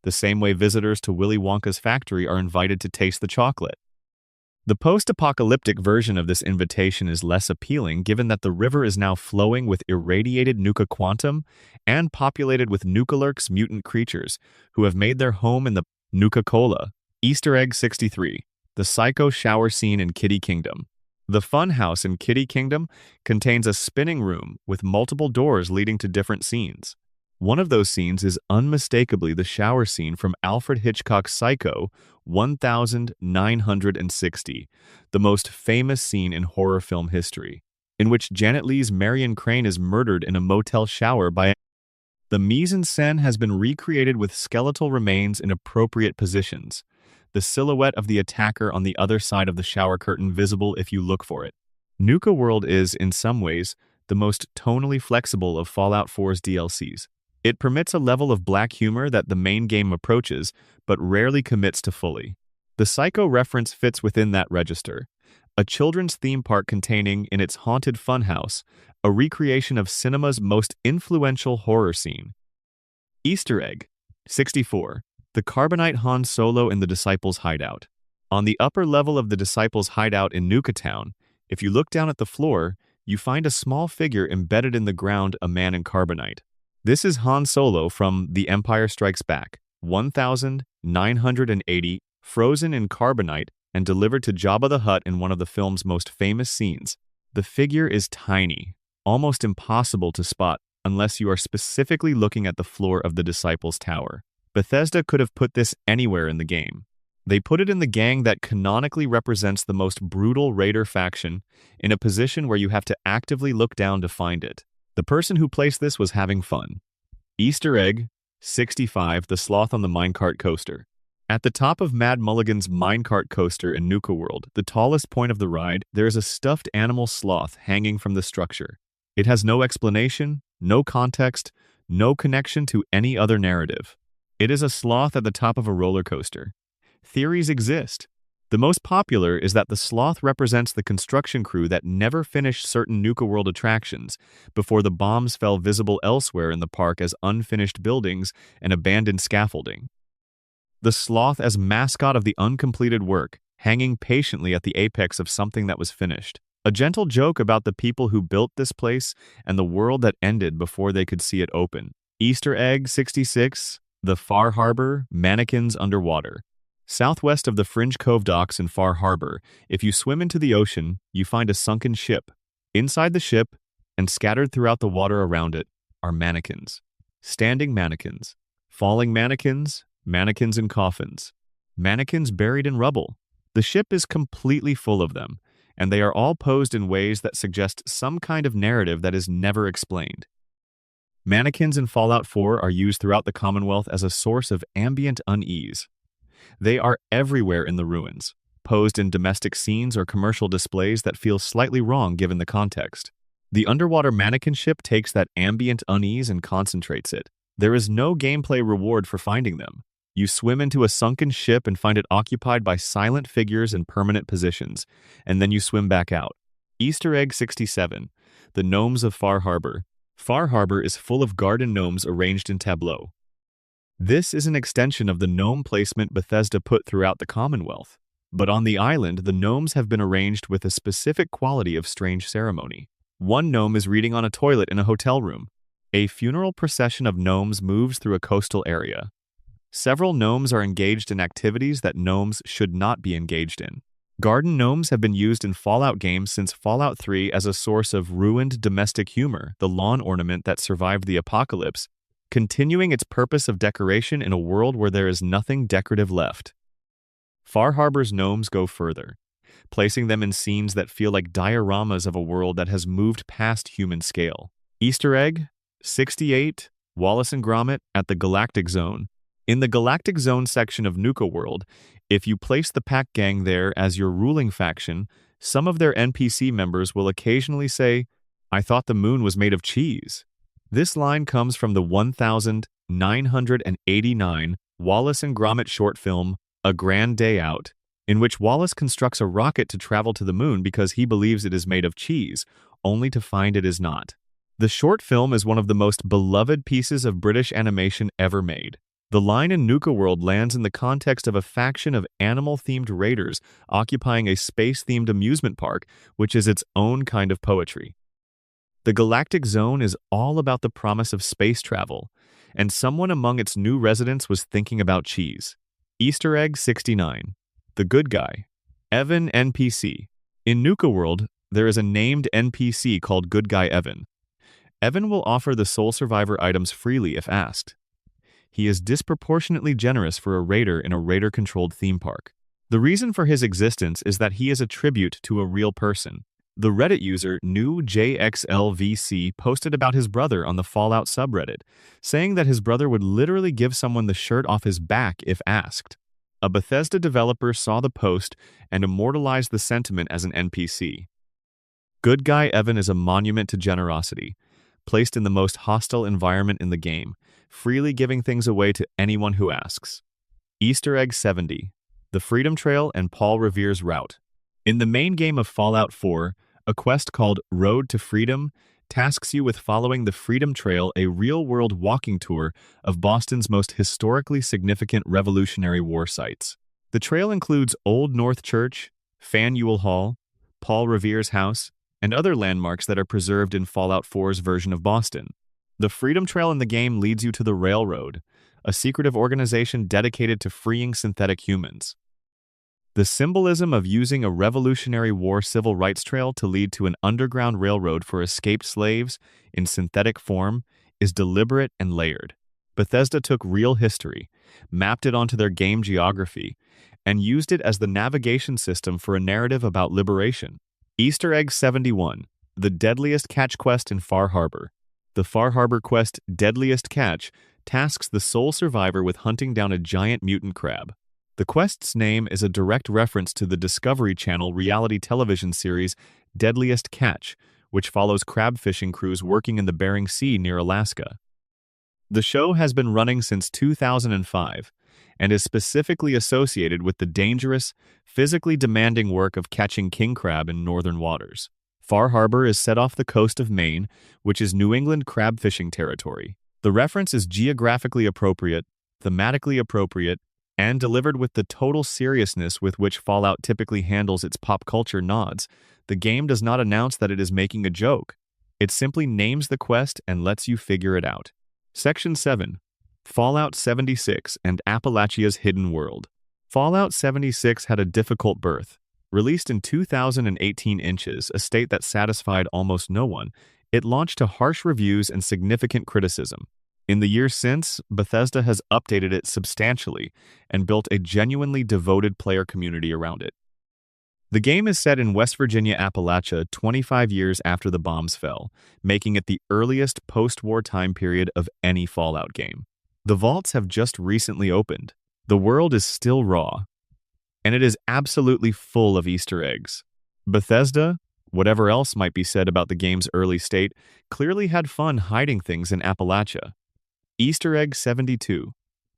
the same way visitors to Willy Wonka's factory are invited to taste the chocolate. The post-apocalyptic version of this invitation is less appealing given that the river is now flowing with irradiated Nuka Quantum and populated with Nuka-Lurks mutant creatures who have made their home in the Nuka-Cola. Easter Egg 63, the Psycho shower scene in Kitty Kingdom. The fun house in Kitty Kingdom contains a spinning room with multiple doors leading to different scenes. One of those scenes is unmistakably the shower scene from Alfred Hitchcock's Psycho 1960, the most famous scene in horror film history, in which Janet Leigh's Marion Crane is murdered in a motel shower by The mise-en-scène has been recreated with skeletal remains in appropriate positions, the silhouette of the attacker on the other side of the shower curtain visible if you look for it. Nuka World is, in some ways, the most tonally flexible of Fallout 4's DLCs. It permits a level of black humor that the main game approaches, but rarely commits to fully. The Psycho reference fits within that register, a children's theme park containing, in its haunted funhouse, a recreation of cinema's most influential horror scene. Easter Egg 64. The Carbonite Han Solo in the Disciples' Hideout. On the upper level of the Disciples' Hideout in Nuka Town, if you look down at the floor, you find a small figure embedded in the ground, a man in carbonite. This is Han Solo from The Empire Strikes Back, 1980, frozen in carbonite and delivered to Jabba the Hutt in one of the film's most famous scenes. The figure is tiny, almost impossible to spot unless you are specifically looking at the floor of the Disciples' Tower. Bethesda could have put this anywhere in the game. They put it in the gang that canonically represents the most brutal raider faction, in a position where you have to actively look down to find it. The person who placed this was having fun. Easter Egg 65, the Sloth on the Minecart Coaster. At the top of Mad Mulligan's Minecart Coaster in Nuka World, the tallest point of the ride, there is a stuffed animal sloth hanging from the structure. It has no explanation, no context, no connection to any other narrative. It is a sloth at the top of a roller coaster. Theories exist. The most popular is that the sloth represents the construction crew that never finished certain Nuka World attractions before the bombs fell visible elsewhere in the park as unfinished buildings and abandoned scaffolding. The sloth as mascot of the uncompleted work, hanging patiently at the apex of something that was finished. A gentle joke about the people who built this place and the world that ended before they could see it open. Easter Egg 66, the Far Harbor, mannequins underwater. Southwest of the Fringe Cove docks in Far Harbor, if you swim into the ocean, you find a sunken ship. Inside the ship, and scattered throughout the water around it, are mannequins. Standing mannequins. Falling mannequins, mannequins in coffins. Mannequins buried in rubble. The ship is completely full of them, and they are all posed in ways that suggest some kind of narrative that is never explained. Mannequins in Fallout 4 are used throughout the Commonwealth as a source of ambient unease. They are everywhere in the ruins, posed in domestic scenes or commercial displays that feel slightly wrong given the context. The underwater mannequin ship takes that ambient unease and concentrates it. There is no gameplay reward for finding them. You swim into a sunken ship and find it occupied by silent figures in permanent positions, and then you swim back out. Easter egg 67. The Gnomes of Far Harbor. Far Harbor is full of garden gnomes arranged in tableaux. This is an extension of the gnome placement Bethesda put throughout the Commonwealth. But on the island, the gnomes have been arranged with a specific quality of strange ceremony. One gnome is reading on a toilet in a hotel room. A funeral procession of gnomes moves through a coastal area. Several gnomes are engaged in activities that gnomes should not be engaged in. Garden gnomes have been used in Fallout games since Fallout 3 as a source of ruined domestic humor, the lawn ornament that survived the apocalypse, continuing its purpose of decoration in a world where there is nothing decorative left. Far Harbor's gnomes go further, placing them in scenes that feel like dioramas of a world that has moved past human scale. Easter egg 68. Wallace and Gromit at the Galactic Zone. In the Galactic Zone section of Nuka World, if you place the Pack Gang there as your ruling faction, some of their NPC members will occasionally say, "I thought the moon was made of cheese." This line comes from the 1989 Wallace and Gromit short film, A Grand Day Out, in which Wallace constructs a rocket to travel to the moon because he believes it is made of cheese, only to find it is not. The short film is one of the most beloved pieces of British animation ever made. The line in Nuka World lands in the context of a faction of animal-themed raiders occupying a space-themed amusement park, which is its own kind of poetry. The Galactic Zone is all about the promise of space travel, and someone among its new residents was thinking about cheese. Easter egg 69. The Good Guy. Evan NPC. In Nuka World, there is a named NPC called Good Guy Evan. Evan will offer the Soul Survivor items freely if asked. He is disproportionately generous for a raider in a raider-controlled theme park. The reason for his existence is that he is a tribute to a real person. The Reddit user NewJXLVC posted about his brother on the Fallout subreddit, saying that his brother would literally give someone the shirt off his back if asked. A Bethesda developer saw the post and immortalized the sentiment as an NPC. Good Guy Evan is a monument to generosity, placed in the most hostile environment in the game, freely giving things away to anyone who asks. Easter egg 70. The Freedom Trail and Paul Revere's Route. In the main game of Fallout 4, a quest called Road to Freedom tasks you with following the Freedom Trail, a real-world walking tour of Boston's most historically significant Revolutionary War sites. The trail includes Old North Church, Faneuil Hall, Paul Revere's house, and other landmarks that are preserved in Fallout 4's version of Boston. The Freedom Trail in the game leads you to the Railroad, a secretive organization dedicated to freeing synthetic humans. The symbolism of using a Revolutionary War civil rights trail to lead to an underground railroad for escaped slaves in synthetic form is deliberate and layered. Bethesda took real history, mapped it onto their game geography, and used it as the navigation system for a narrative about liberation. Easter egg 71. The Deadliest Catch Quest in Far Harbor. The Far Harbor quest Deadliest Catch tasks the sole survivor with hunting down a giant mutant crab. The quest's name is a direct reference to the Discovery Channel reality television series Deadliest Catch, which follows crab fishing crews working in the Bering Sea near Alaska. The show has been running since 2005 and is specifically associated with the dangerous, physically demanding work of catching king crab in northern waters. Far Harbor is set off the coast of Maine, which is New England crab fishing territory. The reference is geographically appropriate, thematically appropriate, and delivered with the total seriousness with which Fallout typically handles its pop culture nods. The game does not announce that it is making a joke. It simply names the quest and lets you figure it out. Section 7. Fallout 76 and Appalachia's Hidden World. Fallout 76 had a difficult birth. Released in 2018 inches, a state that satisfied almost no one, it launched to harsh reviews and significant criticism. In the years since, Bethesda has updated it substantially and built a genuinely devoted player community around it. The game is set in West Virginia, Appalachia, 25 years after the bombs fell, making it the earliest post-war time period of any Fallout game. The vaults have just recently opened. The world is still raw, and it is absolutely full of Easter eggs. Bethesda, whatever else might be said about the game's early state, clearly had fun hiding things in Appalachia. Easter egg 72.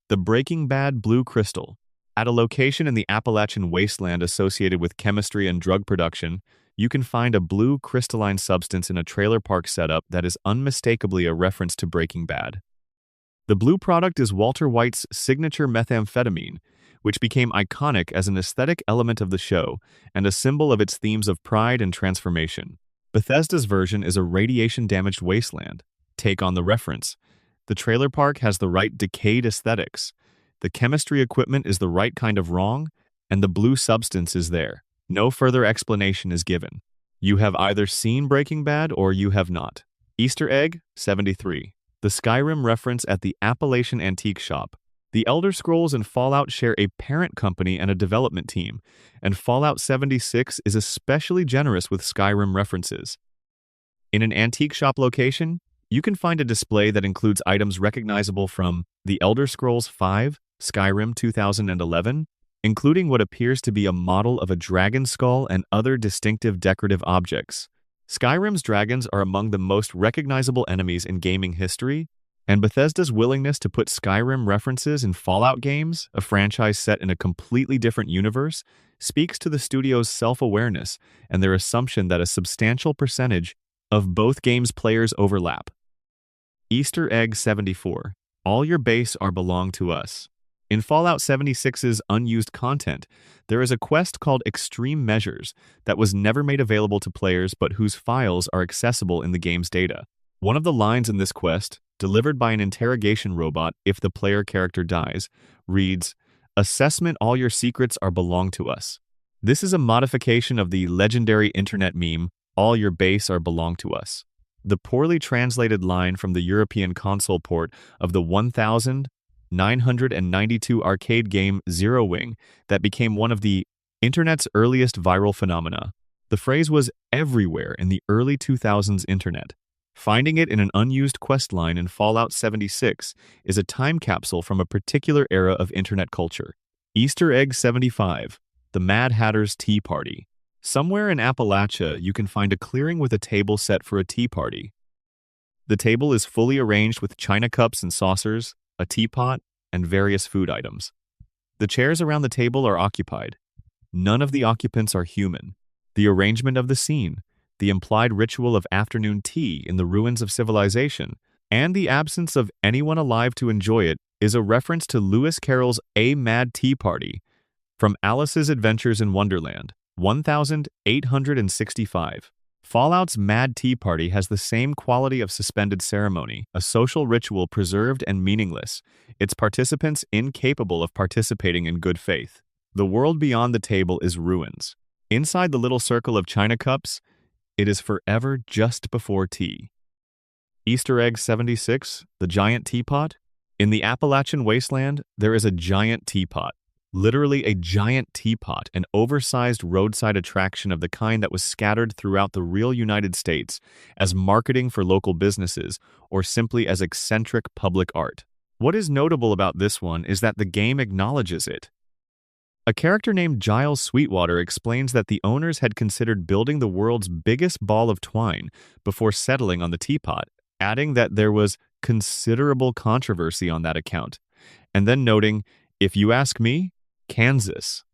The Breaking Bad blue crystal. At a location in the Appalachian wasteland associated with chemistry and drug production, you can find a blue crystalline substance in a trailer park setup that is unmistakably a reference to Breaking Bad. The blue product is Walter White's signature methamphetamine, which became iconic as an aesthetic element of the show and a symbol of its themes of pride and transformation. Bethesda's version is a radiation-damaged wasteland. Take on the reference. The trailer park has the right decayed aesthetics. The chemistry equipment is the right kind of wrong, and the blue substance is there. No further explanation is given. You have either seen Breaking Bad or you have not. Easter egg 73. The Skyrim reference at the Appalachian Antique Shop. The Elder Scrolls and Fallout share a parent company and a development team, and Fallout 76 is especially generous with Skyrim references. In an antique shop location, you can find a display that includes items recognizable from The Elder Scrolls V, Skyrim 2011, including what appears to be a model of a dragon skull and other distinctive decorative objects. Skyrim's dragons are among the most recognizable enemies in gaming history, and Bethesda's willingness to put Skyrim references in Fallout games, a franchise set in a completely different universe, speaks to the studio's self-awareness and their assumption that a substantial percentage of both games' players overlap. Easter egg 74. All your base are belong to us. In Fallout 76's unused content, there is a quest called Extreme Measures that was never made available to players but whose files are accessible in the game's data. One of the lines in this quest, delivered by an interrogation robot if the player character dies, reads, "Assessment, all your secrets are belong to us." This is a modification of the legendary internet meme, "All your base are belong to us." The poorly translated line from the European console port of the 1992 arcade game Zero Wing that became one of the internet's earliest viral phenomena. The phrase was everywhere in the early 2000s internet. Finding it in an unused quest line in Fallout 76 is a time capsule from a particular era of internet culture. Easter egg 75. The Mad Hatter's Tea Party. Somewhere in Appalachia, you can find a clearing with a table set for a tea party. The table is fully arranged with china cups and saucers, a teapot, and various food items. The chairs around the table are occupied. None of the occupants are human. The arrangement of the scene, the implied ritual of afternoon tea in the ruins of civilization, and the absence of anyone alive to enjoy it is a reference to Lewis Carroll's A Mad Tea Party from Alice's Adventures in Wonderland, 1865. Fallout's Mad Tea Party has the same quality of suspended ceremony, a social ritual preserved and meaningless, its participants incapable of participating in good faith. The world beyond the table is ruins. Inside the little circle of china cups, it is forever just before tea. Easter egg 76, the giant teapot. In the Appalachian wasteland, there is a giant teapot. Literally a giant teapot, an oversized roadside attraction of the kind that was scattered throughout the real United States as marketing for local businesses or simply as eccentric public art. What is notable about this one is that the game acknowledges it. A character named Giles Sweetwater explains that the owners had considered building the world's biggest ball of twine before settling on the teapot, adding that there was considerable controversy on that account, and then noting, "If you ask me, Kansas."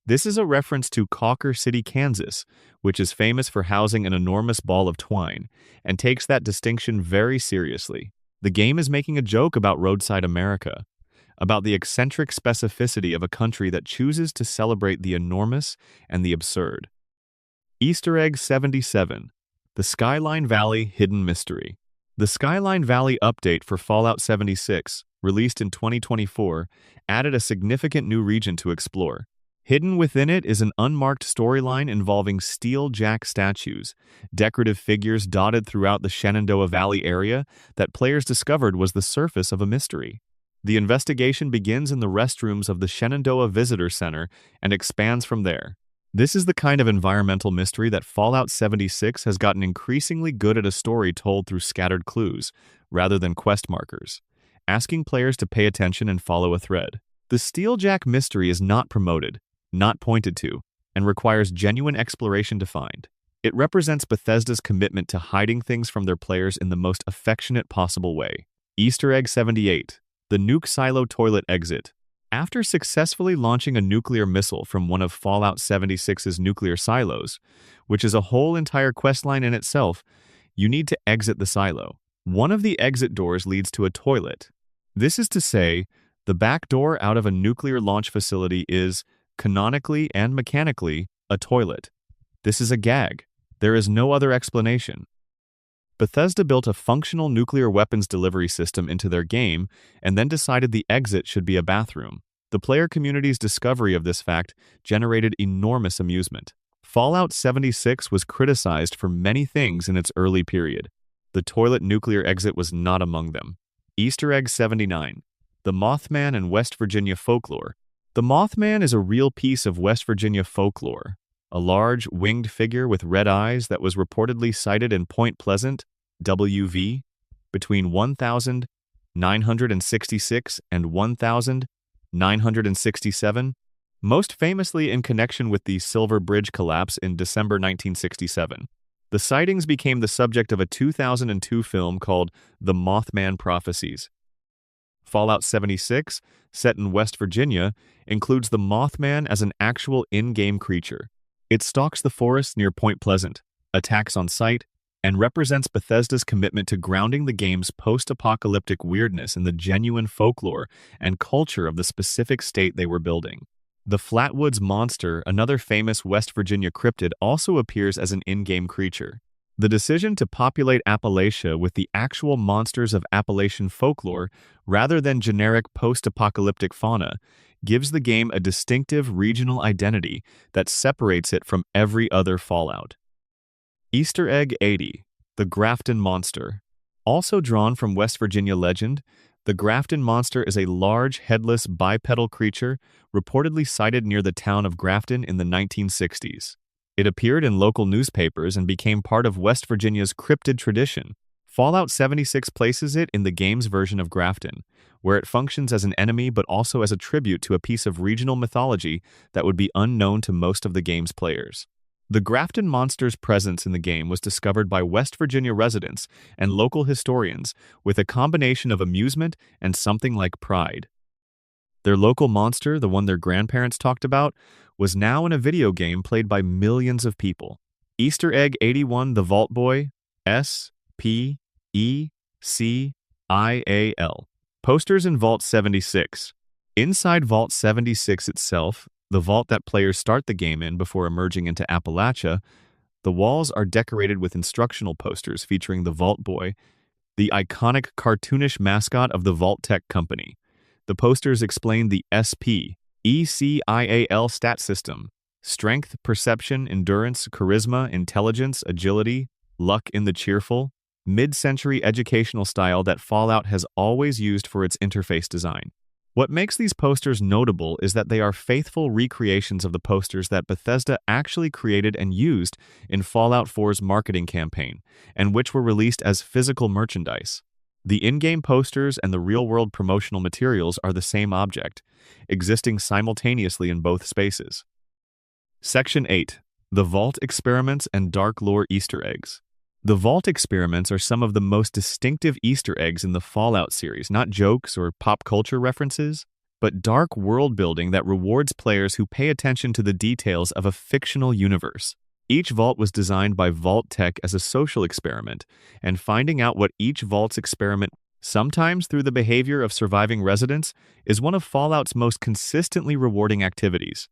This is a reference to Cawker City, Kansas, which is famous for housing an enormous ball of twine, and takes that distinction very seriously. The game is making a joke about roadside America, about the eccentric specificity of a country that chooses to celebrate the enormous and the absurd. Easter egg 77. The Skyline Valley Hidden Mystery. The Skyline Valley update for Fallout 76, released in 2024, added a significant new region to explore. Hidden within it is an unmarked storyline involving steel jack statues, decorative figures dotted throughout the Shenandoah Valley area that players discovered was the surface of a mystery. The investigation begins in the restrooms of the Shenandoah Visitor Center and expands from there. This is the kind of environmental mystery that Fallout 76 has gotten increasingly good at a story told through scattered clues, rather than quest markers, asking players to pay attention and follow a thread. The Steeljack mystery is not promoted, not pointed to, and requires genuine exploration to find. It represents Bethesda's commitment to hiding things from their players in the most affectionate possible way. Easter egg 78. The nuke silo toilet exit. After successfully launching a nuclear missile from one of Fallout 76's nuclear silos, which is a whole entire questline in itself, you need to exit the silo. One of the exit doors leads to a toilet. This is to say, the back door out of a nuclear launch facility is, canonically and mechanically, a toilet. This is a gag. There is no other explanation. Bethesda built a functional nuclear weapons delivery system into their game and then decided the exit should be a bathroom. The player community's discovery of this fact generated enormous amusement. Fallout 76 was criticized for many things in its early period. The toilet nuclear exit was not among them. Easter egg 79. The Mothman and West Virginia folklore. The Mothman is a real piece of West Virginia folklore. A large, winged figure with red eyes that was reportedly sighted in Point Pleasant, WV, between 1966 and 1967, most famously in connection with the Silver Bridge collapse in December 1967. The sightings became the subject of a 2002 film called The Mothman Prophecies. Fallout 76, set in West Virginia, includes the Mothman as an actual in-game creature. It stalks the forests near Point Pleasant, attacks on sight, and represents Bethesda's commitment to grounding the game's post-apocalyptic weirdness in the genuine folklore and culture of the specific state they were building. The Flatwoods Monster, another famous West Virginia cryptid, also appears as an in-game creature. The decision to populate Appalachia with the actual monsters of Appalachian folklore rather than generic post-apocalyptic fauna gives the game a distinctive regional identity that separates it from every other Fallout. Easter egg 80. The Grafton Monster. Also drawn from West Virginia legend, the Grafton Monster is a large, headless, bipedal creature reportedly sighted near the town of Grafton in the 1960s. It appeared in local newspapers and became part of West Virginia's cryptid tradition. Fallout 76 places it in the game's version of Grafton, where it functions as an enemy but also as a tribute to a piece of regional mythology that would be unknown to most of the game's players. The Grafton Monster's presence in the game was discovered by West Virginia residents and local historians with a combination of amusement and something like pride. Their local monster, the one their grandparents talked about, was now in a video game played by millions of people. Easter egg 81. The Vault Boy. S-P-E-C-I-A-L. Posters in Vault 76. Inside Vault 76 itself, the vault that players start the game in before emerging into Appalachia, the walls are decorated with instructional posters featuring the Vault Boy, the iconic cartoonish mascot of the Vault-Tec company. The posters explain the S-P-E-C-I-A-L stat system: strength, perception, endurance, charisma, intelligence, agility, luck in the cheerful, mid-century educational style that Fallout has always used for its interface design. What makes these posters notable is that they are faithful recreations of the posters that Bethesda actually created and used in Fallout 4's marketing campaign, and which were released as physical merchandise. The in-game posters and the real-world promotional materials are the same object, existing simultaneously in both spaces. Section 8. The Vault Experiments and Dark Lore Easter Eggs. The Vault Experiments are some of the most distinctive Easter eggs in the Fallout series, not jokes or pop culture references, but dark world building that rewards players who pay attention to the details of a fictional universe. Each vault was designed by Vault-Tec as a social experiment, and finding out what each vault's experiment, sometimes through the behavior of surviving residents, is one of Fallout's most consistently rewarding activities.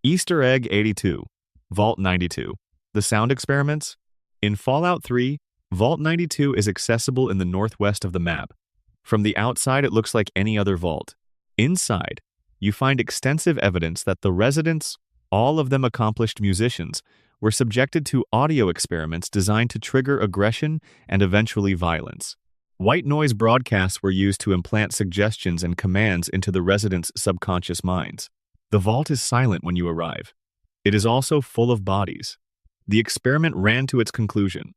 Easter egg 82. Vault 92. The sound experiments. In Fallout 3, Vault 92 is accessible in the northwest of the map. From the outside, it looks like any other vault. Inside, you find extensive evidence that the residents, all of them accomplished musicians, were subjected to audio experiments designed to trigger aggression and eventually violence. White noise broadcasts were used to implant suggestions and commands into the residents' subconscious minds. The vault is silent when you arrive. It is also full of bodies. The experiment ran to its conclusion.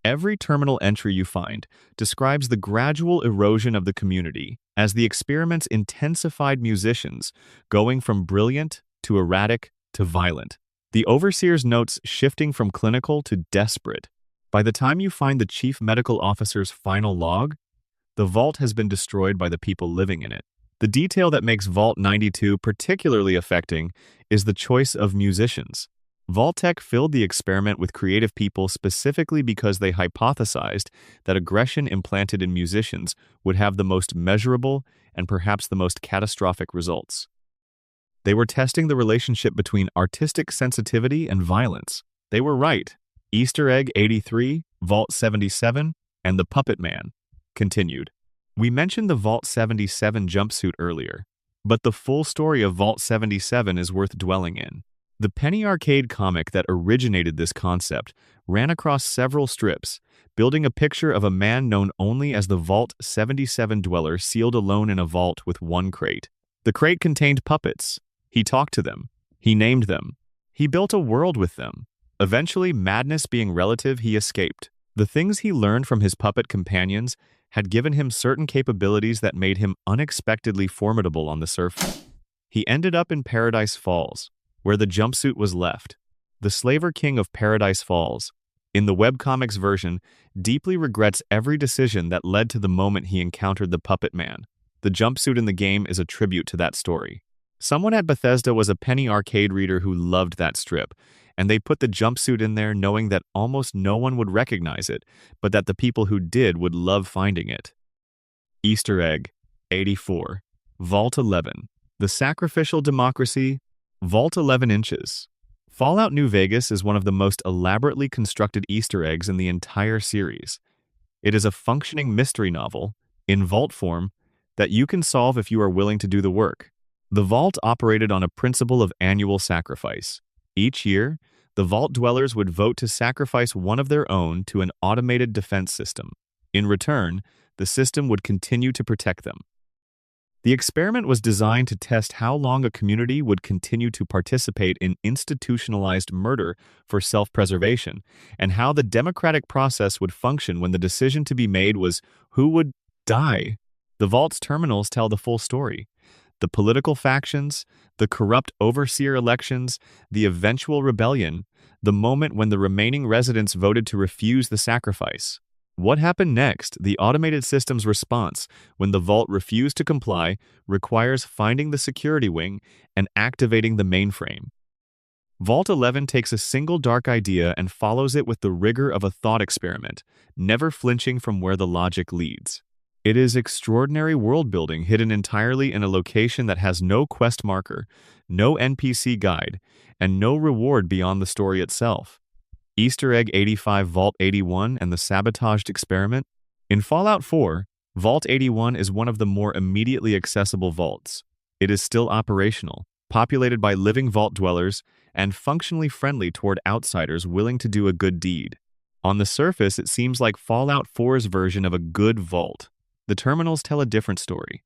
Every terminal entry you find describes the gradual erosion of the community as the experiment's intensified musicians, going from brilliant to erratic to violent. The overseer's notes shifting from clinical to desperate. By the time you find the chief medical officer's final log, The vault has been destroyed by the people living in it. The detail that makes Vault 92 particularly affecting is the choice of musicians. Vault-Tec filled the experiment with creative people specifically because they hypothesized that aggression implanted in musicians would have the most measurable and perhaps the most catastrophic results. They were testing the relationship between artistic sensitivity and violence. They were right. Easter egg 83, Vault 77, and the Puppet Man. Continued. We mentioned the Vault 77 jumpsuit earlier, but the full story of Vault 77 is worth dwelling in. The penny arcade comic that originated this concept ran across several strips, building a picture of a man known only as the Vault 77 dweller sealed alone in a vault with one crate. The crate contained puppets. He talked to them. He named them. He built a world with them. Eventually, madness being relative, he escaped. The things he learned from his puppet companions had given him certain capabilities that made him unexpectedly formidable on the surface. He ended up in Paradise Falls, where the jumpsuit was left. The Slaver King of Paradise Falls, in the webcomics version, deeply regrets every decision that led to the moment he encountered the Puppet Man. The jumpsuit in the game is a tribute to that story. Someone at Bethesda was a penny arcade reader who loved that strip, and they put the jumpsuit in there knowing that almost no one would recognize it, but that the people who did would love finding it. Easter egg 84, Vault 11, the sacrificial democracy, Vault 11 inches. Fallout New Vegas is one of the most elaborately constructed Easter eggs in the entire series. It is a functioning mystery novel, in vault form, that you can solve if you are willing to do the work. The vault operated on a principle of annual sacrifice. Each year, the vault dwellers would vote to sacrifice one of their own to an automated defense system. In return, the system would continue to protect them. The experiment was designed to test how long a community would continue to participate in institutionalized murder for self-preservation, and how the democratic process would function when the decision to be made was who would die. The vault's terminals tell the full story. The political factions, the corrupt overseer elections, the eventual rebellion, the moment when the remaining residents voted to refuse the sacrifice. What happened next? The automated system's response, when the vault refused to comply, requires finding the security wing and activating the mainframe. Vault 11 takes a single dark idea and follows it with the rigor of a thought experiment, never flinching from where the logic leads. It is extraordinary world-building hidden entirely in a location that has no quest marker, no NPC guide, and no reward beyond the story itself. Easter egg 85 Vault 81 and the sabotaged experiment. In Fallout 4, Vault 81 is one of the more immediately accessible vaults. It is still operational, populated by living vault dwellers, and functionally friendly toward outsiders willing to do a good deed. On the surface, it seems like Fallout 4's version of a good vault. The terminals tell a different story.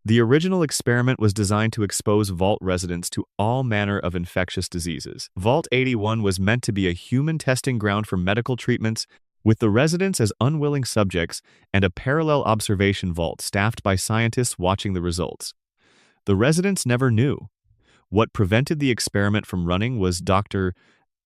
The original experiment was designed to expose vault residents to all manner of infectious diseases. Vault 81 was meant to be a human testing ground for medical treatments, with the residents as unwilling subjects and a parallel observation vault staffed by scientists watching the results. The residents never knew. What prevented the experiment from running was Dr.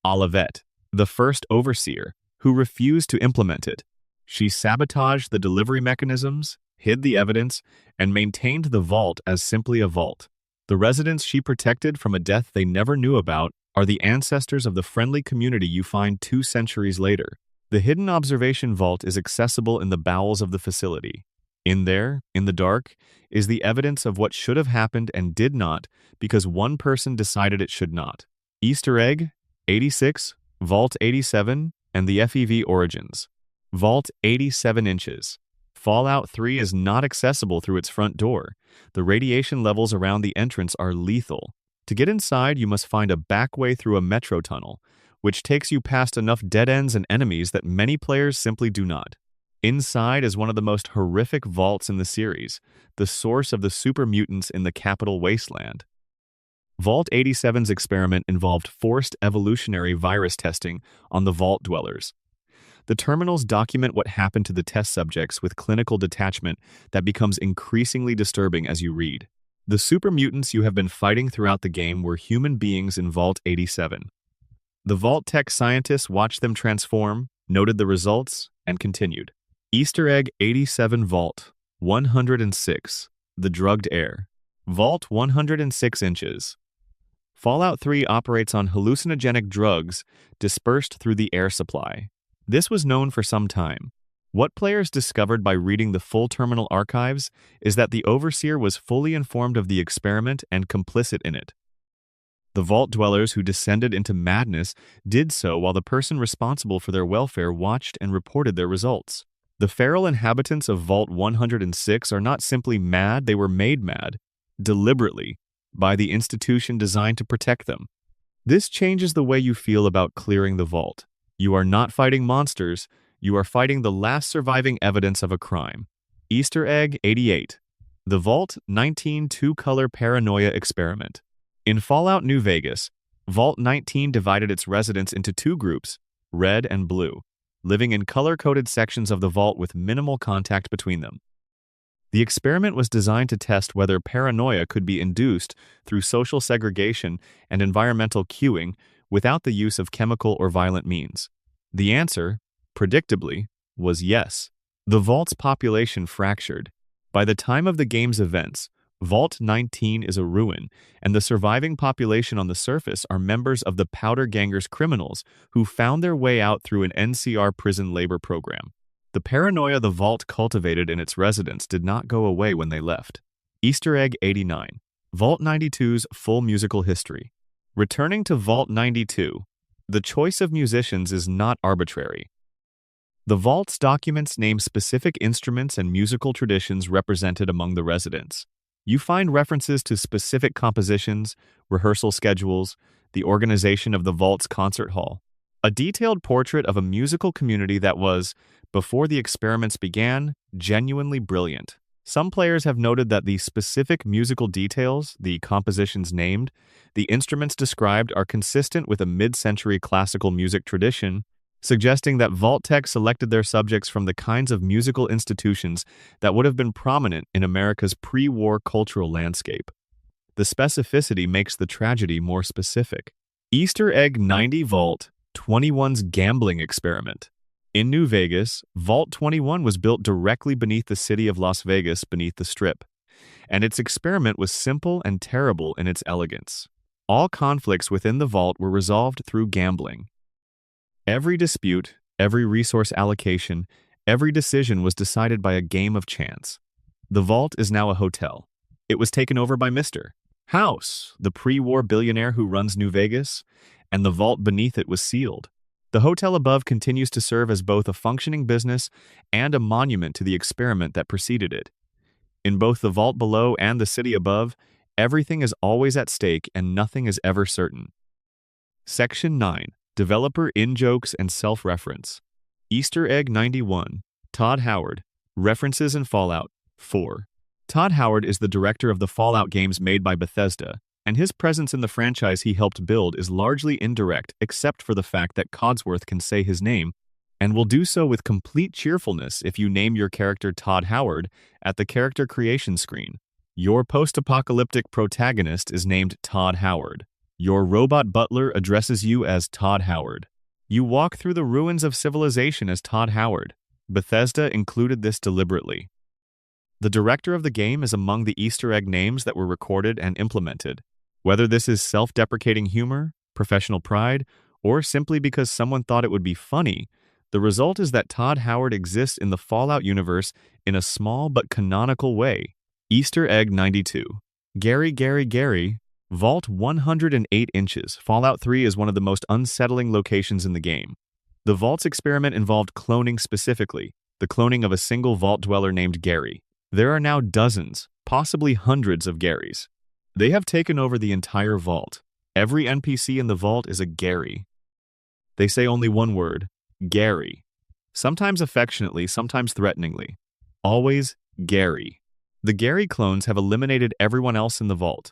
Olivet, the first overseer, who refused to implement it. She sabotaged the delivery mechanisms, hid the evidence, and maintained the vault as simply a vault. The residents she protected from a death they never knew about are the ancestors of the friendly community you find 2 centuries later. The hidden observation vault is accessible in the bowels of the facility. In there, in the dark, is the evidence of what should have happened and did not because one person decided it should not. Easter egg 86, Vault 87, and the FEV origins. Vault 87 inches. Fallout 3 is not accessible through its front door. The radiation levels around the entrance are lethal. To get inside, you must find a back way through a metro tunnel, which takes you past enough dead ends and enemies that many players simply do not. Inside is one of the most horrific vaults in the series, the source of the super mutants in the capital wasteland. Vault 87's experiment involved forced evolutionary virus testing on the vault dwellers. The terminals document what happened to the test subjects with clinical detachment that becomes increasingly disturbing as you read. The super mutants you have been fighting throughout the game were human beings in Vault 87. The Vault-Tec scientists watched them transform, noted the results, and continued. Easter egg 87 Vault 106. The drugged air. Vault 106 inches. Fallout 3 operates on hallucinogenic drugs dispersed through the air supply. This was known for some time. What players discovered by reading the full terminal archives is that the Overseer was fully informed of the experiment and complicit in it. The Vault dwellers who descended into madness did so while the person responsible for their welfare watched and reported their results. The feral inhabitants of Vault 106 are not simply mad, they were made mad, deliberately, by the institution designed to protect them. This changes the way you feel about clearing the vault. You are not fighting monsters, you are fighting the last surviving evidence of a crime. Easter egg 88. The Vault 19 two-color paranoia experiment. In Fallout New Vegas, Vault 19 divided its residents into two groups, red and blue, living in color-coded sections of the vault with minimal contact between them. The experiment was designed to test whether paranoia could be induced through social segregation and environmental cueing without the use of chemical or violent means. The answer, predictably, was yes. The vault's population fractured. By the time of the game's events, Vault 19 is a ruin, and the surviving population on the surface are members of the Powder Gangers criminals who found their way out through an NCR prison labor program. The paranoia the Vault cultivated in its residents did not go away when they left. Easter egg 89. Vault 92's full musical history. Returning to Vault 92, the choice of musicians is not arbitrary. The Vault's documents name specific instruments and musical traditions represented among the residents. You find references to specific compositions, rehearsal schedules, the organization of the Vault's concert hall. A detailed portrait of a musical community that was, before the experiments began, genuinely brilliant. Some players have noted that the specific musical details, the compositions named, the instruments described are consistent with a mid-century classical music tradition, suggesting that Vault-Tec selected their subjects from the kinds of musical institutions that would have been prominent in America's pre-war cultural landscape. The specificity makes the tragedy more specific. Easter egg 90 Vault 21's gambling experiment. In New Vegas, Vault 21 was built directly beneath the city of Las Vegas beneath the Strip, and its experiment was simple and terrible in its elegance. All conflicts within the vault were resolved through gambling. Every dispute, every resource allocation, every decision was decided by a game of chance. The vault is now a hotel. It was taken over by Mr. House, the pre-war billionaire who runs New Vegas, and the vault beneath it was sealed. The hotel above continues to serve as both a functioning business and a monument to the experiment that preceded it. In both the vault below and the city above, everything is always at stake and nothing is ever certain. Section 9. Developer in-jokes and self-reference. Easter egg 91. Todd Howard. References in Fallout 4. Todd Howard is the director of the Fallout games made by Bethesda, and his presence in the franchise he helped build is largely indirect except for the fact that Codsworth can say his name, and will do so with complete cheerfulness if you name your character Todd Howard at the character creation screen. Your post-apocalyptic protagonist is named Todd Howard. Your robot butler addresses you as Todd Howard. You walk through the ruins of civilization as Todd Howard. Bethesda included this deliberately. The director of the game is among the Easter egg names that were recorded and implemented. Whether this is self-deprecating humor, professional pride, or simply because someone thought it would be funny, the result is that Todd Howard exists in the Fallout universe in a small but canonical way. Easter egg 92. Gary, Vault 108 inches. Fallout 3 is one of the most unsettling locations in the game. The Vault's experiment involved cloning specifically, the cloning of a single Vault dweller named Gary. There are now dozens, possibly hundreds of Garys. They have taken over the entire Vault. Every NPC in the Vault is a Gary. They say only one word, Gary. Sometimes affectionately, sometimes threateningly. Always Gary. The Gary clones have eliminated everyone else in the Vault.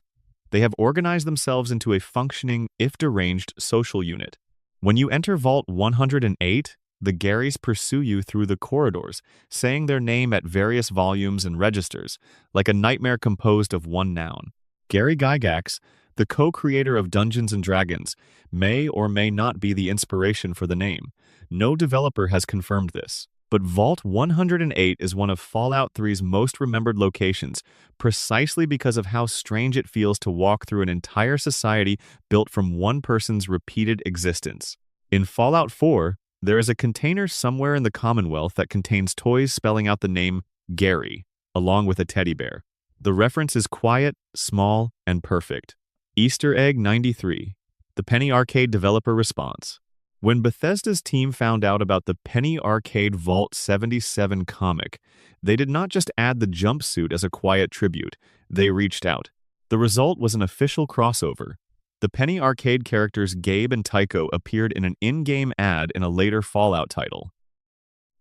They have organized themselves into a functioning, if deranged, social unit. When you enter Vault 108, the Garys pursue you through the corridors, saying their name at various volumes and registers, like a nightmare composed of one noun. Gary Gygax, the co-creator of Dungeons & Dragons, may or may not be the inspiration for the name. No developer has confirmed this. But Vault 108 is one of Fallout 3's most remembered locations, precisely because of how strange it feels to walk through an entire society built from one person's repeated existence. In Fallout 4, there is a container somewhere in the Commonwealth that contains toys spelling out the name Gary, along with a teddy bear. The reference is quiet, small, and perfect. Easter egg 93. The Penny Arcade developer response. When Bethesda's team found out about the Penny Arcade Vault 77 comic, they did not just add the jumpsuit as a quiet tribute, they reached out. The result was an official crossover. The Penny Arcade characters Gabe and Tycho appeared in an in-game ad in a later Fallout title.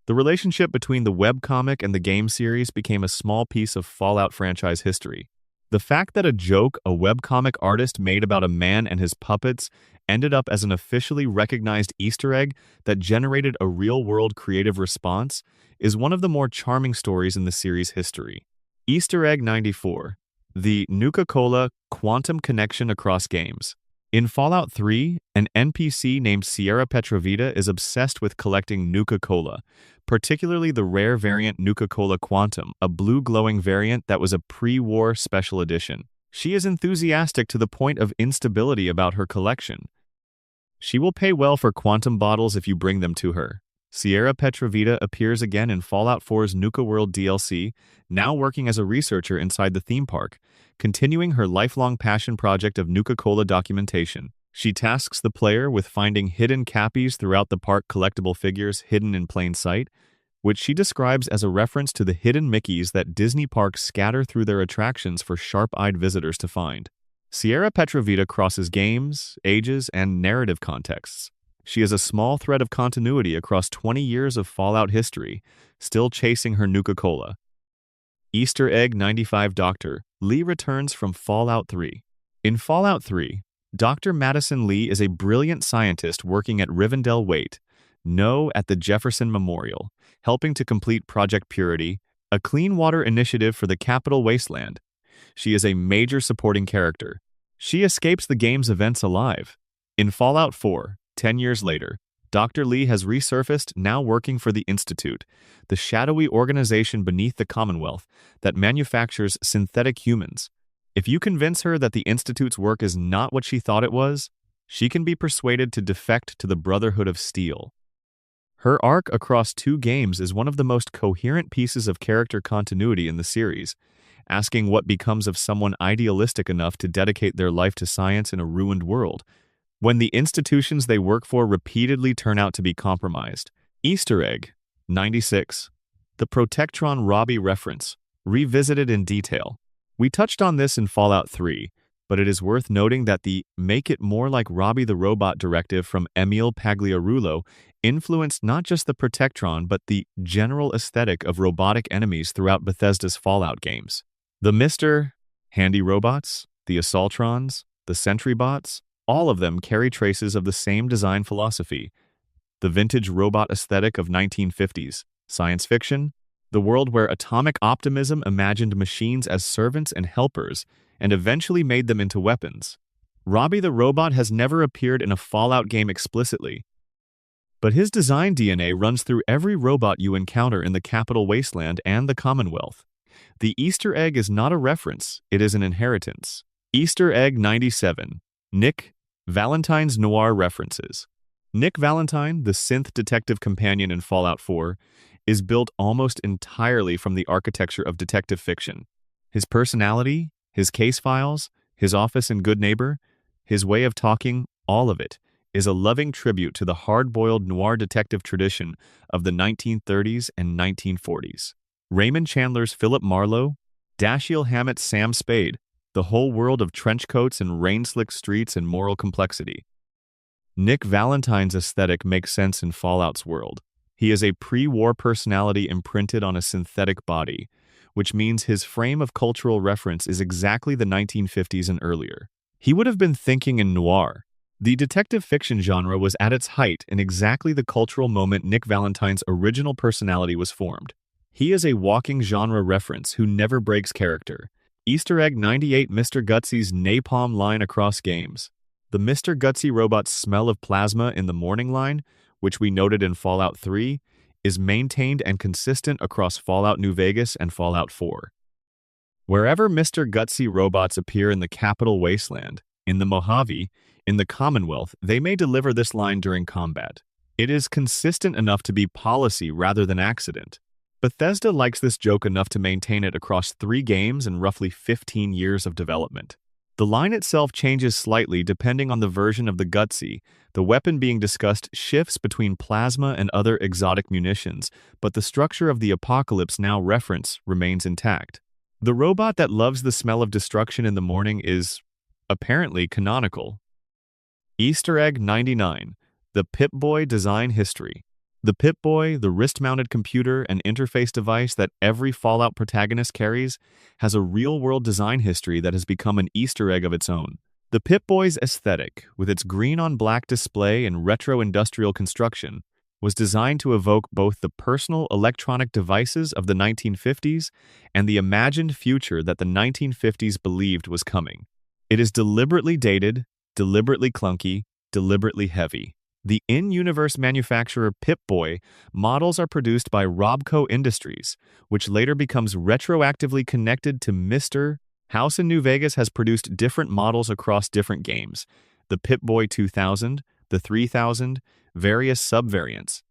The relationship between the webcomic and the game series became a small piece of Fallout franchise history. The fact that a joke a webcomic artist made about a man and his puppets ended up as an officially recognized Easter egg that generated a real-world creative response is one of the more charming stories in the series' history. Easter egg 94. The Nuka-Cola quantum connection across games. In Fallout 3, an NPC named Sierra Petrovita is obsessed with collecting Nuka-Cola, particularly the rare variant Nuka-Cola Quantum, a blue glowing variant that was a pre-war special edition. She is enthusiastic to the point of instability about her collection. She will pay well for quantum bottles if you bring them to her. Sierra Petrovita appears again in Fallout 4's Nuka World DLC, now working as a researcher inside the theme park, continuing her lifelong passion project of Nuka-Cola documentation. She tasks the player with finding hidden cappies throughout the park, collectible figures hidden in plain sight, which she describes as a reference to the hidden Mickeys that Disney parks scatter through their attractions for sharp-eyed visitors to find. Sierra Petrovita crosses games, ages, and narrative contexts. She is a small thread of continuity across 20 years of Fallout history, still chasing her Nuka-Cola. Easter egg 95. Dr. Lee returns from Fallout 3. In Fallout 3, Dr. Madison Lee is a brilliant scientist working at Rivendell Waite, at the Jefferson Memorial, helping to complete Project Purity, a clean water initiative for the capital wasteland. She is a major supporting character. She escapes the game's events alive. In Fallout 4, 10 years later, Dr. Lee has resurfaced, now working for the Institute, the shadowy organization beneath the Commonwealth that manufactures synthetic humans. If you convince her that the Institute's work is not what she thought it was, she can be persuaded to defect to the Brotherhood of Steel. Her arc across 2 games is one of the most coherent pieces of character continuity in the series, asking what becomes of someone idealistic enough to dedicate their life to science in a ruined world, when the institutions they work for repeatedly turn out to be compromised. Easter egg 96. The Protectron Robbie reference, revisited in detail. We touched on this in Fallout 3, but it is worth noting that the "Make It More Like Robbie the Robot" directive from Emil Pagliarulo influenced not just the Protectron but the general aesthetic of robotic enemies throughout Bethesda's Fallout games. The Mr. Handy robots, the Assaultrons, the Sentry bots, all of them carry traces of the same design philosophy. The vintage robot aesthetic of 1950s science fiction, the world where atomic optimism imagined machines as servants and helpers and eventually made them into weapons. Robbie the robot has never appeared in a Fallout game explicitly, but his design DNA runs through every robot you encounter in the Capital Wasteland and the Commonwealth. The Easter egg is not a reference, it is an inheritance. Easter egg 97. Nick Valentine's noir references. Nick Valentine, the synth detective companion in Fallout 4, is built almost entirely from the architecture of detective fiction. His personality, his case files, his office in Good Neighbor, his way of talking, all of it is a loving tribute to the hard-boiled noir detective tradition of the 1930s and 1940s. Raymond Chandler's Philip Marlowe, Dashiell Hammett's Sam Spade, the whole world of trench coats and rain-slicked streets and moral complexity. Nick Valentine's aesthetic makes sense in Fallout's world. He is a pre-war personality imprinted on a synthetic body, which means his frame of cultural reference is exactly the 1950s and earlier. He would have been thinking in noir. The detective fiction genre was at its height in exactly the cultural moment Nick Valentine's original personality was formed. He is a walking genre reference who never breaks character. Easter egg 98. Mr. Gutsy's napalm line across games. The Mr. Gutsy robot's smell of plasma in the morning line, which we noted in Fallout 3, is maintained and consistent across Fallout New Vegas and Fallout 4. Wherever Mr. Gutsy robots appear in the capital wasteland, in the Mojave, in the Commonwealth, they may deliver this line during combat. It is consistent enough to be policy rather than accident. Bethesda likes this joke enough to maintain it across 3 games and roughly 15 years of development. The line itself changes slightly depending on the version of the Gutsy. The weapon being discussed shifts between plasma and other exotic munitions, but the structure of the Apocalypse Now reference remains intact. The robot that loves the smell of destruction in the morning is apparently canonical. Easter egg 99. The Pip-Boy design history. The Pip-Boy, the wrist-mounted computer and interface device that every Fallout protagonist carries, has a real-world design history that has become an Easter egg of its own. The Pip-Boy's aesthetic, with its green-on-black display and retro-industrial construction, was designed to evoke both the personal electronic devices of the 1950s and the imagined future that the 1950s believed was coming. It is deliberately dated, deliberately clunky, deliberately heavy. The in-universe manufacturer Pip-Boy models are produced by Robco Industries, which later becomes retroactively connected to Mr. House in New Vegas has produced different models across different games. The Pip-Boy 2000, the 3000, various subvariants.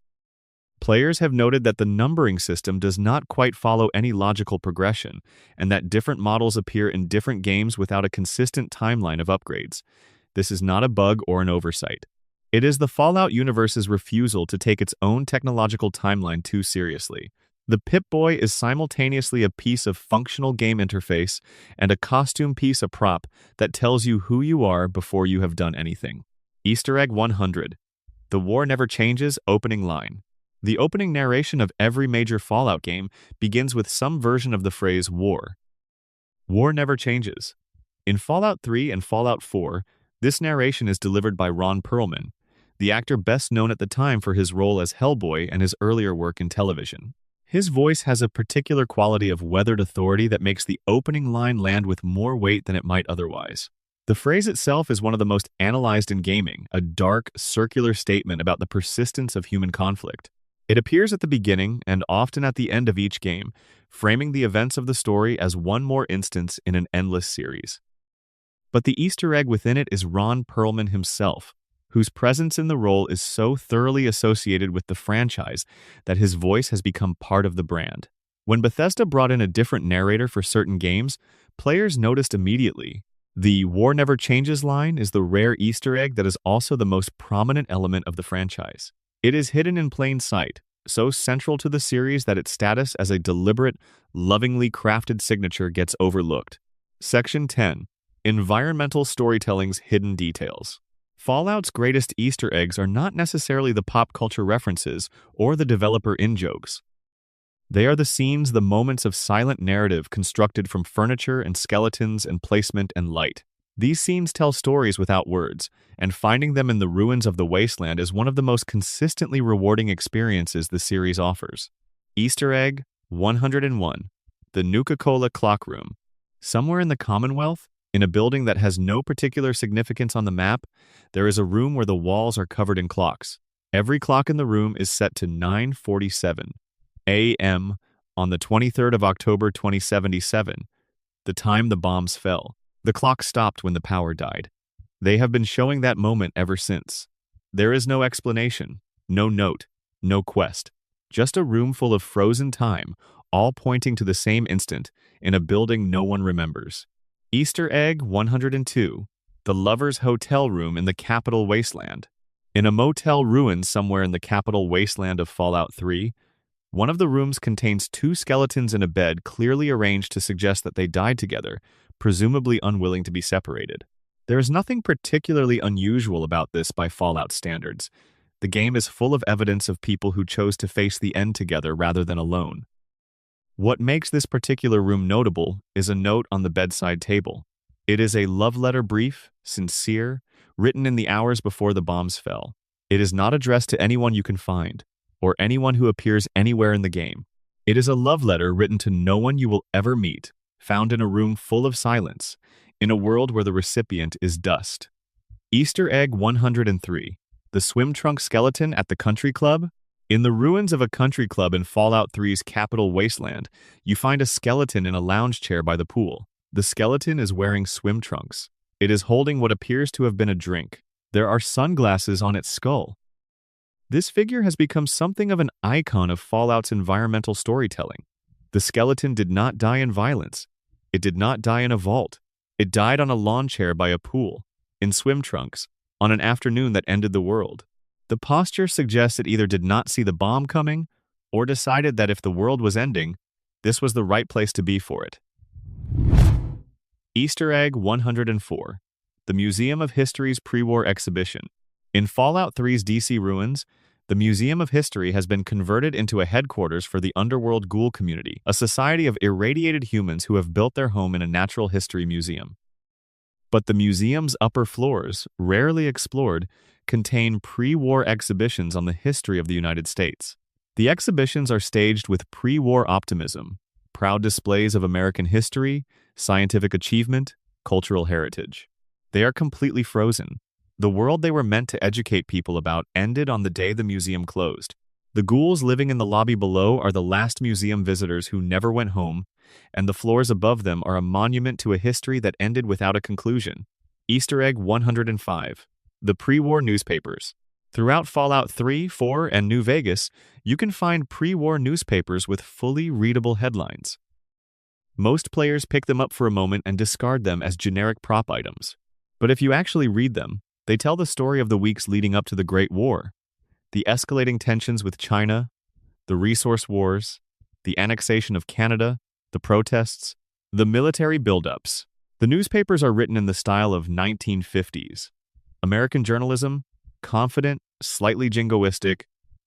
Players have noted that the numbering system does not quite follow any logical progression, and that different models appear in different games without a consistent timeline of upgrades. This is not a bug or an oversight. It is the Fallout universe's refusal to take its own technological timeline too seriously. The Pip-Boy is simultaneously a piece of functional game interface and a costume piece, a prop, that tells you who you are before you have done anything. Easter egg 100. The War Never Changes opening line. The opening narration of every major Fallout game begins with some version of the phrase war. War never changes. In Fallout 3 and Fallout 4, this narration is delivered by Ron Perlman, the actor best known at the time for his role as Hellboy and his earlier work in television. His voice has a particular quality of weathered authority that makes the opening line land with more weight than it might otherwise. The phrase itself is one of the most analyzed in gaming, a dark, circular statement about the persistence of human conflict. It appears at the beginning and often at the end of each game, framing the events of the story as one more instance in an endless series. But the Easter egg within it is Ron Perlman himself, whose presence in the role is so thoroughly associated with the franchise that his voice has become part of the brand. When Bethesda brought in a different narrator for certain games, players noticed immediately. The War Never Changes line is the rare Easter egg that is also the most prominent element of the franchise. It is hidden in plain sight, so central to the series that its status as a deliberate, lovingly crafted signature gets overlooked. Section 10. Environmental Storytelling's Hidden Details. Fallout's greatest Easter eggs are not necessarily the pop culture references or the developer in-jokes. They are the scenes, the moments of silent narrative constructed from furniture and skeletons and placement and light. These scenes tell stories without words, and finding them in the ruins of the wasteland is one of the most consistently rewarding experiences the series offers. Easter egg 101. The Nuka-Cola Clock Room. Somewhere in the Commonwealth, in a building that has no particular significance on the map, there is a room where the walls are covered in clocks. Every clock in the room is set to 9:47 a.m. on the 23rd of October 2077, the time the bombs fell. The clock stopped when the power died. They have been showing that moment ever since. There is no explanation, no note, no quest. Just a room full of frozen time, all pointing to the same instant, in a building no one remembers. Easter egg 102. The Lover's Hotel Room in the Capital Wasteland. In a motel ruin somewhere in the Capital Wasteland of Fallout 3, one of the rooms contains 2 skeletons in a bed clearly arranged to suggest that they died together, presumably unwilling to be separated. There is nothing particularly unusual about this by Fallout standards. The game is full of evidence of people who chose to face the end together rather than alone. What makes this particular room notable is a note on the bedside table. It is a love letter, brief, sincere, written in the hours before the bombs fell. It is not addressed to anyone you can find, or anyone who appears anywhere in the game. It is a love letter written to no one you will ever meet, found in a room full of silence, in a world where the recipient is dust. Easter egg 103. The swim trunk skeleton at the country club. In the ruins of a country club in Fallout 3's capital Wasteland, you find a skeleton in a lounge chair by the pool. The skeleton is wearing swim trunks. It is holding what appears to have been a drink. There are sunglasses on its skull. This figure has become something of an icon of Fallout's environmental storytelling. The skeleton did not die in violence. It did not die in a vault. It died on a lawn chair by a pool, in swim trunks, on an afternoon that ended the world. The posture suggests it either did not see the bomb coming, or decided that if the world was ending, this was the right place to be for it. Easter Egg 104, the Museum of History's pre-war exhibition. In Fallout 3's DC ruins, the Museum of History has been converted into a headquarters for the underworld ghoul community, a society of irradiated humans who have built their home in a natural history museum. But the museum's upper floors, rarely explored, contain pre-war exhibitions on the history of the United States. The exhibitions are staged with pre-war optimism, proud displays of American history, scientific achievement, cultural heritage. They are completely frozen. The world they were meant to educate people about ended on the day the museum closed. The ghouls living in the lobby below are the last museum visitors who never went home, and the floors above them are a monument to a history that ended without a conclusion. Easter Egg 105. The pre-war newspapers. Throughout Fallout 3, 4, and New Vegas, you can find pre-war newspapers with fully readable headlines. Most players pick them up for a moment and discard them as generic prop items. But if you actually read them, they tell the story of the weeks leading up to the Great War, the escalating tensions with China, the resource wars, the annexation of Canada, the protests, the military buildups. The newspapers are written in the style of 1950s. American journalism, confident, slightly jingoistic,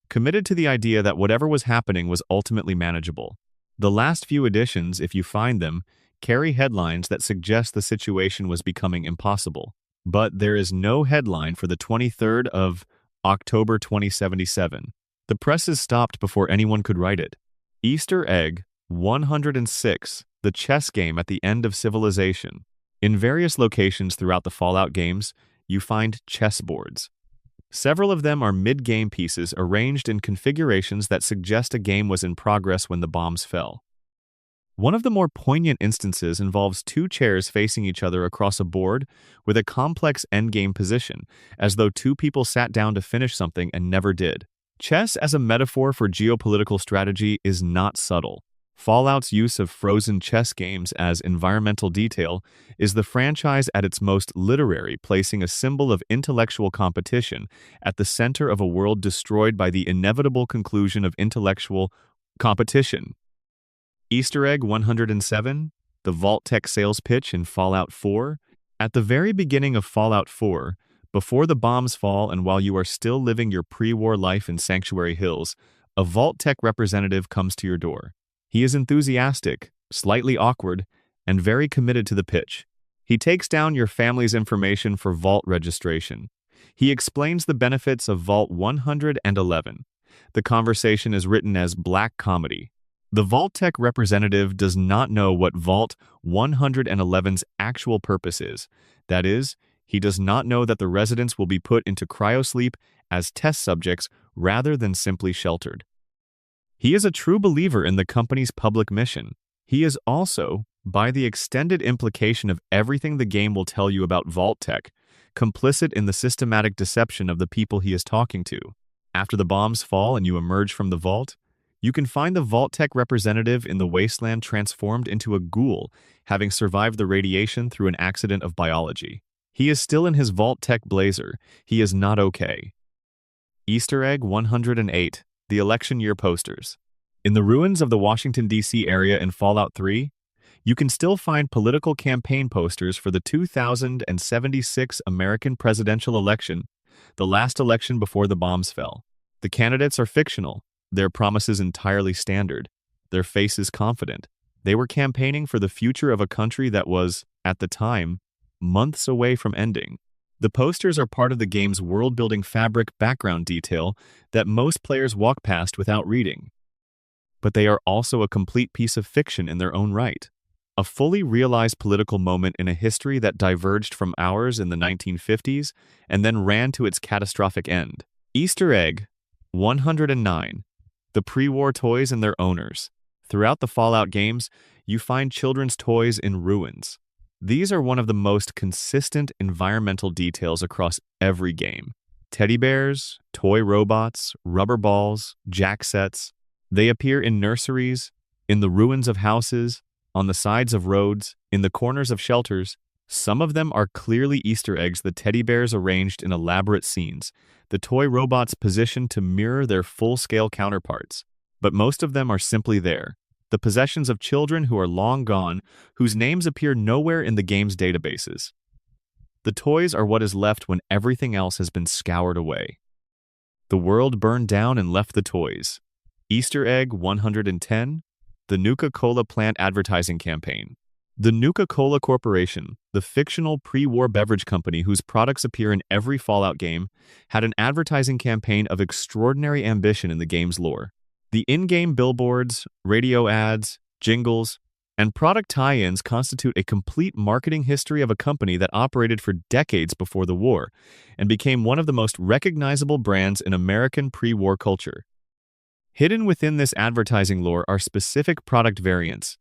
committed to the idea that whatever was happening was ultimately manageable. The last few editions, if you find them, carry headlines that suggest the situation was becoming impossible. But there is no headline for the 23rd of October 2077. The press is stopped before anyone could write it. Easter Egg 106, the chess game at the end of civilization. In various locations throughout the Fallout games, you find chessboards. Several of them are mid-game pieces arranged in configurations that suggest a game was in progress when the bombs fell. One of the more poignant instances involves two chairs facing each other across a board with a complex endgame position, as though two people sat down to finish something and never did. Chess as a metaphor for geopolitical strategy is not subtle. Fallout's use of frozen chess games as environmental detail is the franchise at its most literary, placing a symbol of intellectual competition at the center of a world destroyed by the inevitable conclusion of intellectual competition. Easter Egg 107, the Vault-Tec sales pitch in Fallout 4. At the very beginning of Fallout 4, before the bombs fall and while you are still living your pre-war life in Sanctuary Hills, a Vault-Tec representative comes to your door. He is enthusiastic, slightly awkward, and very committed to the pitch. He takes down your family's information for Vault registration. He explains the benefits of Vault 111. The conversation is written as black comedy. The Vault-Tec representative does not know what Vault 111's actual purpose is. That is, he does not know that the residents will be put into cryosleep as test subjects rather than simply sheltered. He is a true believer in the company's public mission. He is also, by the extended implication of everything the game will tell you about Vault-Tec, complicit in the systematic deception of the people he is talking to. After the bombs fall and you emerge from the vault, you can find the Vault-Tec representative in the wasteland transformed into a ghoul, having survived the radiation through an accident of biology. He is still in his Vault-Tec blazer. He is not okay. Easter Egg 108, the election year posters. In the ruins of the Washington, D.C. area in Fallout 3, you can still find political campaign posters for the 2076 American presidential election, the last election before the bombs fell. The candidates are fictional, their promises entirely standard, their faces confident. They were campaigning for the future of a country that was, at the time, months away from ending. The posters are part of the game's world-building fabric background detail that most players walk past without reading. But they are also a complete piece of fiction in their own right. A fully realized political moment in a history that diverged from ours in the 1950s and then ran to its catastrophic end. Easter Egg 109. The pre-war toys and their owners. Throughout the Fallout games, you find children's toys in ruins. These are one of the most consistent environmental details across every game. Teddy bears, toy robots, rubber balls, jack sets. They appear in nurseries, in the ruins of houses, on the sides of roads, in the corners of shelters. Some of them are clearly Easter eggs, the teddy bears arranged in elaborate scenes, the toy robots positioned to mirror their full-scale counterparts. But most of them are simply there, the possessions of children who are long gone, whose names appear nowhere in the game's databases. The toys are what is left when everything else has been scoured away. The world burned down and left the toys. Easter egg 110. The Nuka-Cola plant advertising campaign. The Nuka-Cola Corporation, the fictional pre-war beverage company whose products appear in every Fallout game, had an advertising campaign of extraordinary ambition in the game's lore. The in-game billboards, radio ads, jingles, and product tie-ins constitute a complete marketing history of a company that operated for decades before the war and became one of the most recognizable brands in American pre-war culture. Hidden within this advertising lore are specific product variants: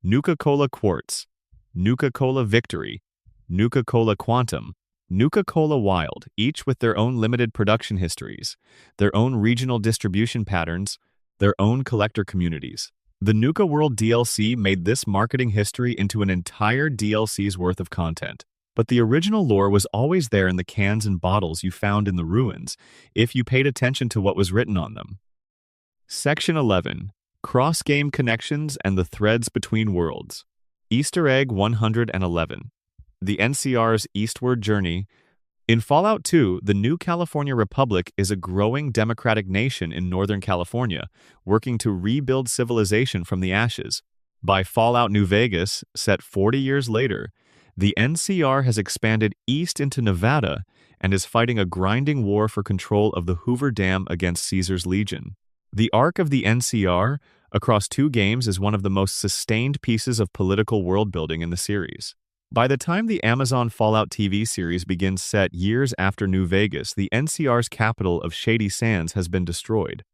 Nuka-Cola Quartz, Nuka-Cola Victory, Nuka-Cola Quantum, Nuka-Cola Wild, each with their own limited production histories, their own regional distribution patterns, their own collector communities. The Nuka World DLC made this marketing history into an entire DLC's worth of content. But the original lore was always there in the cans and bottles you found in the ruins, if you paid attention to what was written on them. Section 11. Cross-game connections and the threads between worlds. Easter egg 111. The NCR's eastward journey. In Fallout 2, the New California Republic is a growing democratic nation in Northern California, working to rebuild civilization from the ashes. By Fallout New Vegas, set 40 years later, the NCR has expanded east into Nevada and is fighting a grinding war for control of the Hoover Dam against Caesar's Legion. The arc of the NCR across 2 games is one of the most sustained pieces of political world-building in the series. By the time the Amazon Fallout TV series begins set years after New Vegas, the NCR's capital of Shady Sands has been destroyed.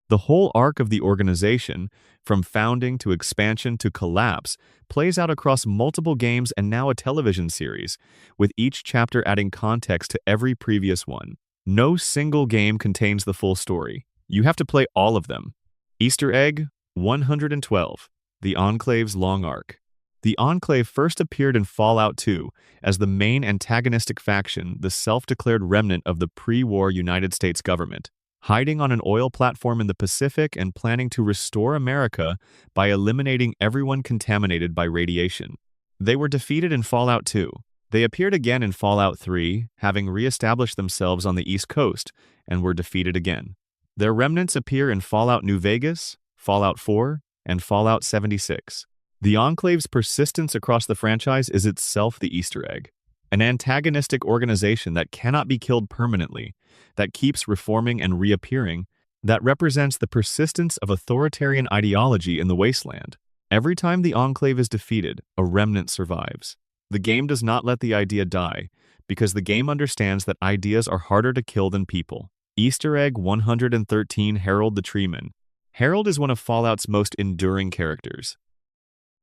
The whole arc of the organization, from founding to expansion to collapse, plays out across multiple games and now a television series, with each chapter adding context to every previous one. No single game contains the full story. You have to play all of them. Easter egg 112. The Enclave's long arc. The Enclave first appeared in Fallout 2 as the main antagonistic faction, the self-declared remnant of the pre-war United States government, hiding on an oil platform in the Pacific and planning to restore America by eliminating everyone contaminated by radiation. They were defeated in Fallout 2. They appeared again in Fallout 3, having re-established themselves on the East Coast, and were defeated again. Their remnants appear in Fallout New Vegas, Fallout 4, and Fallout 76. The Enclave's persistence across the franchise is itself the Easter egg. An antagonistic organization that cannot be killed permanently, that keeps reforming and reappearing, that represents the persistence of authoritarian ideology in the wasteland. Every time the Enclave is defeated, a remnant survives. The game does not let the idea die, because the game understands that ideas are harder to kill than people. Easter egg 113. Harold the Treeman. Harold is one of Fallout's most enduring characters.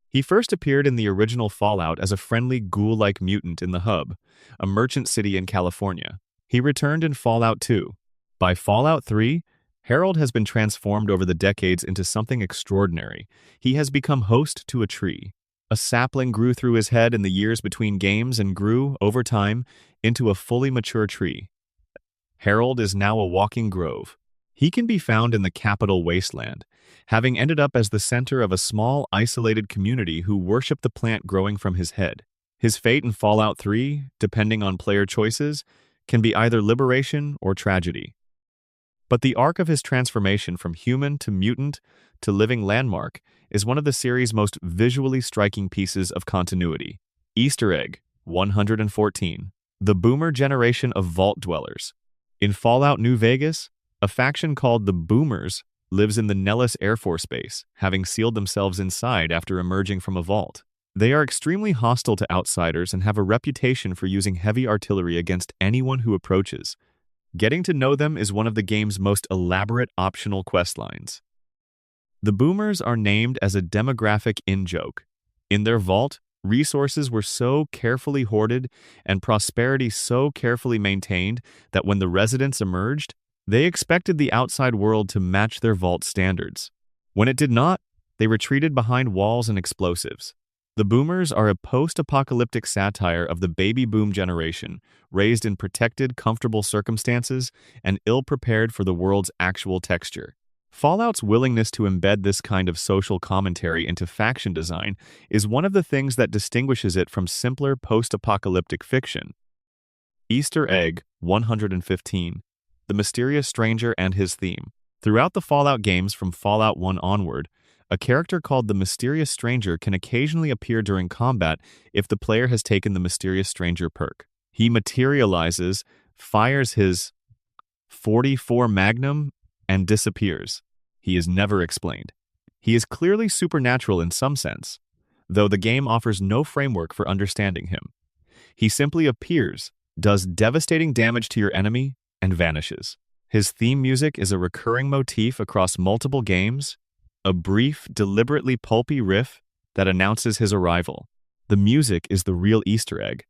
He first appeared in the original Fallout as a friendly ghoul-like mutant in the Hub, a merchant city in California. He returned in Fallout 2. By Fallout 3, Harold has been transformed over the decades into something extraordinary. He has become host to a tree. A sapling grew through his head in the years between games and grew, over time, into a fully mature tree. Harold is now a walking grove. He can be found in the capital wasteland, having ended up as the center of a small, isolated community who worship the plant growing from his head. His fate in Fallout 3, depending on player choices, can be either liberation or tragedy. But the arc of his transformation from human to mutant to living landmark is one of the series' most visually striking pieces of continuity. Easter egg 114. The Boomer generation of Vault dwellers. In Fallout New Vegas, a faction called the Boomers lives in the Nellis Air Force Base, having sealed themselves inside after emerging from a vault. They are extremely hostile to outsiders and have a reputation for using heavy artillery against anyone who approaches. Getting to know them is one of the game's most elaborate optional questlines. The boomers are named as a demographic in-joke. In their vault, resources were so carefully hoarded and prosperity so carefully maintained that when the residents emerged, they expected the outside world to match their vault standards. When it did not, they retreated behind walls and explosives. The boomers are a post-apocalyptic satire of the baby boom generation, raised in protected, comfortable circumstances and ill-prepared for the world's actual texture. Fallout's willingness to embed this kind of social commentary into faction design is one of the things that distinguishes it from simpler post-apocalyptic fiction. Easter Egg 115. The Mysterious Stranger and His Theme. Throughout the Fallout games from Fallout 1 onward, a character called the Mysterious Stranger can occasionally appear during combat if the player has taken the Mysterious Stranger perk. He materializes, fires his .44 Magnum, and disappears. He is never explained. He is clearly supernatural in some sense, though the game offers no framework for understanding him. He simply appears, does devastating damage to your enemy, and vanishes. His theme music is a recurring motif across multiple games, a brief, deliberately pulpy riff that announces his arrival. The music is the real Easter egg.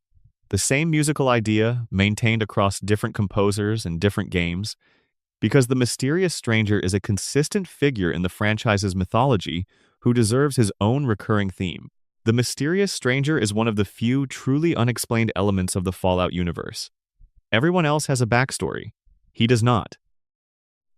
The same musical idea, maintained across different composers and different games, because the Mysterious Stranger is a consistent figure in the franchise's mythology who deserves his own recurring theme. The Mysterious Stranger is one of the few truly unexplained elements of the Fallout universe. Everyone else has a backstory. He does not.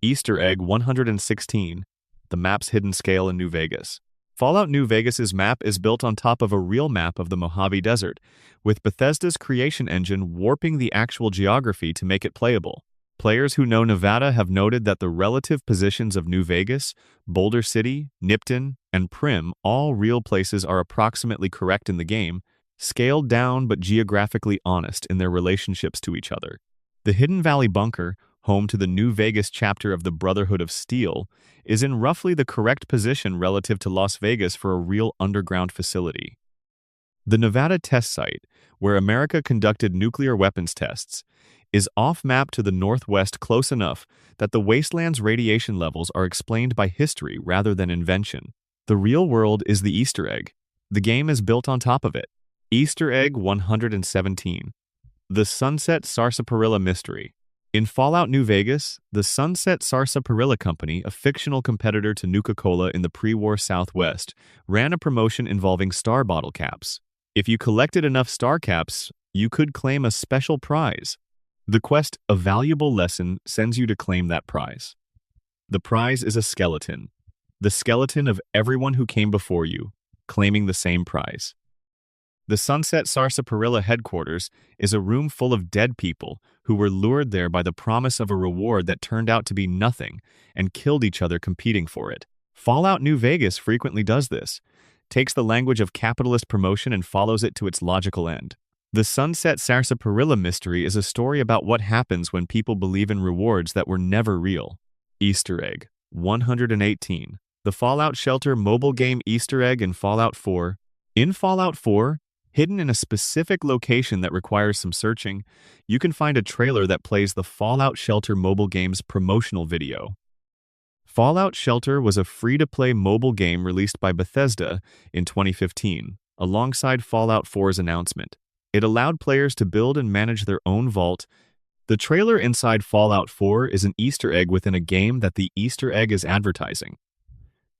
Easter Egg 116. The map's hidden scale in New Vegas. Fallout New Vegas's map is built on top of a real map of the Mojave Desert, with Bethesda's creation engine warping the actual geography to make it playable. Players who know Nevada have noted that the relative positions of New Vegas, Boulder City, Nipton, and Prim, all real places, are approximately correct in the game, scaled down but geographically honest in their relationships to each other. The Hidden Valley Bunker, home to the New Vegas chapter of the Brotherhood of Steel, is in roughly the correct position relative to Las Vegas for a real underground facility. The Nevada test site, where America conducted nuclear weapons tests, is off-map to the northwest close enough that the wasteland's radiation levels are explained by history rather than invention. The real world is the Easter egg. The game is built on top of it. Easter Egg 117. The Sunset Sarsaparilla Mystery. In Fallout New Vegas, the Sunset Sarsaparilla Company, a fictional competitor to Nuka-Cola in the pre-war Southwest, ran a promotion involving star bottle caps. If you collected enough star caps, you could claim a special prize. The quest, A Valuable Lesson, sends you to claim that prize. The prize is a skeleton. The skeleton of everyone who came before you, claiming the same prize. The Sunset Sarsaparilla headquarters is a room full of dead people who were lured there by the promise of a reward that turned out to be nothing and killed each other competing for it. Fallout New Vegas frequently does this, takes the language of capitalist promotion and follows it to its logical end. The Sunset Sarsaparilla Mystery is a story about what happens when people believe in rewards that were never real. Easter Egg 118. The Fallout Shelter mobile game Easter egg in Fallout 4. In Fallout 4, hidden in a specific location that requires some searching, you can find a trailer that plays the Fallout Shelter mobile game's promotional video. Fallout Shelter was a free-to-play mobile game released by Bethesda in 2015, alongside Fallout 4's announcement. It allowed players to build and manage their own vault. The trailer inside Fallout 4 is an Easter egg within a game that the Easter egg is advertising.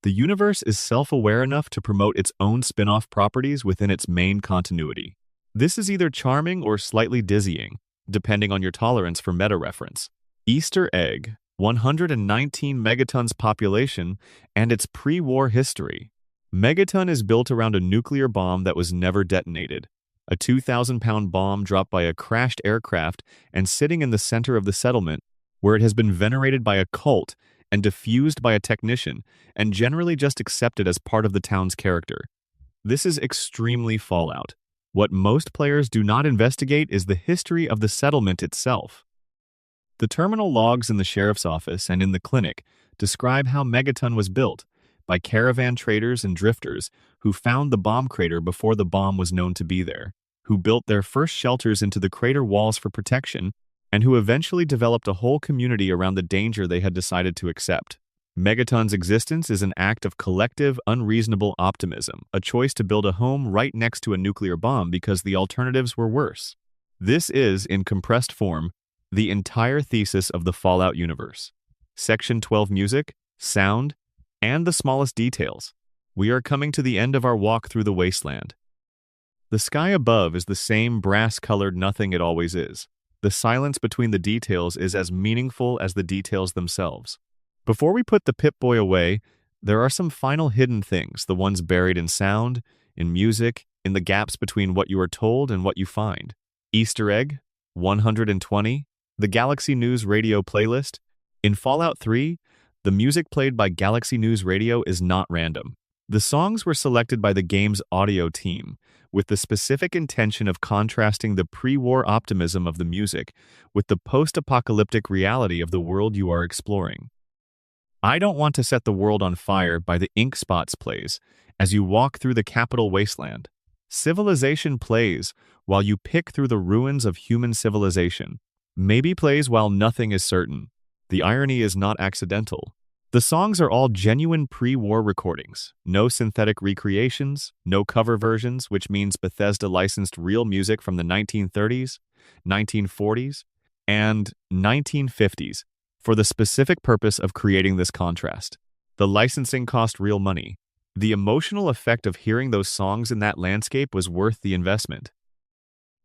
The universe is self-aware enough to promote its own spin-off properties within its main continuity. This is either charming or slightly dizzying, depending on your tolerance for meta-reference. Easter Egg 119 Megaton's population and its pre-war history. Megaton is built around a nuclear bomb that was never detonated. A 2,000-pound bomb dropped by a crashed aircraft and sitting in the center of the settlement, where it has been venerated by a cult and diffused by a technician, and generally just accepted as part of the town's character. This is extremely Fallout. What most players do not investigate is the history of the settlement itself. The terminal logs in the sheriff's office and in the clinic describe how Megaton was built by caravan traders and drifters who found the bomb crater before the bomb was known to be there, who built their first shelters into the crater walls for protection, and who eventually developed a whole community around the danger they had decided to accept. Megaton's existence is an act of collective, unreasonable optimism, a choice to build a home right next to a nuclear bomb because the alternatives were worse. This is, in compressed form, the entire thesis of the Fallout universe. Section 12 music, sound, and the smallest details. We are coming to the end of our walk through the wasteland. The sky above is the same brass-colored nothing it always is. The silence between the details is as meaningful as the details themselves. Before we put the Pip-Boy away, there are some final hidden things, the ones buried in sound, in music, in the gaps between what you are told and what you find. Easter egg, 120, the Galaxy News Radio playlist. In Fallout 3, the music played by Galaxy News Radio is not random. The songs were selected by the game's audio team, with the specific intention of contrasting the pre-war optimism of the music with the post-apocalyptic reality of the world you are exploring. I Don't Want to Set the World on Fire by the Ink Spots plays as you walk through the capital wasteland. Civilization plays while you pick through the ruins of human civilization. Maybe plays while nothing is certain. The irony is not accidental. The songs are all genuine pre-war recordings. No synthetic recreations, no cover versions, which means Bethesda licensed real music from the 1930s, 1940s, and 1950s. For the specific purpose of creating this contrast. The licensing cost real money. The emotional effect of hearing those songs in that landscape was worth the investment.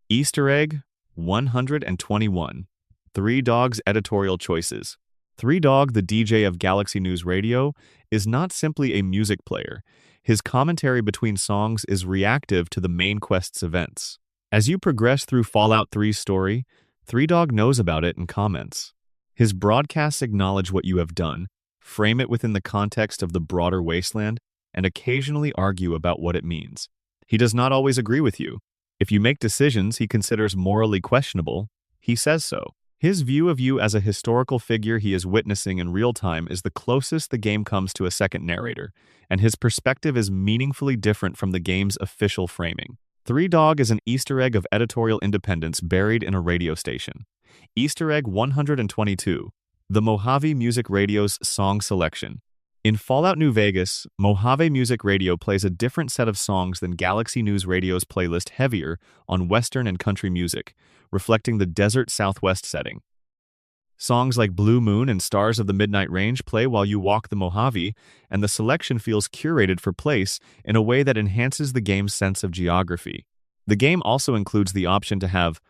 Easter egg, 121. Three Dogs editorial choices. Three Dog, the DJ of Galaxy News Radio, is not simply a music player. His commentary between songs is reactive to the main quest's events. As you progress through Fallout 3's story, Three Dog knows about it and comments. His broadcasts acknowledge what you have done, frame it within the context of the broader wasteland, and occasionally argue about what it means. He does not always agree with you. If you make decisions he considers morally questionable, he says so. His view of you as a historical figure he is witnessing in real time is the closest the game comes to a second narrator, and his perspective is meaningfully different from the game's official framing. Three Dog is an Easter egg of editorial independence buried in a radio station. Easter egg 122, the Mojave Music Radio's song selection. In Fallout New Vegas, Mojave Music Radio plays a different set of songs than Galaxy News Radio's playlist, heavier on Western and country music, reflecting the desert Southwest setting. Songs like Blue Moon and Stars of the Midnight Range play while you walk the Mojave, and the selection feels curated for place in a way that enhances the game's sense of geography. The game also includes the option to have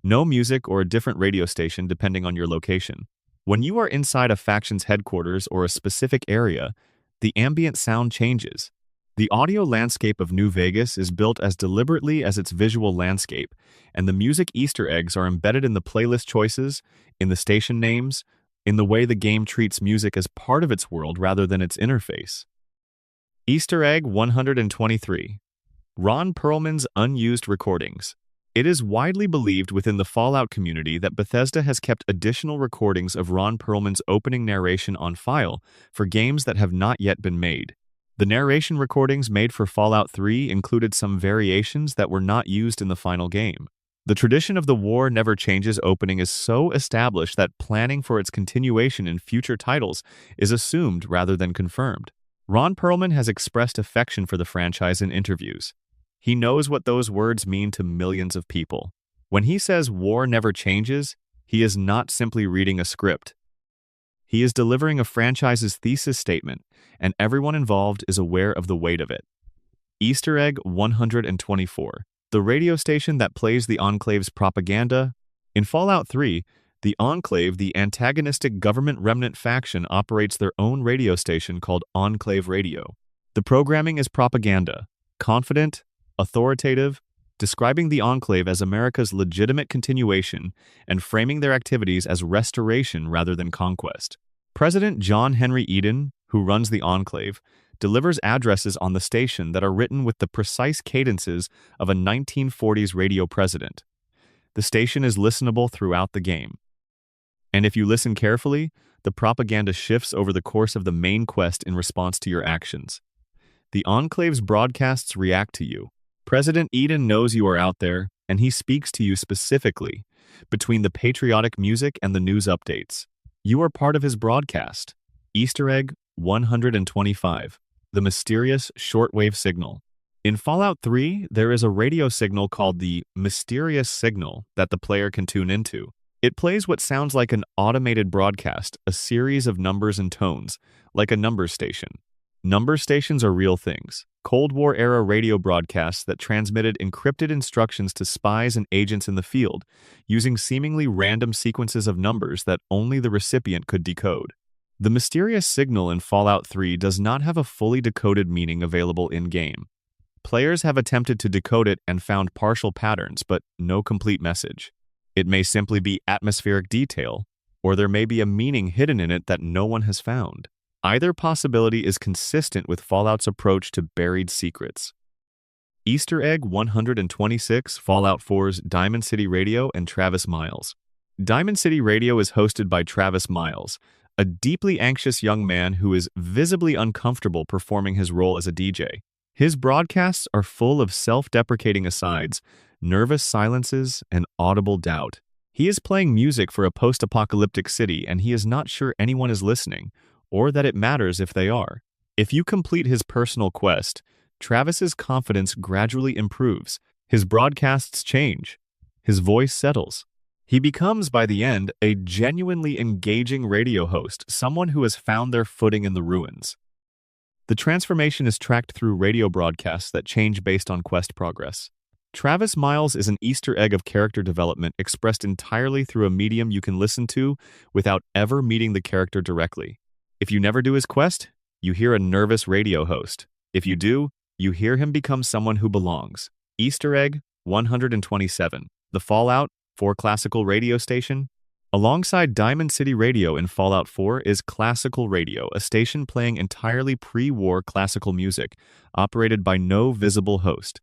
no music or a different radio station depending on your location. When you are inside a faction's headquarters or a specific area, the ambient sound changes. The audio landscape of New Vegas is built as deliberately as its visual landscape, and the music Easter eggs are embedded in the playlist choices, in the station names, in the way the game treats music as part of its world rather than its interface. Easter egg 123. Ron Perlman's unused recordings. It is widely believed within the Fallout community that Bethesda has kept additional recordings of Ron Perlman's opening narration on file for games that have not yet been made. The narration recordings made for Fallout 3 included some variations that were not used in the final game. The tradition of the War Never Changes opening is so established that planning for its continuation in future titles is assumed rather than confirmed. Ron Perlman has expressed affection for the franchise in interviews. He knows what those words mean to millions of people. When he says war never changes, he is not simply reading a script. He is delivering a franchise's thesis statement, and everyone involved is aware of the weight of it. Easter egg 124. The radio station that plays the Enclave's propaganda. In Fallout 3, the Enclave, the antagonistic government remnant faction, operates their own radio station called Enclave Radio. The programming is propaganda, confident, authoritative, describing the Enclave as America's legitimate continuation and framing their activities as restoration rather than conquest. President John Henry Eden, who runs the Enclave, delivers addresses on the station that are written with the precise cadences of a 1940s radio president. The station is listenable throughout the game. And if you listen carefully, the propaganda shifts over the course of the main quest in response to your actions. The Enclave's broadcasts react to you. President Eden knows you are out there, and he speaks to you specifically, between the patriotic music and the news updates. You are part of his broadcast. Easter egg 125. The mysterious shortwave signal. In Fallout 3, there is a radio signal called the mysterious signal that the player can tune into. It plays what sounds like an automated broadcast, a series of numbers and tones, like a number station. Number stations are real things. Cold War-era radio broadcasts that transmitted encrypted instructions to spies and agents in the field, using seemingly random sequences of numbers that only the recipient could decode. The mysterious signal in Fallout 3 does not have a fully decoded meaning available in-game. Players have attempted to decode it and found partial patterns, but no complete message. It may simply be atmospheric detail, or there may be a meaning hidden in it that no one has found. Either possibility is consistent with Fallout's approach to buried secrets. Easter egg 126, Fallout 4's Diamond City Radio and Travis Miles. Diamond City Radio is hosted by Travis Miles, a deeply anxious young man who is visibly uncomfortable performing his role as a DJ. His broadcasts are full of self-deprecating asides, nervous silences, and audible doubt. He is playing music for a post-apocalyptic city, and he is not sure anyone is listening, or that it matters if they are. If you complete his personal quest, Travis's confidence gradually improves. His broadcasts change. His voice settles. He becomes, by the end, a genuinely engaging radio host, someone who has found their footing in the ruins. The transformation is tracked through radio broadcasts that change based on quest progress. Travis Miles is an Easter egg of character development expressed entirely through a medium you can listen to without ever meeting the character directly. If you never do his quest, you hear a nervous radio host. If you do, you hear him become someone who belongs. Easter egg 127. The Fallout 4 classical radio station. Alongside Diamond City Radio in Fallout 4 is Classical Radio, a station playing entirely pre-war classical music, operated by no visible host.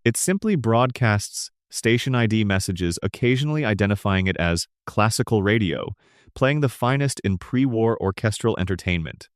It simply broadcasts station ID messages, occasionally identifying it as Classical Radio, playing the finest in pre-war orchestral entertainment.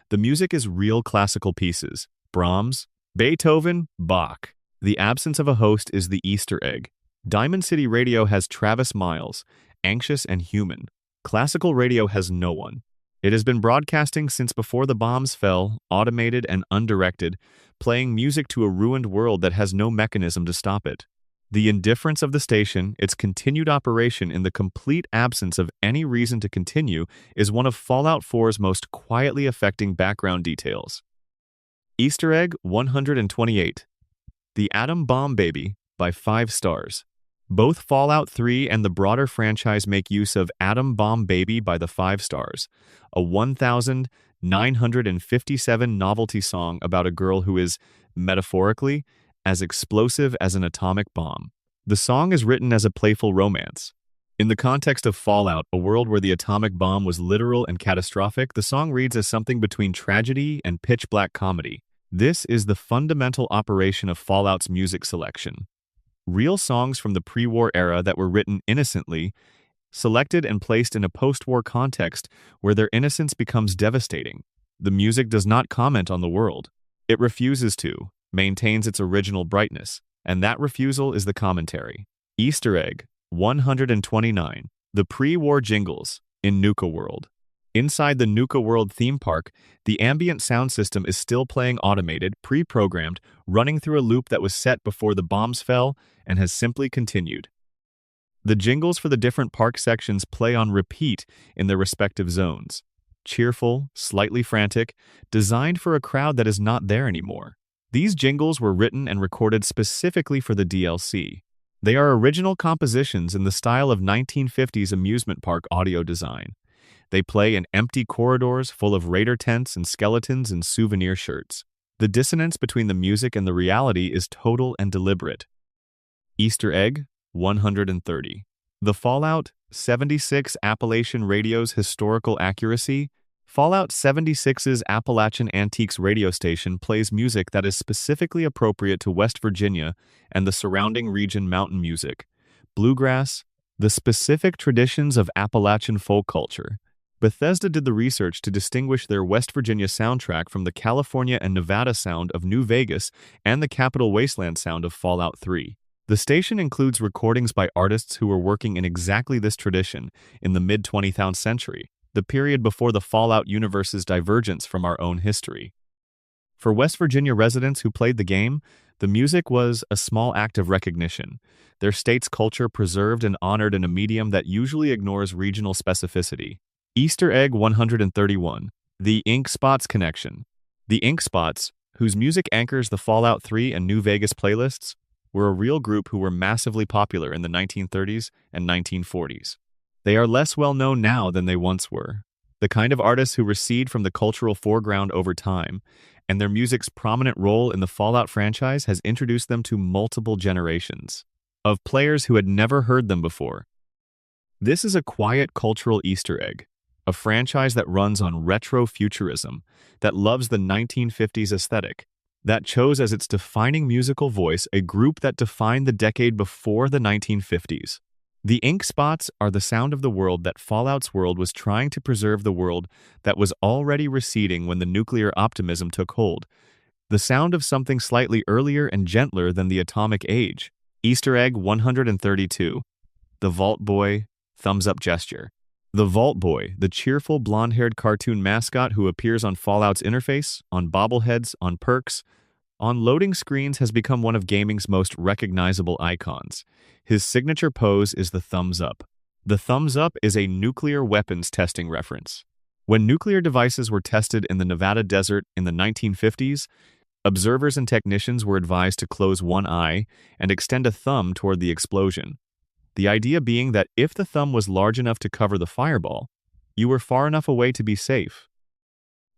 The music is real classical pieces: Brahms, Beethoven, Bach. The absence of a host is the Easter egg. Diamond City Radio has Travis Miles, anxious and human. Classical Radio has no one. It has been broadcasting since before the bombs fell, automated and undirected, playing music to a ruined world that has no mechanism to stop it. The indifference of the station, its continued operation in the complete absence of any reason to continue, is one of Fallout 4's most quietly affecting background details. Easter egg 128. The Atom Bomb Baby by 5 stars. Both Fallout 3 and the broader franchise make use of Atom Bomb Baby by the 5 stars, a 1,957 novelty song about a girl who is, metaphorically, as explosive as an atomic bomb. The song is written as a playful romance. In the context of Fallout, a world where the atomic bomb was literal and catastrophic, the song reads as something between tragedy and pitch-black comedy. This is the fundamental operation of Fallout's music selection. Real songs from the pre-war era that were written innocently, selected and placed in a post-war context where their innocence becomes devastating. The music does not comment on the world. It refuses to, maintains its original brightness, and that refusal is the commentary. Easter egg 129. The pre-war jingles in Nuka World. Inside the Nuka World theme park, the ambient sound system is still playing automated, pre-programmed, running through a loop that was set before the bombs fell and has simply continued. The jingles for the different park sections play on repeat in their respective zones. Cheerful, slightly frantic, designed for a crowd that is not there anymore. These jingles were written and recorded specifically for the DLC. They are original compositions in the style of 1950s amusement park audio design. They play in empty corridors full of raider tents and skeletons and souvenir shirts. The dissonance between the music and the reality is total and deliberate. Easter egg 130. The Fallout 76 Appalachian Radio's historical accuracy. Fallout 76's Appalachian Antiques radio station plays music that is specifically appropriate to West Virginia and the surrounding region mountain music, bluegrass, the specific traditions of Appalachian folk culture. Bethesda did the research to distinguish their West Virginia soundtrack from the California and Nevada sound of New Vegas and the Capital Wasteland sound of Fallout 3. The station includes recordings by artists who were working in exactly this tradition in the mid-20th century, the period before the Fallout universe's divergence from our own history. For West Virginia residents who played the game, the music was a small act of recognition, their state's culture preserved and honored in a medium that usually ignores regional specificity. Easter egg 131. The Ink Spots Connection. The Ink Spots, whose music anchors the Fallout 3 and New Vegas playlists, were a real group who were massively popular in the 1930s and 1940s. They are less well known now than they once were, the kind of artists who recede from the cultural foreground over time, and their music's prominent role in the Fallout franchise has introduced them to multiple generations of players who had never heard them before. This is a quiet cultural Easter egg, a franchise that runs on retro-futurism, that loves the 1950s aesthetic, that chose as its defining musical voice a group that defined the decade before the 1950s. The ink spots are the sound of the world that Fallout's world was trying to preserve, the world that was already receding when the nuclear optimism took hold. The sound of something slightly earlier and gentler than the atomic age. Easter egg 132. The Vault Boy thumbs up gesture. The Vault Boy, the cheerful blonde-haired cartoon mascot who appears on Fallout's interface, on bobbleheads, on perks, on loading screens, has become one of gaming's most recognizable icons. His signature pose is the thumbs up. The thumbs up is a nuclear weapons testing reference. When nuclear devices were tested in the Nevada desert in the 1950s, observers and technicians were advised to close one eye and extend a thumb toward the explosion. The idea being that if the thumb was large enough to cover the fireball, you were far enough away to be safe.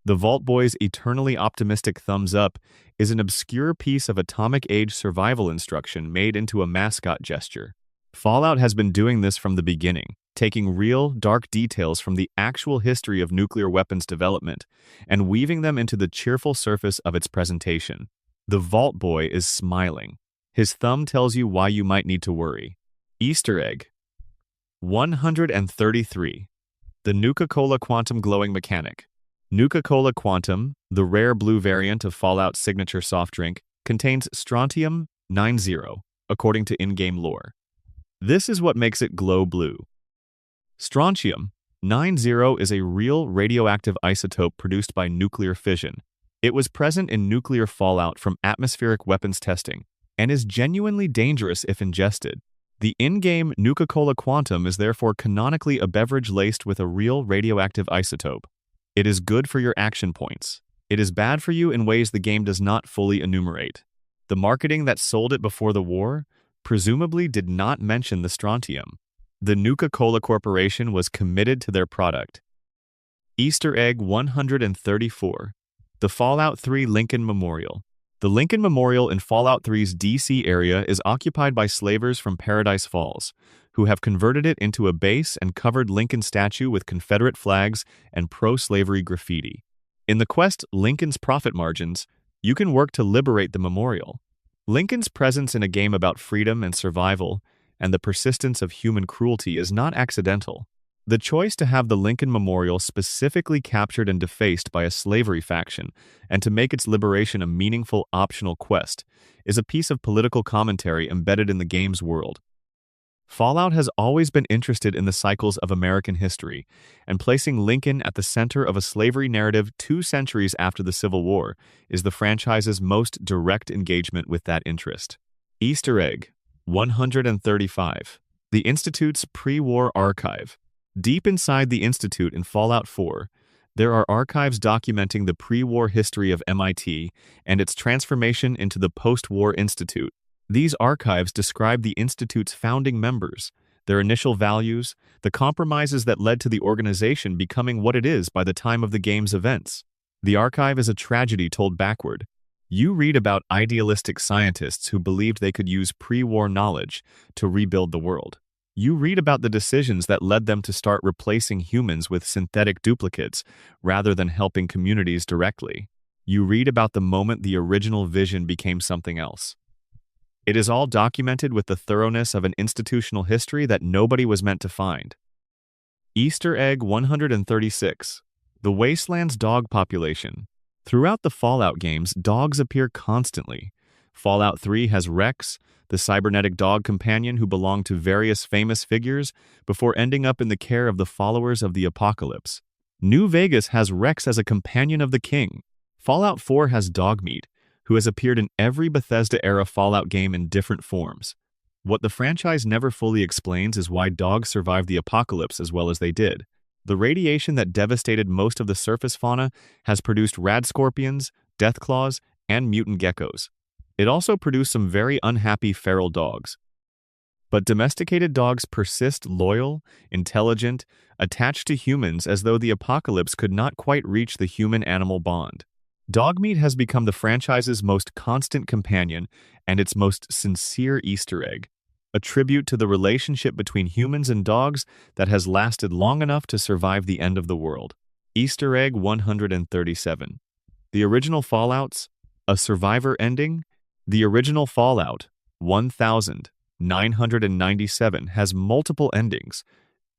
The Vault Boy's eternally optimistic thumbs up is an obscure piece of atomic age survival instruction made into a mascot gesture. Fallout has been doing this from the beginning, taking real, dark details from the actual history of nuclear weapons development and weaving them into the cheerful surface of its presentation. The Vault Boy is smiling. His thumb tells you why you might need to worry. Easter egg 133. The Nuka-Cola Quantum Glowing Mechanic. Nuka-Cola Quantum, the rare blue variant of Fallout's signature soft drink, contains strontium 90, according to in-game lore. This is what makes it glow blue. Strontium 90 is a real radioactive isotope produced by nuclear fission. It was present in nuclear fallout from atmospheric weapons testing and is genuinely dangerous if ingested. The in-game Nuka-Cola Quantum is therefore canonically a beverage laced with a real radioactive isotope. It is good for your action points. It is bad for you in ways the game does not fully enumerate. The marketing that sold it before the war presumably did not mention the strontium. The Nuka-Cola Corporation was committed to their product. Easter egg 134. The Fallout 3 Lincoln Memorial. The Lincoln Memorial in Fallout 3's DC area is occupied by slavers from Paradise Falls, who have converted it into a base and covered Lincoln's statue with Confederate flags and pro-slavery graffiti. In the quest Lincoln's Profit Margins, you can work to liberate the memorial. Lincoln's presence in a game about freedom and survival and the persistence of human cruelty is not accidental. The choice to have the Lincoln Memorial specifically captured and defaced by a slavery faction and to make its liberation a meaningful optional quest is a piece of political commentary embedded in the game's world. Fallout has always been interested in the cycles of American history, and placing Lincoln at the center of a slavery narrative 2 centuries after the Civil War is the franchise's most direct engagement with that interest. Easter egg 135. The Institute's pre-war archive. Deep inside the Institute in Fallout 4, there are archives documenting the pre-war history of MIT and its transformation into the post-war Institute. These archives describe the Institute's founding members, their initial values, the compromises that led to the organization becoming what it is by the time of the game's events. The archive is a tragedy told backward. You read about idealistic scientists who believed they could use pre-war knowledge to rebuild the world. You read about the decisions that led them to start replacing humans with synthetic duplicates rather than helping communities directly. You read about the moment the original vision became something else. It is all documented with the thoroughness of an institutional history that nobody was meant to find. Easter egg 136. The Wasteland's dog population. Throughout the Fallout games, dogs appear constantly. Fallout 3 has Rex, the cybernetic dog companion who belonged to various famous figures before ending up in the care of the followers of the apocalypse. New Vegas has Rex as a companion of the king. Fallout 4 has Dogmeat, who has appeared in every Bethesda-era Fallout game in different forms. What the franchise never fully explains is why dogs survived the apocalypse as well as they did. The radiation that devastated most of the surface fauna has produced rad scorpions, deathclaws, and mutant geckos. It also produced some very unhappy feral dogs. But domesticated dogs persist loyal, intelligent, attached to humans as though the apocalypse could not quite reach the human-animal bond. Dogmeat has become the franchise's most constant companion and its most sincere Easter egg, a tribute to the relationship between humans and dogs that has lasted long enough to survive the end of the world. Easter egg 137. The original Fallouts, a survivor ending? The original Fallout, 1997, has multiple endings,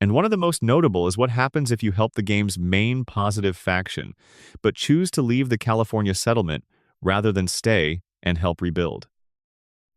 and one of the most notable is what happens if you help the game's main positive faction, but choose to leave the California settlement rather than stay and help rebuild.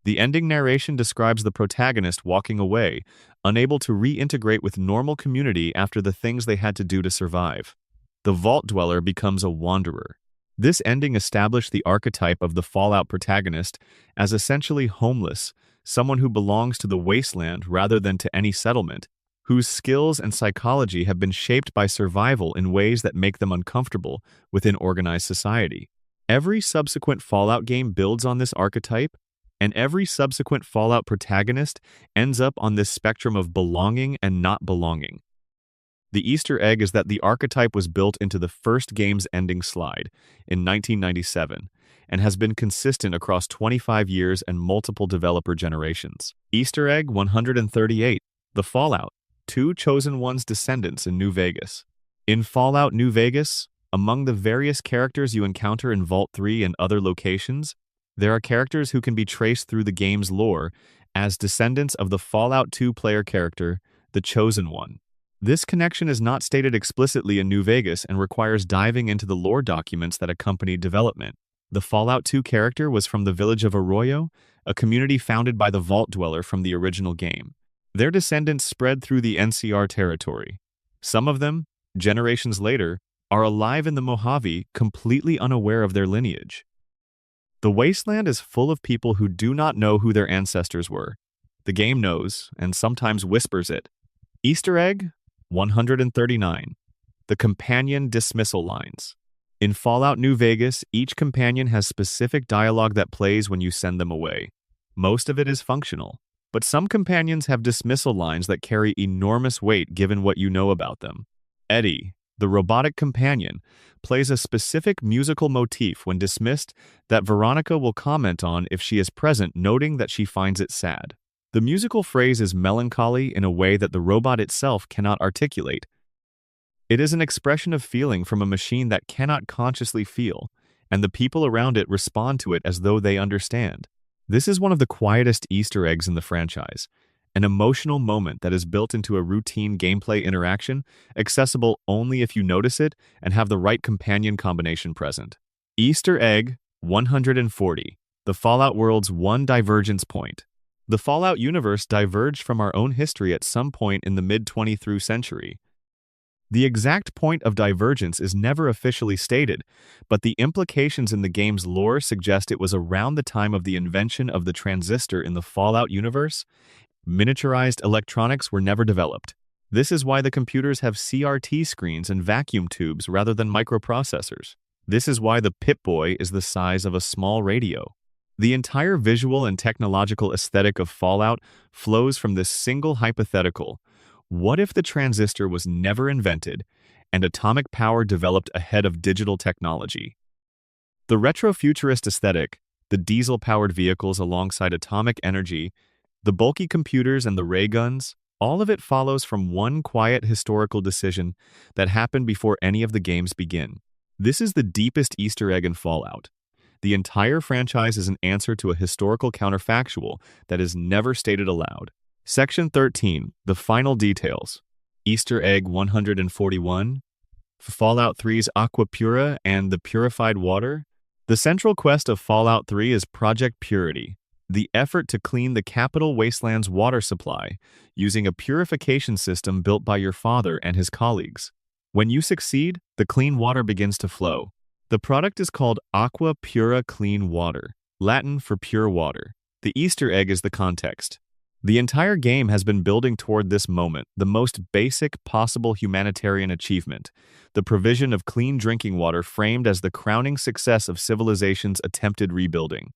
The ending narration describes the protagonist walking away, unable to reintegrate with normal community after the things they had to do to survive. The Vault Dweller becomes a wanderer. This ending established the archetype of the Fallout protagonist as essentially homeless, someone who belongs to the wasteland rather than to any settlement, whose skills and psychology have been shaped by survival in ways that make them uncomfortable within organized society. Every subsequent Fallout game builds on this archetype, and every subsequent Fallout protagonist ends up on this spectrum of belonging and not belonging. The Easter egg is that the archetype was built into the first game's ending slide in 1997 and has been consistent across 25 years and multiple developer generations. Easter egg 138. The Fallout, two Chosen One's descendants in New Vegas. In Fallout New Vegas, among the various characters you encounter in Vault 3 and other locations, there are characters who can be traced through the game's lore as descendants of the Fallout 2 player character, the Chosen One. This connection is not stated explicitly in New Vegas and requires diving into the lore documents that accompanied development. The Fallout 2 character was from the village of Arroyo, a community founded by the Vault Dweller from the original game. Their descendants spread through the NCR territory. Some of them, generations later, are alive in the Mojave, completely unaware of their lineage. The wasteland is full of people who do not know who their ancestors were. The game knows, and sometimes whispers it. Easter egg 139. The companion dismissal lines. In Fallout New Vegas, each companion has specific dialogue that plays when you send them away. Most of it is functional, but some companions have dismissal lines that carry enormous weight given what you know about them. Eddie, the robotic companion, plays a specific musical motif when dismissed that Veronica will comment on if she is present, noting that she finds it sad. The musical phrase is melancholy in a way that the robot itself cannot articulate. It is an expression of feeling from a machine that cannot consciously feel, and the people around it respond to it as though they understand. This is one of the quietest Easter eggs in the franchise, an emotional moment that is built into a routine gameplay interaction, accessible only if you notice it and have the right companion combination present. Easter egg 140. The Fallout world's one divergence point. The Fallout universe diverged from our own history at some point in the mid-20th century. The exact point of divergence is never officially stated, but the implications in the game's lore suggest it was around the time of the invention of the transistor in the Fallout universe. Miniaturized electronics were never developed. This is why the computers have CRT screens and vacuum tubes rather than microprocessors. This is why the Pip-Boy is the size of a small radio. The entire visual and technological aesthetic of Fallout flows from this single hypothetical. What if the transistor was never invented and atomic power developed ahead of digital technology? The retrofuturist aesthetic, the diesel-powered vehicles alongside atomic energy, the bulky computers and the ray guns, all of it follows from one quiet historical decision that happened before any of the games begin. This is the deepest Easter egg in Fallout. The entire franchise is an answer to a historical counterfactual that is never stated aloud. Section 13. The final details. Easter egg 141. Fallout 3's Aqua Pura and the purified water. The central quest of Fallout 3 is Project Purity, the effort to clean the capital wasteland's water supply using a purification system built by your father and his colleagues. When you succeed, the clean water begins to flow. The product is called Aqua Pura Clean Water, Latin for pure water. The Easter egg is the context. The entire game has been building toward this moment, the most basic possible humanitarian achievement, the provision of clean drinking water framed as the crowning success of civilization's attempted rebuilding.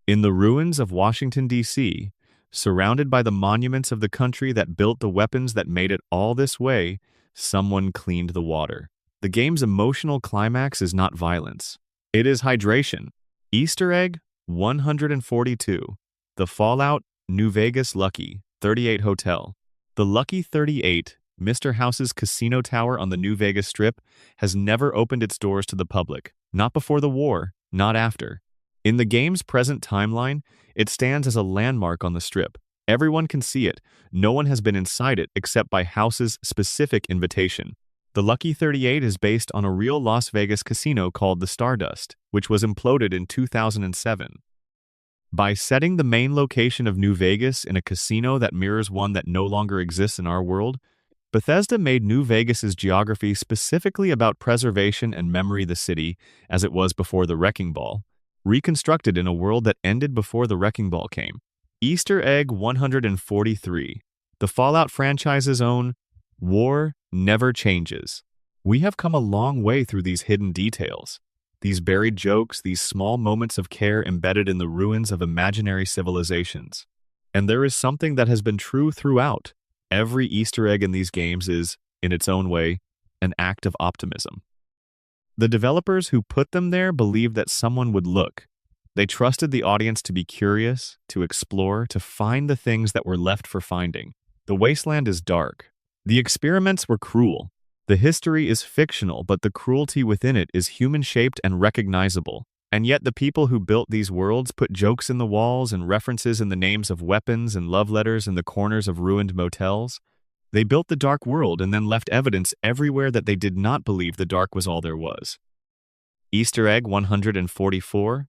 In the ruins of Washington, D.C., surrounded by the monuments of the country that built the weapons that made it all this way, someone cleaned the water. The game's emotional climax is not violence. It is hydration. Easter egg 142. The Fallout New Vegas Lucky 38 Hotel. The Lucky 38, Mr. House's casino tower on the New Vegas Strip, has never opened its doors to the public. Not before the war, not after. In the game's present timeline, it stands as a landmark on the Strip. Everyone can see it. No one has been inside it except by House's specific invitation. The Lucky 38 is based on a real Las Vegas casino called the Stardust, which was imploded in 2007. By setting the main location of New Vegas in a casino that mirrors one that no longer exists in our world, Bethesda made New Vegas's geography specifically about preservation and memory of the city as it was before the Wrecking Ball, reconstructed in a world that ended before the Wrecking Ball came. Easter egg 143. The Fallout franchise's own War Never Changes. We have come a long way through these hidden details. These buried jokes, these small moments of care embedded in the ruins of imaginary civilizations. And there is something that has been true throughout. Every Easter egg in these games is, in its own way, an act of optimism. The developers who put them there believed that someone would look. They trusted the audience to be curious, to explore, to find the things that were left for finding. The wasteland is dark. The experiments were cruel. The history is fictional, but the cruelty within it is human-shaped and recognizable. And yet the people who built these worlds put jokes in the walls and references in the names of weapons and love letters in the corners of ruined motels. They built the dark world and then left evidence everywhere that they did not believe the dark was all there was. Easter egg 144.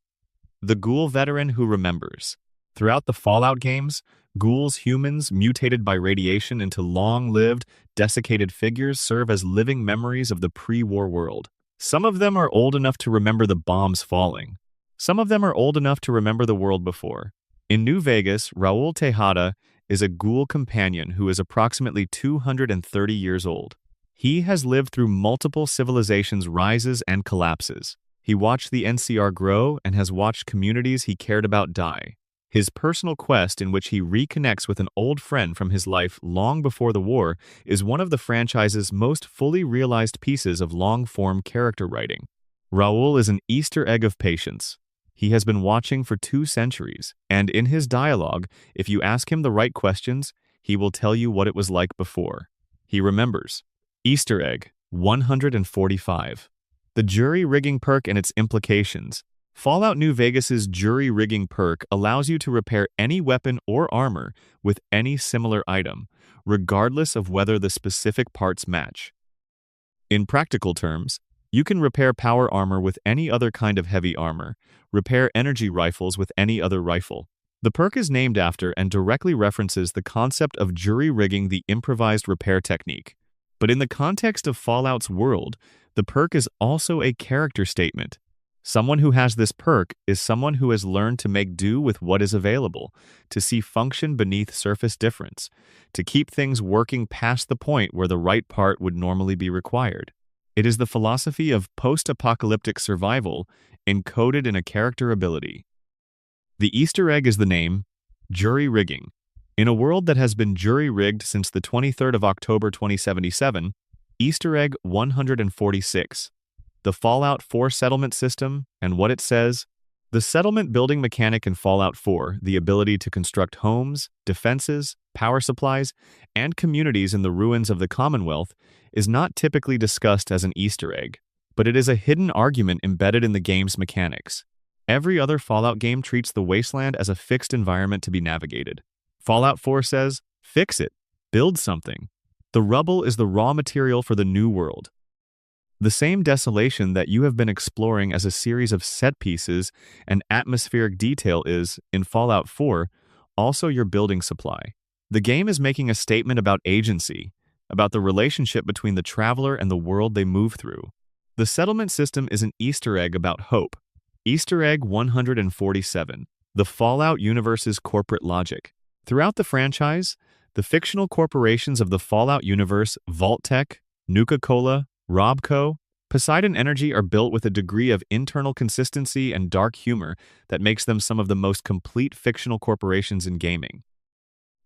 The Ghoul Veteran Who Remembers. Throughout the Fallout games, ghouls, humans mutated by radiation into long-lived, desiccated figures, serve as living memories of the pre-war world. Some of them are old enough to remember the bombs falling. Some of them are old enough to remember the world before. In New Vegas, Raul Tejada is a ghoul companion who is approximately 230 years old. He has lived through multiple civilizations' rises and collapses. He watched the NCR grow and has watched communities he cared about die. His personal quest, in which he reconnects with an old friend from his life long before the war, is one of the franchise's most fully realized pieces of long-form character writing. Raul is an Easter egg of patience. He has been watching for 2 centuries, and in his dialogue, if you ask him the right questions, he will tell you what it was like before. He remembers. Easter egg 145. The jury rigging perk and its implications. Fallout New Vegas's jury rigging perk allows you to repair any weapon or armor with any similar item, regardless of whether the specific parts match. In practical terms, you can repair power armor with any other kind of heavy armor, repair energy rifles with any other rifle. The perk is named after and directly references the concept of jury rigging, the improvised repair technique. But in the context of Fallout's world, the perk is also a character statement. Someone who has this perk is someone who has learned to make do with what is available, to see function beneath surface difference, to keep things working past the point where the right part would normally be required. It is the philosophy of post-apocalyptic survival encoded in a character ability. The Easter egg is the name, jury rigging. In a world that has been jury-rigged since the 23rd of October 2077, Easter egg 146. The Fallout 4 settlement system and what it says. The settlement building mechanic in Fallout 4, the ability to construct homes, defenses, power supplies, and communities in the ruins of the Commonwealth, is not typically discussed as an Easter egg, but it is a hidden argument embedded in the game's mechanics. Every other Fallout game treats the wasteland as a fixed environment to be navigated. Fallout 4 says, fix it, build something. The rubble is the raw material for the new world. The same desolation that you have been exploring as a series of set pieces and atmospheric detail is, in Fallout 4, also your building supply. The game is making a statement about agency, about the relationship between the traveler and the world they move through. The settlement system is an Easter egg about hope. Easter egg 147, the Fallout universe's corporate logic. Throughout the franchise, the fictional corporations of the Fallout universe, Vault-Tec, Nuka-Cola, Robco, Poseidon Energy are built with a degree of internal consistency and dark humor that makes them some of the most complete fictional corporations in gaming.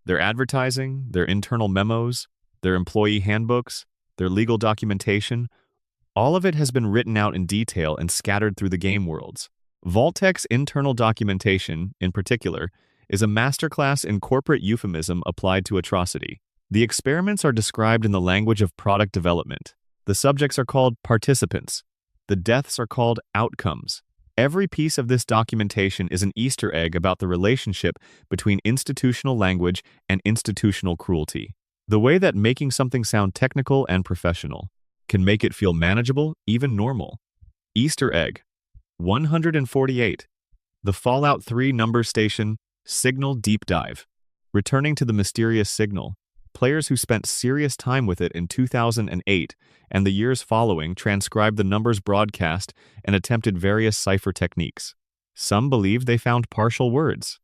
Their advertising, their internal memos, their employee handbooks, their legal documentation, all of it has been written out in detail and scattered through the game worlds. Vault-Tec's internal documentation, in particular, is a masterclass in corporate euphemism applied to atrocity. The experiments are described in the language of product development. The subjects are called participants. The deaths are called outcomes. Every piece of this documentation is an Easter egg about the relationship between institutional language and institutional cruelty. The way that making something sound technical and professional can make it feel manageable, even normal. Easter egg 148. The Fallout 3 number station Signal Deep Dive. Returning to the mysterious signal, players who spent serious time with it in 2008 and the years following transcribed the numbers broadcast and attempted various cipher techniques. Some believed they found partial words.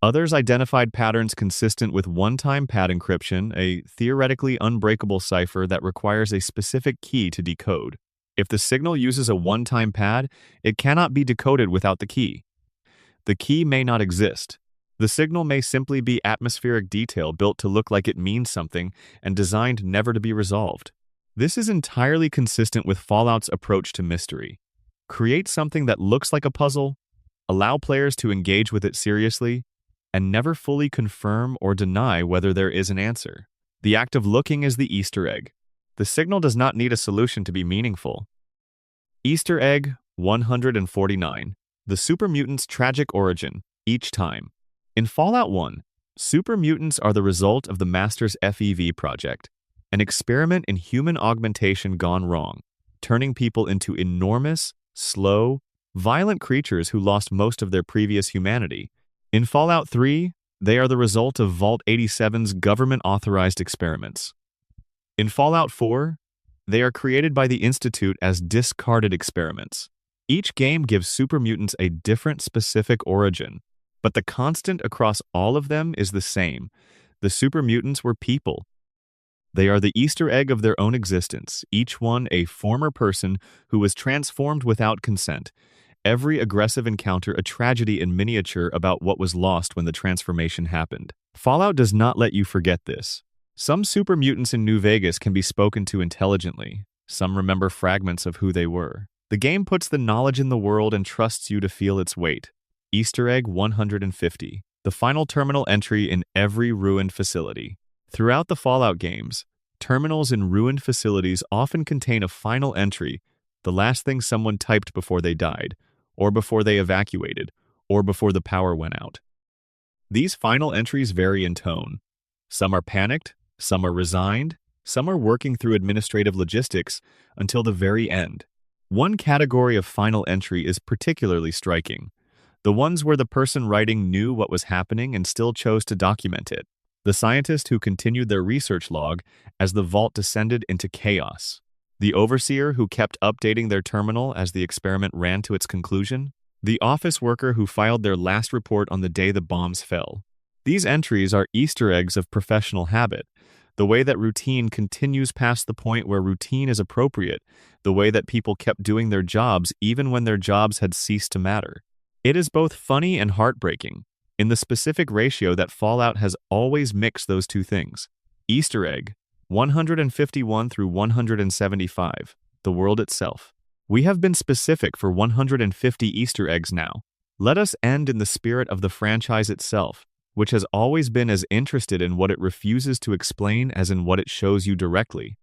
Others identified patterns consistent with one-time pad encryption, a theoretically unbreakable cipher that requires a specific key to decode. If the signal uses a one-time pad, it cannot be decoded without the key. The key may not exist. The signal may simply be atmospheric detail built to look like it means something and designed never to be resolved. This is entirely consistent with Fallout's approach to mystery. Create something that looks like a puzzle, allow players to engage with it seriously, and never fully confirm or deny whether there is an answer. The act of looking is the Easter egg. The signal does not need a solution to be meaningful. Easter egg 149. The super mutant's tragic origin, each time. In Fallout 1, super mutants are the result of the Master's FEV project, an experiment in human augmentation gone wrong, turning people into enormous, slow, violent creatures who lost most of their previous humanity. In Fallout 3, they are the result of Vault 87's government-authorized experiments. In Fallout 4, they are created by the Institute as discarded experiments. Each game gives super mutants a different specific origin, but the constant across all of them is the same. The super mutants were people. They are the Easter egg of their own existence, each one a former person who was transformed without consent. Every aggressive encounter a tragedy in miniature about what was lost when the transformation happened. Fallout does not let you forget this. Some super mutants in New Vegas can be spoken to intelligently. Some remember fragments of who they were. The game puts the knowledge in the world and trusts you to feel its weight. Easter egg 150. The final terminal entry in every ruined facility. Throughout the Fallout games, terminals in ruined facilities often contain a final entry, the last thing someone typed before they died, or before they evacuated, or before the power went out. These final entries vary in tone. Some are panicked, some are resigned, some are working through administrative logistics until the very end. One category of final entry is particularly striking. The ones where the person writing knew what was happening and still chose to document it. The scientist who continued their research log as the vault descended into chaos. The overseer who kept updating their terminal as the experiment ran to its conclusion. The office worker who filed their last report on the day the bombs fell. These entries are Easter eggs of professional habit, the way that routine continues past the point where routine is appropriate, the way that people kept doing their jobs even when their jobs had ceased to matter. It is both funny and heartbreaking, in the specific ratio that Fallout has always mixed those two things. Easter egg 151 through 175, the world itself. We have been specific for 150 Easter eggs now. Let us end in the spirit of the franchise itself, which has always been as interested in what it refuses to explain as in what it shows you directly.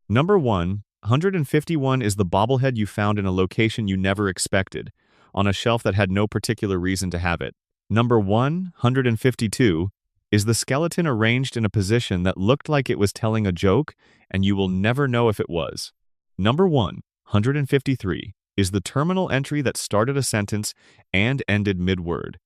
Number 151 is the bobblehead you found in a location you never expected, on a shelf that had no particular reason to have it. Number 152 is the skeleton arranged in a position that looked like it was telling a joke, and you will never know if it was. Number 153 is the terminal entry that started a sentence and ended mid-word,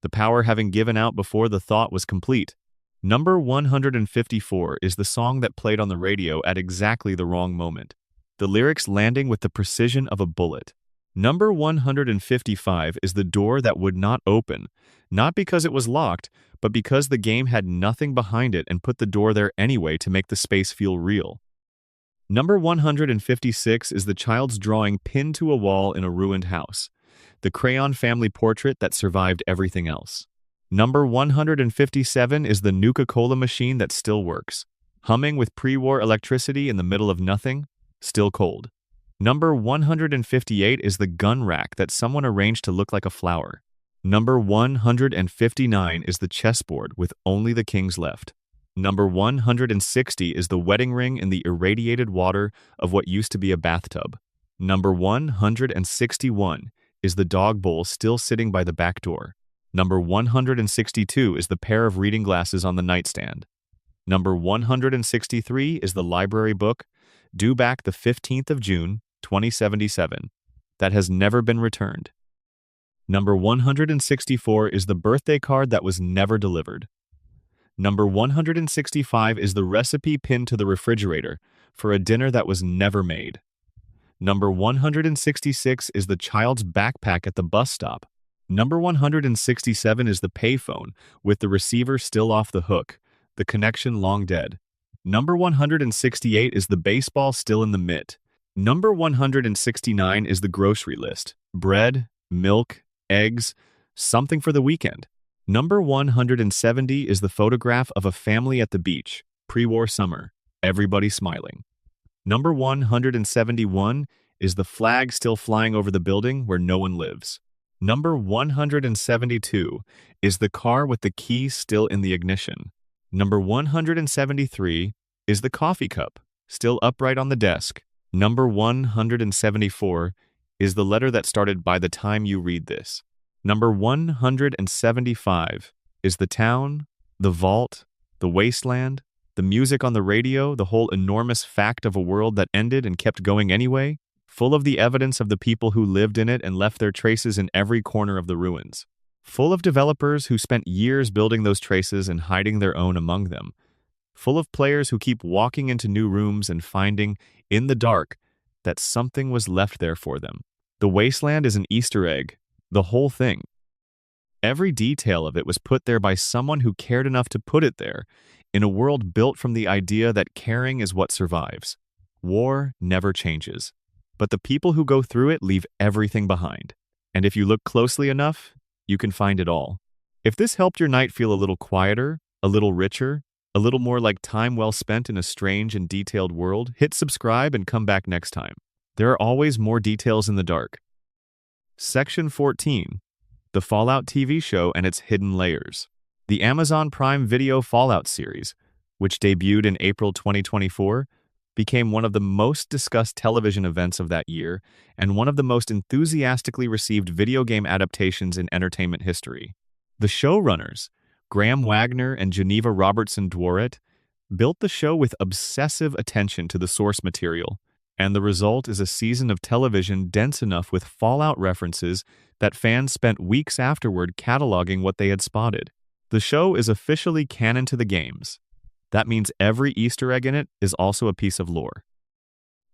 the power having given out before the thought was complete. Number 154 is the song that played on the radio at exactly the wrong moment, the lyrics landing with the precision of a bullet. Number 155 is the door that would not open, not because it was locked, but because the game had nothing behind it and put the door there anyway to make the space feel real. Number 156 is the child's drawing pinned to a wall in a ruined house, the crayon family portrait that survived everything else. Number 157 is the Nuka-Cola machine that still works, humming with pre-war electricity in the middle of nothing, still cold. Number 158 is the gun rack that someone arranged to look like a flower. Number 159 is the chessboard with only the kings left. Number 160 is the wedding ring in the irradiated water of what used to be a bathtub. Number 161 is the dog bowl still sitting by the back door. Number 162 is the pair of reading glasses on the nightstand. Number 163 is the library book, due back the 15th of June, 2077, that has never been returned. Number 164 is the birthday card that was never delivered. Number 165 is the recipe pinned to the refrigerator for a dinner that was never made. Number 166 is the child's backpack at the bus stop. Number 167 is the payphone with the receiver still off the hook, the connection long dead. Number 168 is the baseball still in the mitt. Number 169 is the grocery list. Bread, milk, eggs, something for the weekend. Number 170 is the photograph of a family at the beach, pre-war summer, everybody smiling. Number 171 is the flag still flying over the building where no one lives. Number 172 is the car with the key still in the ignition. Number 173 is the coffee cup, still upright on the desk. Number 174 is the letter that started by the time you read this. Number 175 is the town, the vault, the wasteland, the music on the radio, the whole enormous fact of a world that ended and kept going anyway, full of the evidence of the people who lived in it and left their traces in every corner of the ruins. Full of developers who spent years building those traces and hiding their own among them. Full of players who keep walking into new rooms and finding, in the dark, that something was left there for them. The wasteland is an Easter egg, the whole thing. Every detail of it was put there by someone who cared enough to put it there, in a world built from the idea that caring is what survives. War never changes, but the people who go through it leave everything behind. And if you look closely enough, you can find it all. If this helped your night feel a little quieter, a little richer, a little more like time well spent in a strange and detailed world, hit subscribe and come back next time. There are always more details in the dark. Section 14. The Fallout TV show and its hidden layers. The Amazon Prime Video Fallout series, which debuted in April 2024, became one of the most discussed television events of that year and one of the most enthusiastically received video game adaptations in entertainment history. The showrunners, Graham Wagner and Geneva Robertson Dworet, built the show with obsessive attention to the source material, and the result is a season of television dense enough with Fallout references that fans spent weeks afterward cataloging what they had spotted. The show is officially canon to the games. That means every Easter egg in it is also a piece of lore.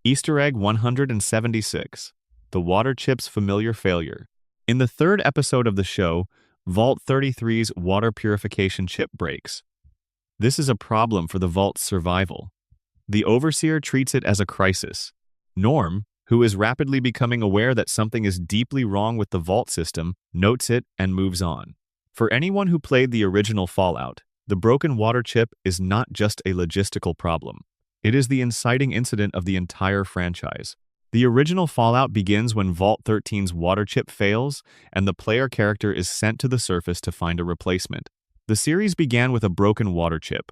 Easter egg 176, the water chip's familiar failure. In the third episode of the show, Vault 33's water purification chip breaks. This is a problem for the Vault's survival. The Overseer treats it as a crisis. Norm, who is rapidly becoming aware that something is deeply wrong with the Vault system, notes it and moves on. For anyone who played the original Fallout, the broken water chip is not just a logistical problem. It is the inciting incident of the entire franchise. The original Fallout begins when Vault 13's water chip fails and the player character is sent to the surface to find a replacement. The series began with a broken water chip.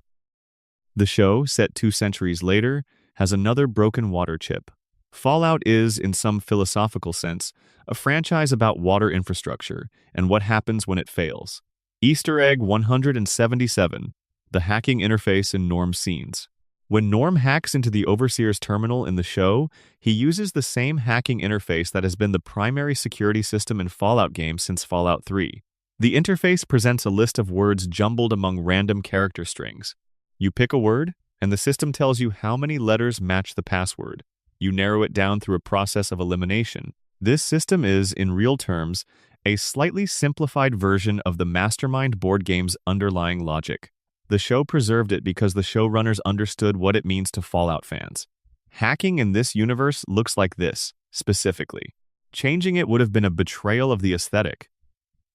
The show, set 2 centuries later, has another broken water chip. Fallout is, in some philosophical sense, a franchise about water infrastructure and what happens when it fails. Easter egg 177, the hacking interface in Norm's scenes. When Norm hacks into the Overseer's terminal in the show, he uses the same hacking interface that has been the primary security system in Fallout games since Fallout 3. The interface presents a list of words jumbled among random character strings. You pick a word, and the system tells you how many letters match the password. You narrow it down through a process of elimination. This system is, in real terms, a slightly simplified version of the Mastermind board game's underlying logic. The show preserved it because the showrunners understood what it means to Fallout fans. Hacking in this universe looks like this, specifically. Changing it would have been a betrayal of the aesthetic.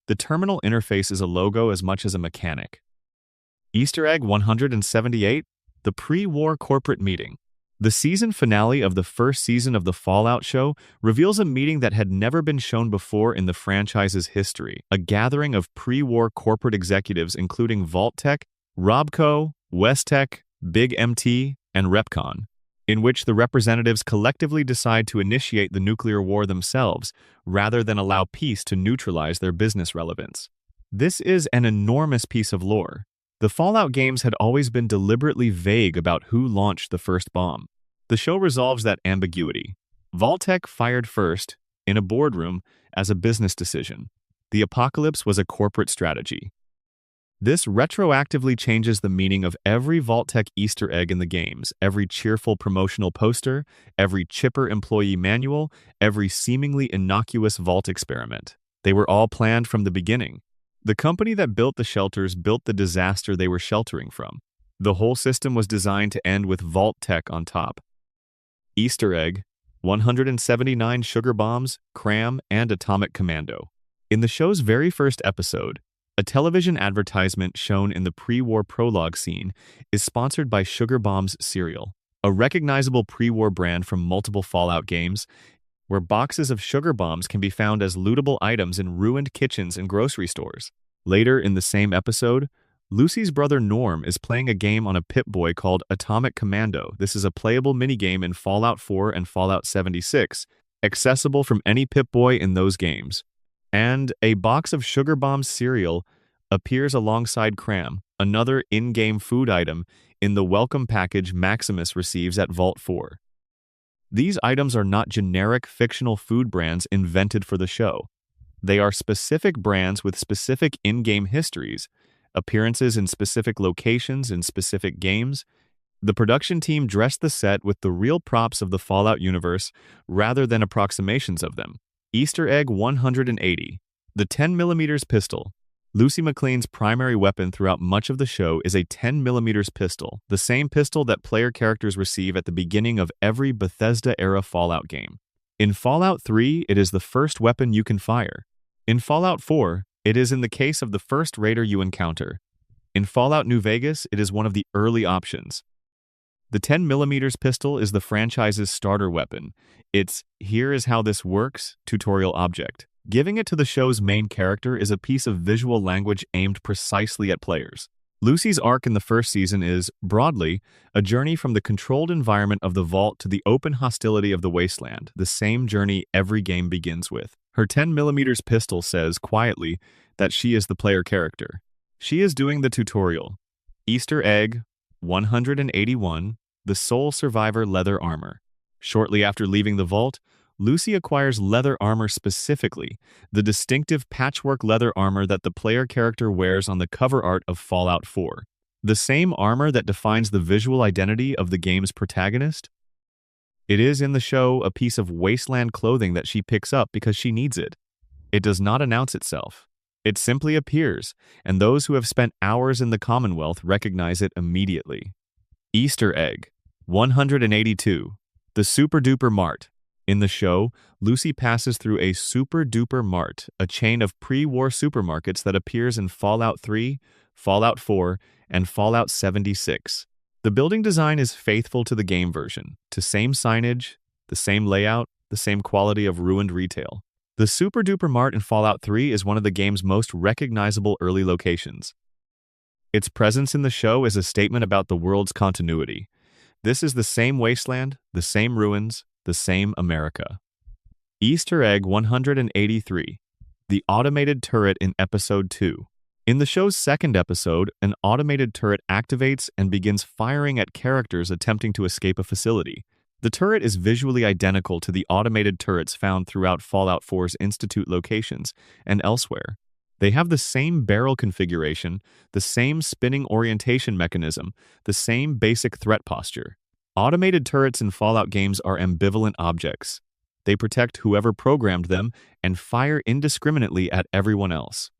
The terminal interface is a logo as much as a mechanic. Easter egg 178, the pre-war corporate meeting. The season finale of the first season of the Fallout show reveals a meeting that had never been shown before in the franchise's history, a gathering of pre-war corporate executives including Vault-Tec, Robco, West-Tec, Big MT, and Repcon, in which the representatives collectively decide to initiate the nuclear war themselves rather than allow peace to neutralize their business relevance. This is an enormous piece of lore. The Fallout games had always been deliberately vague about who launched the first bomb. The show resolves that ambiguity. Vault-Tec fired first, in a boardroom, as a business decision. The apocalypse was a corporate strategy. This retroactively changes the meaning of every Vault-Tec Easter egg in the games, every cheerful promotional poster, every chipper employee manual, every seemingly innocuous Vault experiment. They were all planned from the beginning. The company that built the shelters built the disaster they were sheltering from. The whole system was designed to end with Vault-Tec on top. Easter egg, 179 sugar bombs, Cram, and Atomic Commando. In the show's very first episode, a television advertisement shown in the pre-war prologue scene is sponsored by Sugar Bombs cereal, a recognizable pre-war brand from multiple Fallout games, where boxes of sugar bombs can be found as lootable items in ruined kitchens and grocery stores. Later in the same episode, Lucy's brother Norm is playing a game on a Pip-Boy called Atomic Commando. This is a playable minigame in Fallout 4 and Fallout 76, accessible from any Pip-Boy in those games. And a box of Sugar Bombs cereal appears alongside Cram, another in-game food item, in the welcome package Maximus receives at Vault 4. These items are not generic fictional food brands invented for the show. They are specific brands with specific in-game histories, appearances in specific locations in specific games. The production team dressed the set with the real props of the Fallout universe rather than approximations of them. Easter egg 180. The 10mm pistol. Lucy McLean's primary weapon throughout much of the show is a 10mm pistol, the same pistol that player characters receive at the beginning of every Bethesda-era Fallout game. In Fallout 3, it is the first weapon you can fire. In Fallout 4, it is in the case of the first raider you encounter. In Fallout New Vegas, it is one of the early options. The 10mm pistol is the franchise's starter weapon. It's "here is how this works" tutorial object. Giving it to the show's main character is a piece of visual language aimed precisely at players. Lucy's arc in the first season is, broadly, a journey from the controlled environment of the Vault to the open hostility of the Wasteland, the same journey every game begins with. Her 10mm pistol says, quietly, that she is the player character. She is doing the tutorial. Easter egg 181, the Sole Survivor leather armor. Shortly after leaving the Vault, Lucy acquires leather armor specifically, the distinctive patchwork leather armor that the player character wears on the cover art of Fallout 4. The same armor that defines the visual identity of the game's protagonist. It is in the show a piece of wasteland clothing that she picks up because she needs it. It does not announce itself. It simply appears, and those who have spent hours in the Commonwealth recognize it immediately. Easter egg 182, the Super Duper Mart. In the show, Lucy passes through a Super Duper Mart, a chain of pre-war supermarkets that appears in Fallout 3, Fallout 4, and Fallout 76. The building design is faithful to the game version, to same signage, the same layout, the same quality of ruined retail. The Super Duper Mart in Fallout 3 is one of the game's most recognizable early locations. Its presence in the show is a statement about the world's continuity. This is the same wasteland, the same ruins, the same America. Easter egg 183, the automated turret in Episode 2. In the show's second episode, an automated turret activates and begins firing at characters attempting to escape a facility. The turret is visually identical to the automated turrets found throughout Fallout 4's Institute locations and elsewhere. They have the same barrel configuration, the same spinning orientation mechanism, the same basic threat posture. Automated turrets in Fallout games are ambivalent objects. They protect whoever programmed them and fire indiscriminately at everyone else.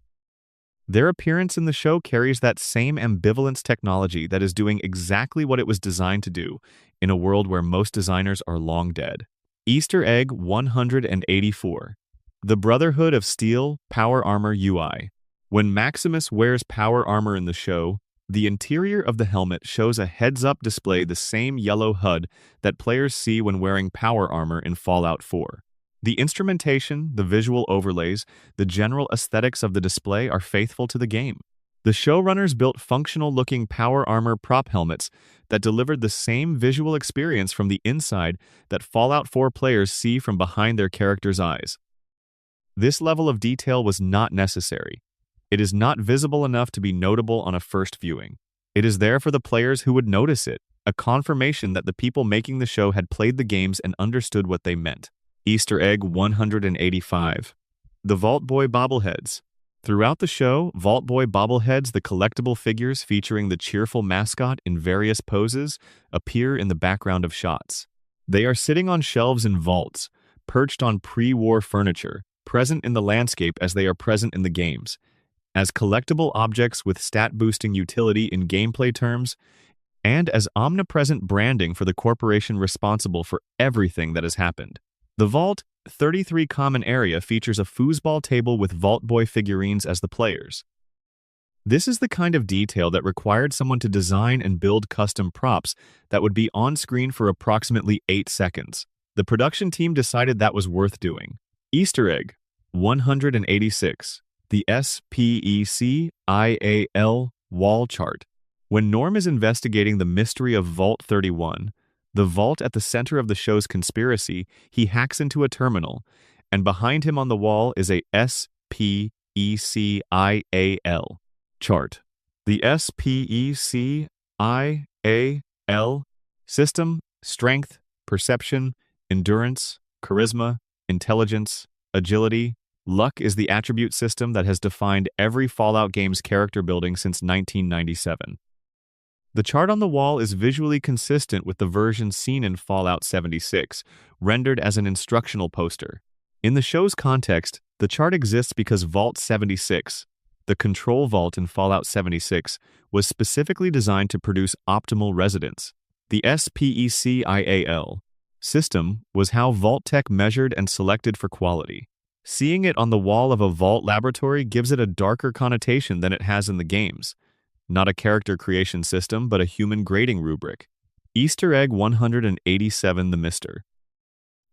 Their appearance in the show carries that same ambivalence technology that is doing exactly what it was designed to do in a world where most designers are long dead. Easter egg 184. The Brotherhood of Steel Power Armor UI. When Maximus wears power armor in the show, the interior of the helmet shows a heads-up display the same yellow HUD that players see when wearing power armor in Fallout 4. The instrumentation, the visual overlays, the general aesthetics of the display are faithful to the game. The showrunners built functional-looking power armor prop helmets that delivered the same visual experience from the inside that Fallout 4 players see from behind their characters' eyes. This level of detail was not necessary. It is not visible enough to be notable on a first viewing. It is there for the players who would notice it, a confirmation that the people making the show had played the games and understood what they meant. Easter egg 185. The Vault Boy bobbleheads. Throughout the show, Vault Boy bobbleheads, the collectible figures featuring the cheerful mascot in various poses, appear in the background of shots. They are sitting on shelves in vaults, perched on pre-war furniture, present in the landscape as they are present in the games, as collectible objects with stat-boosting utility in gameplay terms, and as omnipresent branding for the corporation responsible for everything that has happened. The Vault 33 common area features a foosball table with Vault Boy figurines as the players. This is the kind of detail that required someone to design and build custom props that would be on screen for approximately 8 seconds. The production team decided that was worth doing. Easter egg 186. The SPECIAL wall chart. When Norm is investigating the mystery of Vault 31, the vault at the center of the show's conspiracy, he hacks into a terminal, and behind him on the wall is a SPECIAL chart. The SPECIAL system, strength, perception, endurance, charisma, intelligence, agility, luck is the attribute system that has defined every Fallout game's character building since 1997. The chart on the wall is visually consistent with the version seen in Fallout 76, rendered as an instructional poster. In the show's context, the chart exists because Vault 76, the control vault in Fallout 76, was specifically designed to produce optimal residents. The SPECIAL system was how Vault-Tec measured and selected for quality. Seeing it on the wall of a vault laboratory gives it a darker connotation than it has in the games. Not a character creation system, but a human grading rubric. Easter egg 187. The Mr.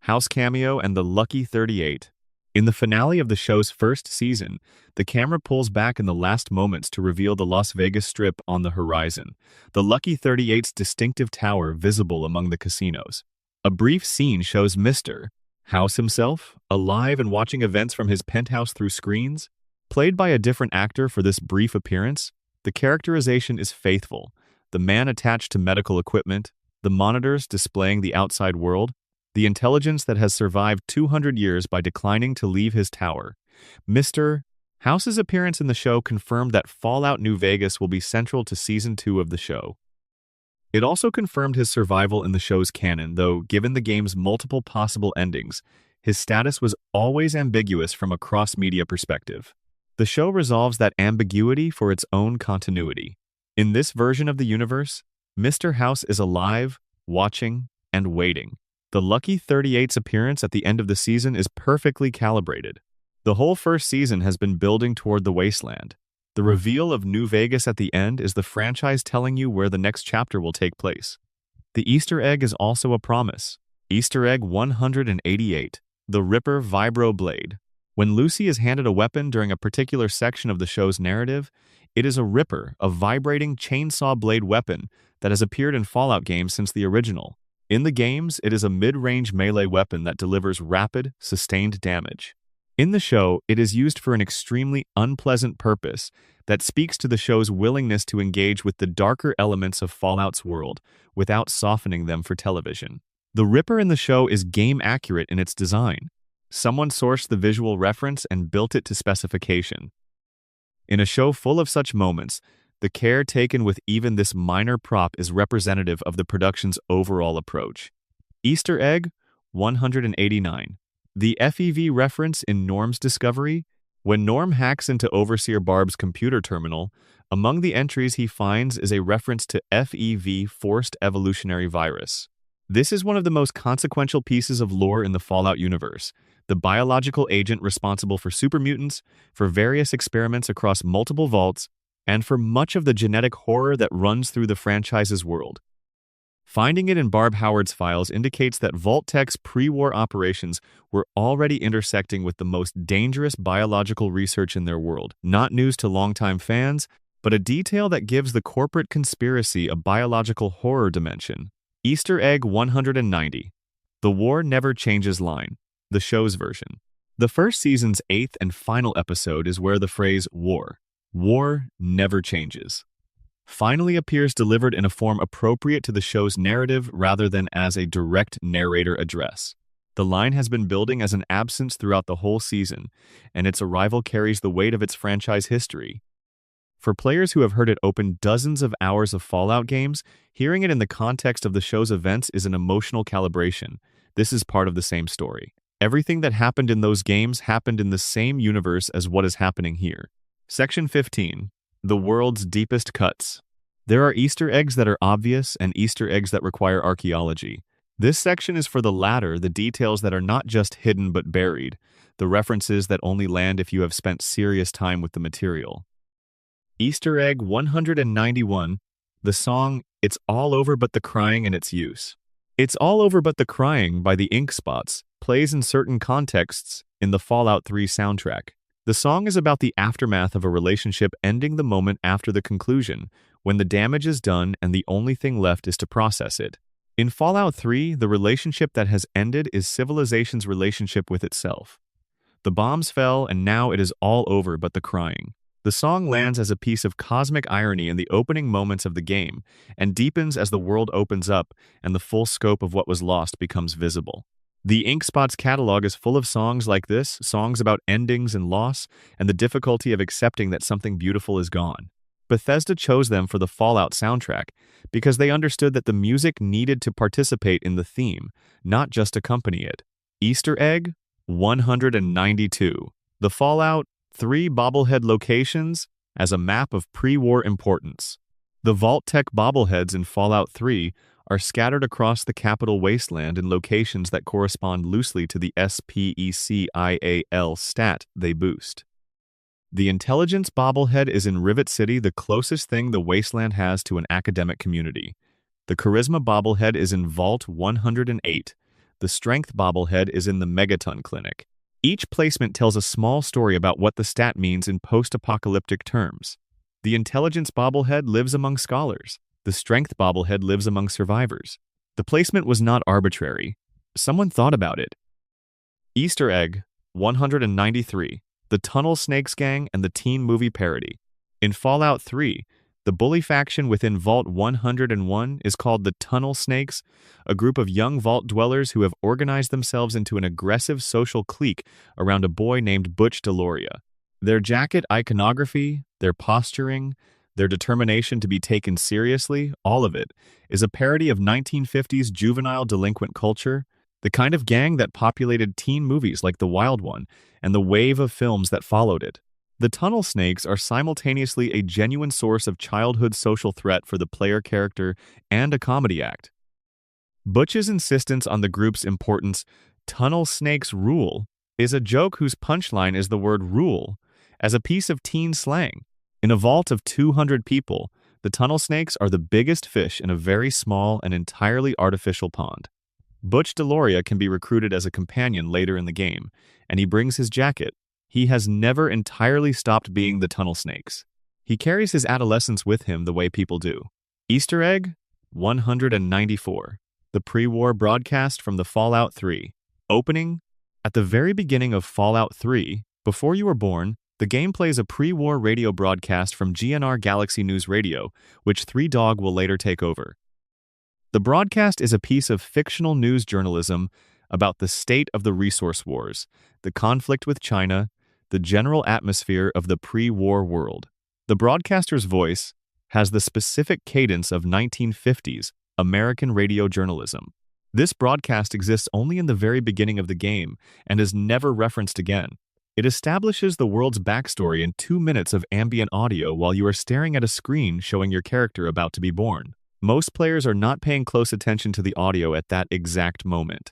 House cameo and the Lucky 38. In the finale of the show's first season, the camera pulls back in the last moments to reveal the Las Vegas Strip on the horizon, the Lucky 38's distinctive tower visible among the casinos. A brief scene shows Mr. House himself, alive and watching events from his penthouse through screens. Played by a different actor for this brief appearance, the characterization is faithful. The man attached to medical equipment, the monitors displaying the outside world, the intelligence that has survived 200 years by declining to leave his tower. Mr. House's appearance in the show confirmed that Fallout New Vegas will be central to Season 2 of the show. It also confirmed his survival in the show's canon, though, given the game's multiple possible endings, his status was always ambiguous from a cross-media perspective. The show resolves that ambiguity for its own continuity. In this version of the universe, Mr. House is alive, watching, and waiting. The Lucky 38's appearance at the end of the season is perfectly calibrated. The whole first season has been building toward the wasteland. The reveal of New Vegas at the end is the franchise telling you where the next chapter will take place. The Easter egg is also a promise. Easter egg 188. The Ripper Vibro Blade. When Lucy is handed a weapon during a particular section of the show's narrative, it is a Ripper, a vibrating chainsaw blade weapon that has appeared in Fallout games since the original. In the games, it is a mid-range melee weapon that delivers rapid, sustained damage. In the show, it is used for an extremely unpleasant purpose that speaks to the show's willingness to engage with the darker elements of Fallout's world without softening them for television. The Ripper in the show is game accurate in its design. Someone sourced the visual reference and built it to specification. In a show full of such moments, the care taken with even this minor prop is representative of the production's overall approach. Easter egg 189. The FEV reference in Norm's discovery. When Norm hacks into Overseer Barb's computer terminal, among the entries he finds is a reference to FEV, Forced Evolutionary Virus. This is one of the most consequential pieces of lore in the Fallout universe, the biological agent responsible for supermutants, for various experiments across multiple vaults, and for much of the genetic horror that runs through the franchise's world. Finding it in Barb Howard's files indicates that Vault-Tec's pre-war operations were already intersecting with the most dangerous biological research in their world. Not news to longtime fans, but a detail that gives the corporate conspiracy a biological horror dimension. Easter egg 190. The War Never Changes line, the show's version. The first season's 8th and final episode is where the phrase war never changes, finally appears delivered in a form appropriate to the show's narrative rather than as a direct narrator address. The line has been building as an absence throughout the whole season, and its arrival carries the weight of its franchise history. For players who have heard it open dozens of hours of Fallout games, hearing it in the context of the show's events is an emotional calibration. This is part of the same story. Everything that happened in those games happened in the same universe as what is happening here. Section 15. The world's deepest cuts. There are Easter eggs that are obvious and Easter eggs that require archaeology. This section is for the latter, the details that are not just hidden but buried, the references that only land if you have spent serious time with the material. Easter egg 191. The song It's All Over But the Crying and its use. It's All Over But the Crying by the Ink Spots plays in certain contexts in the Fallout 3 soundtrack. The song is about the aftermath of a relationship ending the moment after the conclusion, when the damage is done and the only thing left is to process it. In Fallout 3, the relationship that has ended is civilization's relationship with itself. The bombs fell and now it is all over but the crying. The song lands as a piece of cosmic irony in the opening moments of the game and deepens as the world opens up and the full scope of what was lost becomes visible. The Ink Spots catalog is full of songs like this, songs about endings and loss, and the difficulty of accepting that something beautiful is gone. Bethesda chose them for the Fallout soundtrack because they understood that the music needed to participate in the theme, not just accompany it. Easter egg 192. The Fallout 3 bobblehead locations as a map of pre-war importance. The Vault-Tec bobbleheads in Fallout 3 are scattered across the capital wasteland in locations that correspond loosely to the SPECIAL stat they boost. The Intelligence bobblehead is in Rivet City, the closest thing the wasteland has to an academic community. The Charisma bobblehead is in Vault 108. The Strength bobblehead is in the Megaton Clinic. Each placement tells a small story about what the stat means in post-apocalyptic terms. The Intelligence bobblehead lives among scholars. The Strength bobblehead lives among survivors. The placement was not arbitrary. Someone thought about it. Easter egg 193. The Tunnel Snakes Gang and the teen movie parody. In Fallout 3, the bully faction within Vault 101 is called the Tunnel Snakes, a group of young vault dwellers who have organized themselves into an aggressive social clique around a boy named Butch Deloria. Their jacket iconography, their posturing, their determination to be taken seriously, all of it, is a parody of 1950s juvenile delinquent culture, the kind of gang that populated teen movies like The Wild One and the wave of films that followed it. The Tunnel Snakes are simultaneously a genuine source of childhood social threat for the player character and a comedy act. Butch's insistence on the group's importance, Tunnel Snakes rule, is a joke whose punchline is the word rule, as a piece of teen slang. In a vault of 200 people, the Tunnel Snakes are the biggest fish in a very small and entirely artificial pond. Butch Deloria can be recruited as a companion later in the game, and he brings his jacket. He has never entirely stopped being the Tunnel Snakes. He carries his adolescence with him the way people do. Easter egg 194. The pre-war broadcast from the Fallout 3. Opening At the very beginning of Fallout 3, before you were born, the game plays a pre-war radio broadcast from GNR Galaxy News Radio, which 3Dog will later take over. The broadcast is a piece of fictional news journalism about the state of the resource wars, the conflict with China, the general atmosphere of the pre-war world. The broadcaster's voice has the specific cadence of 1950s American radio journalism. This broadcast exists only in the very beginning of the game and is never referenced again. It establishes the world's backstory in 2 minutes of ambient audio while you are staring at a screen showing your character about to be born. Most players are not paying close attention to the audio at that exact moment.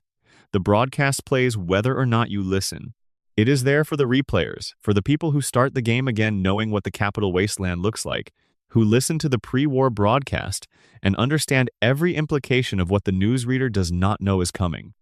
The broadcast plays whether or not you listen. It is there for the replayers, for the people who start the game again knowing what the capital wasteland looks like, who listen to the pre-war broadcast and understand every implication of what the newsreader does not know is coming.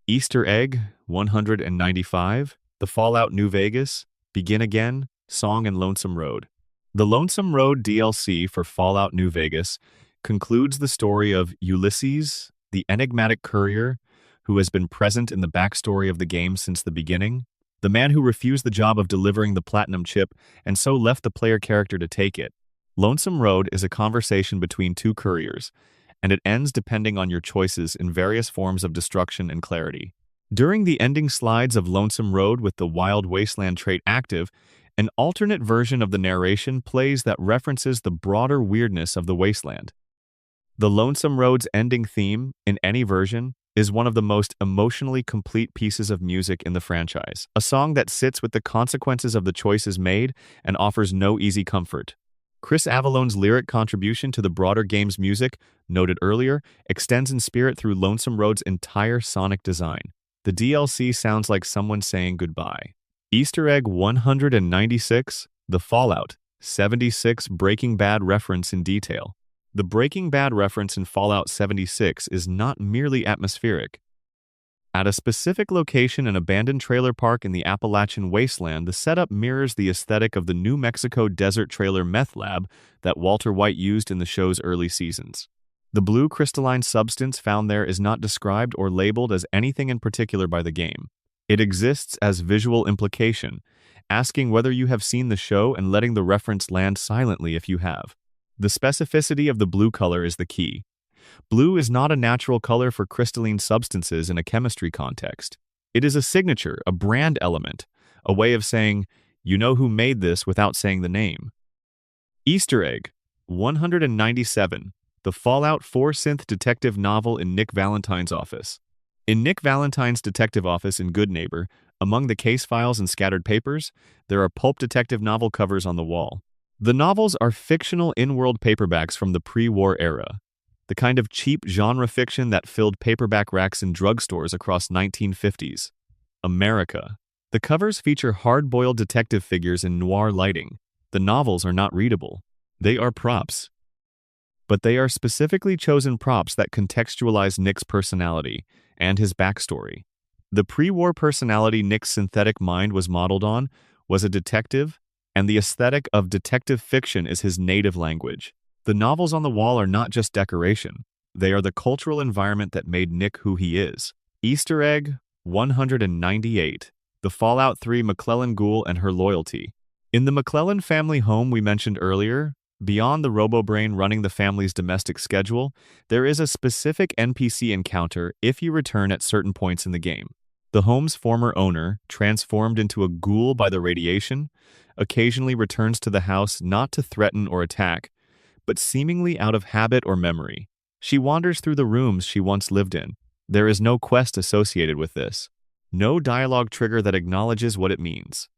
Easter Egg 195, The Fallout New Vegas, Begin Again, Song and Lonesome Road. The Lonesome Road DLC for Fallout New Vegas concludes the story of Ulysses, the enigmatic courier who has been present in the backstory of the game since the beginning, the man who refused the job of delivering the platinum chip and so left the player character to take it. Lonesome Road is a conversation between two couriers, and it ends depending on your choices in various forms of destruction and clarity. During the ending slides of Lonesome Road with the Wild Wasteland trait active, an alternate version of the narration plays that references the broader weirdness of the wasteland. The Lonesome Road's ending theme, in any version, is one of the most emotionally complete pieces of music in the franchise, a song that sits with the consequences of the choices made and offers no easy comfort. Chris Avalone's lyric contribution to the broader game's music, noted earlier, extends in spirit through Lonesome Road's entire sonic design. The DLC sounds like someone saying goodbye. Easter Egg 196, The Fallout 76 Breaking Bad reference in detail. The Breaking Bad reference in Fallout 76 is not merely atmospheric. At a specific location, an abandoned trailer park in the Appalachian wasteland, the setup mirrors the aesthetic of the New Mexico desert trailer meth lab that Walter White used in the show's early seasons. The blue crystalline substance found there is not described or labeled as anything in particular by the game. It exists as visual implication, asking whether you have seen the show and letting the reference land silently if you have. The specificity of the blue color is the key. Blue is not a natural color for crystalline substances in a chemistry context. It is a signature, a brand element, a way of saying, you know who made this without saying the name. Easter Egg 197, The Fallout 4 synth detective novel in Nick Valentine's office. In Nick Valentine's detective office in Goodneighbor, among the case files and scattered papers, there are pulp detective novel covers on the wall. The novels are fictional in-world paperbacks from the pre-war era, the kind of cheap genre fiction that filled paperback racks in drugstores across 1950s America. The covers feature hard-boiled detective figures in noir lighting. The novels are not readable. They are props. But they are specifically chosen props that contextualize Nick's personality and his backstory. The pre-war personality Nick's synthetic mind was modeled on was a detective, and the aesthetic of detective fiction is his native language. The novels on the wall are not just decoration. They are the cultural environment that made Nick who he is. Easter Egg 198, The Fallout 3 McClellan Ghoul and Her Loyalty. In the McClellan family home we mentioned earlier, beyond the RoboBrain running the family's domestic schedule, there is a specific NPC encounter if you return at certain points in the game. The home's former owner, transformed into a ghoul by the radiation, occasionally returns to the house not to threaten or attack, but seemingly out of habit or memory. She wanders through the rooms she once lived in. There is no quest associated with this. No dialogue trigger that acknowledges what it means.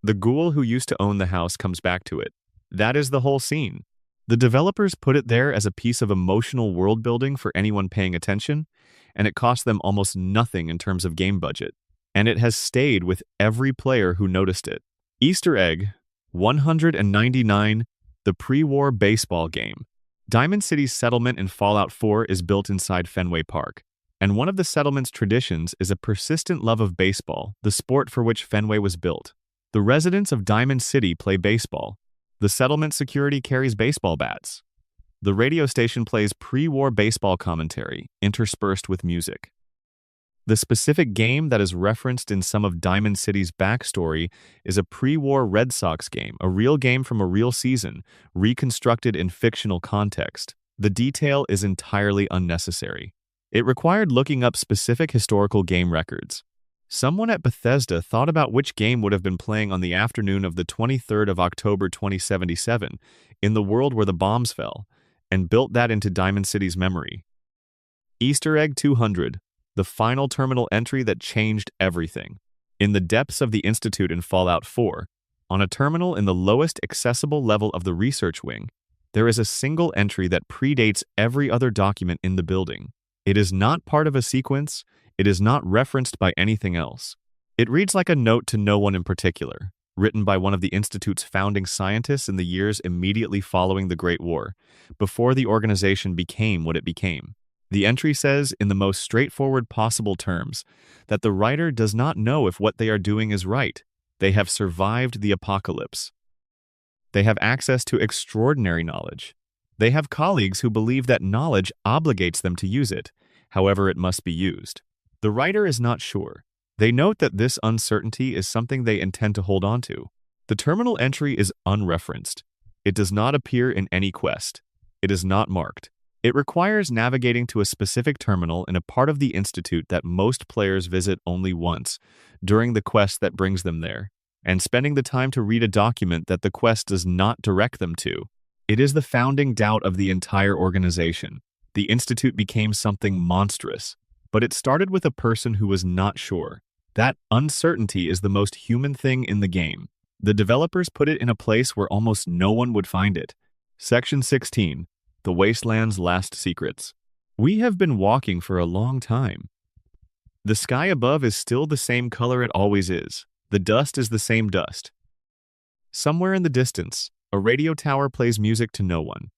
The ghoul who used to own the house comes back to it. That is the whole scene. The developers put it there as a piece of emotional world building for anyone paying attention, and it cost them almost nothing in terms of game budget. And it has stayed with every player who noticed it. Easter Egg 199, The Pre-War Baseball Game. Diamond City's settlement in Fallout 4 is built inside Fenway Park, and one of the settlement's traditions is a persistent love of baseball, the sport for which Fenway was built. The residents of Diamond City play baseball. The settlement security carries baseball bats. The radio station plays pre-war baseball commentary, interspersed with music. The specific game that is referenced in some of Diamond City's backstory is a pre-war Red Sox game, a real game from a real season, reconstructed in fictional context. The detail is entirely unnecessary. It required looking up specific historical game records. Someone at Bethesda thought about which game would have been playing on the afternoon of the 23rd of October 2077, in the world where the bombs fell, and built that into Diamond City's memory. Easter Egg 200. The final terminal entry that changed everything. In the depths of the Institute in Fallout 4, on a terminal in the lowest accessible level of the research wing, there is a single entry that predates every other document in the building. It is not part of a sequence, it is not referenced by anything else. It reads like a note to no one in particular, written by one of the Institute's founding scientists in the years immediately following the Great War, before the organization became what it became. The entry says, in the most straightforward possible terms, that the writer does not know if what they are doing is right. They have survived the apocalypse. They have access to extraordinary knowledge. They have colleagues who believe that knowledge obligates them to use it, however it must be used. The writer is not sure. They note that this uncertainty is something they intend to hold on to. The terminal entry is unreferenced. It does not appear in any quest. It is not marked. It requires navigating to a specific terminal in a part of the Institute that most players visit only once, during the quest that brings them there, and spending the time to read a document that the quest does not direct them to. It is the founding doubt of the entire organization. The Institute became something monstrous, but it started with a person who was not sure. That uncertainty is the most human thing in the game. The developers put it in a place where almost no one would find it. Section 16. The Wasteland's Last Secrets. We have been walking for a long time. The sky above is still the same color it always is. The dust is the same dust. Somewhere in the distance, a radio tower plays music to no one.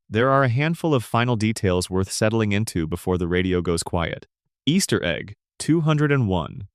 There are a handful of final details worth settling into before the radio goes quiet. Easter Egg 201.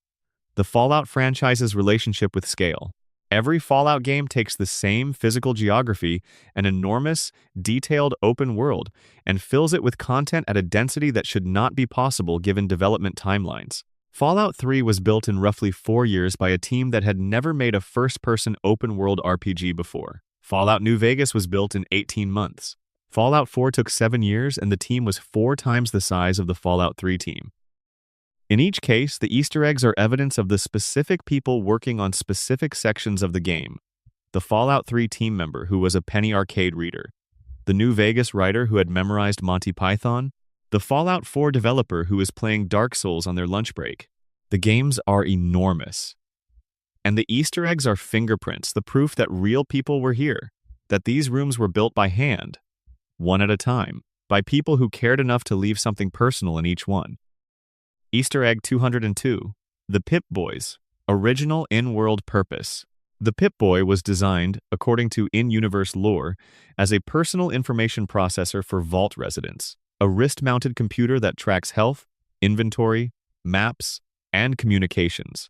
The Fallout franchise's relationship with scale. Every Fallout game takes the same physical geography, an enormous, detailed open world, and fills it with content at a density that should not be possible given development timelines. Fallout 3 was built in roughly 4 years by a team that had never made a first-person open-world RPG before. Fallout New Vegas was built in 18 months. Fallout 4 took 7 years, and the team was 4 times the size of the Fallout 3 team. In each case, the Easter eggs are evidence of the specific people working on specific sections of the game. The Fallout 3 team member who was a Penny Arcade reader, the New Vegas writer who had memorized Monty Python, the Fallout 4 developer who is playing Dark Souls on their lunch break. The games are enormous. And the Easter eggs are fingerprints, the proof that real people were here, that these rooms were built by hand, one at a time, by people who cared enough to leave something personal in each one. Easter Egg 202. The Pip-Boys. Original in-world purpose. The Pip-Boy was designed, according to in-universe lore, as a personal information processor for Vault residents, a wrist-mounted computer that tracks health, inventory, maps, and communications.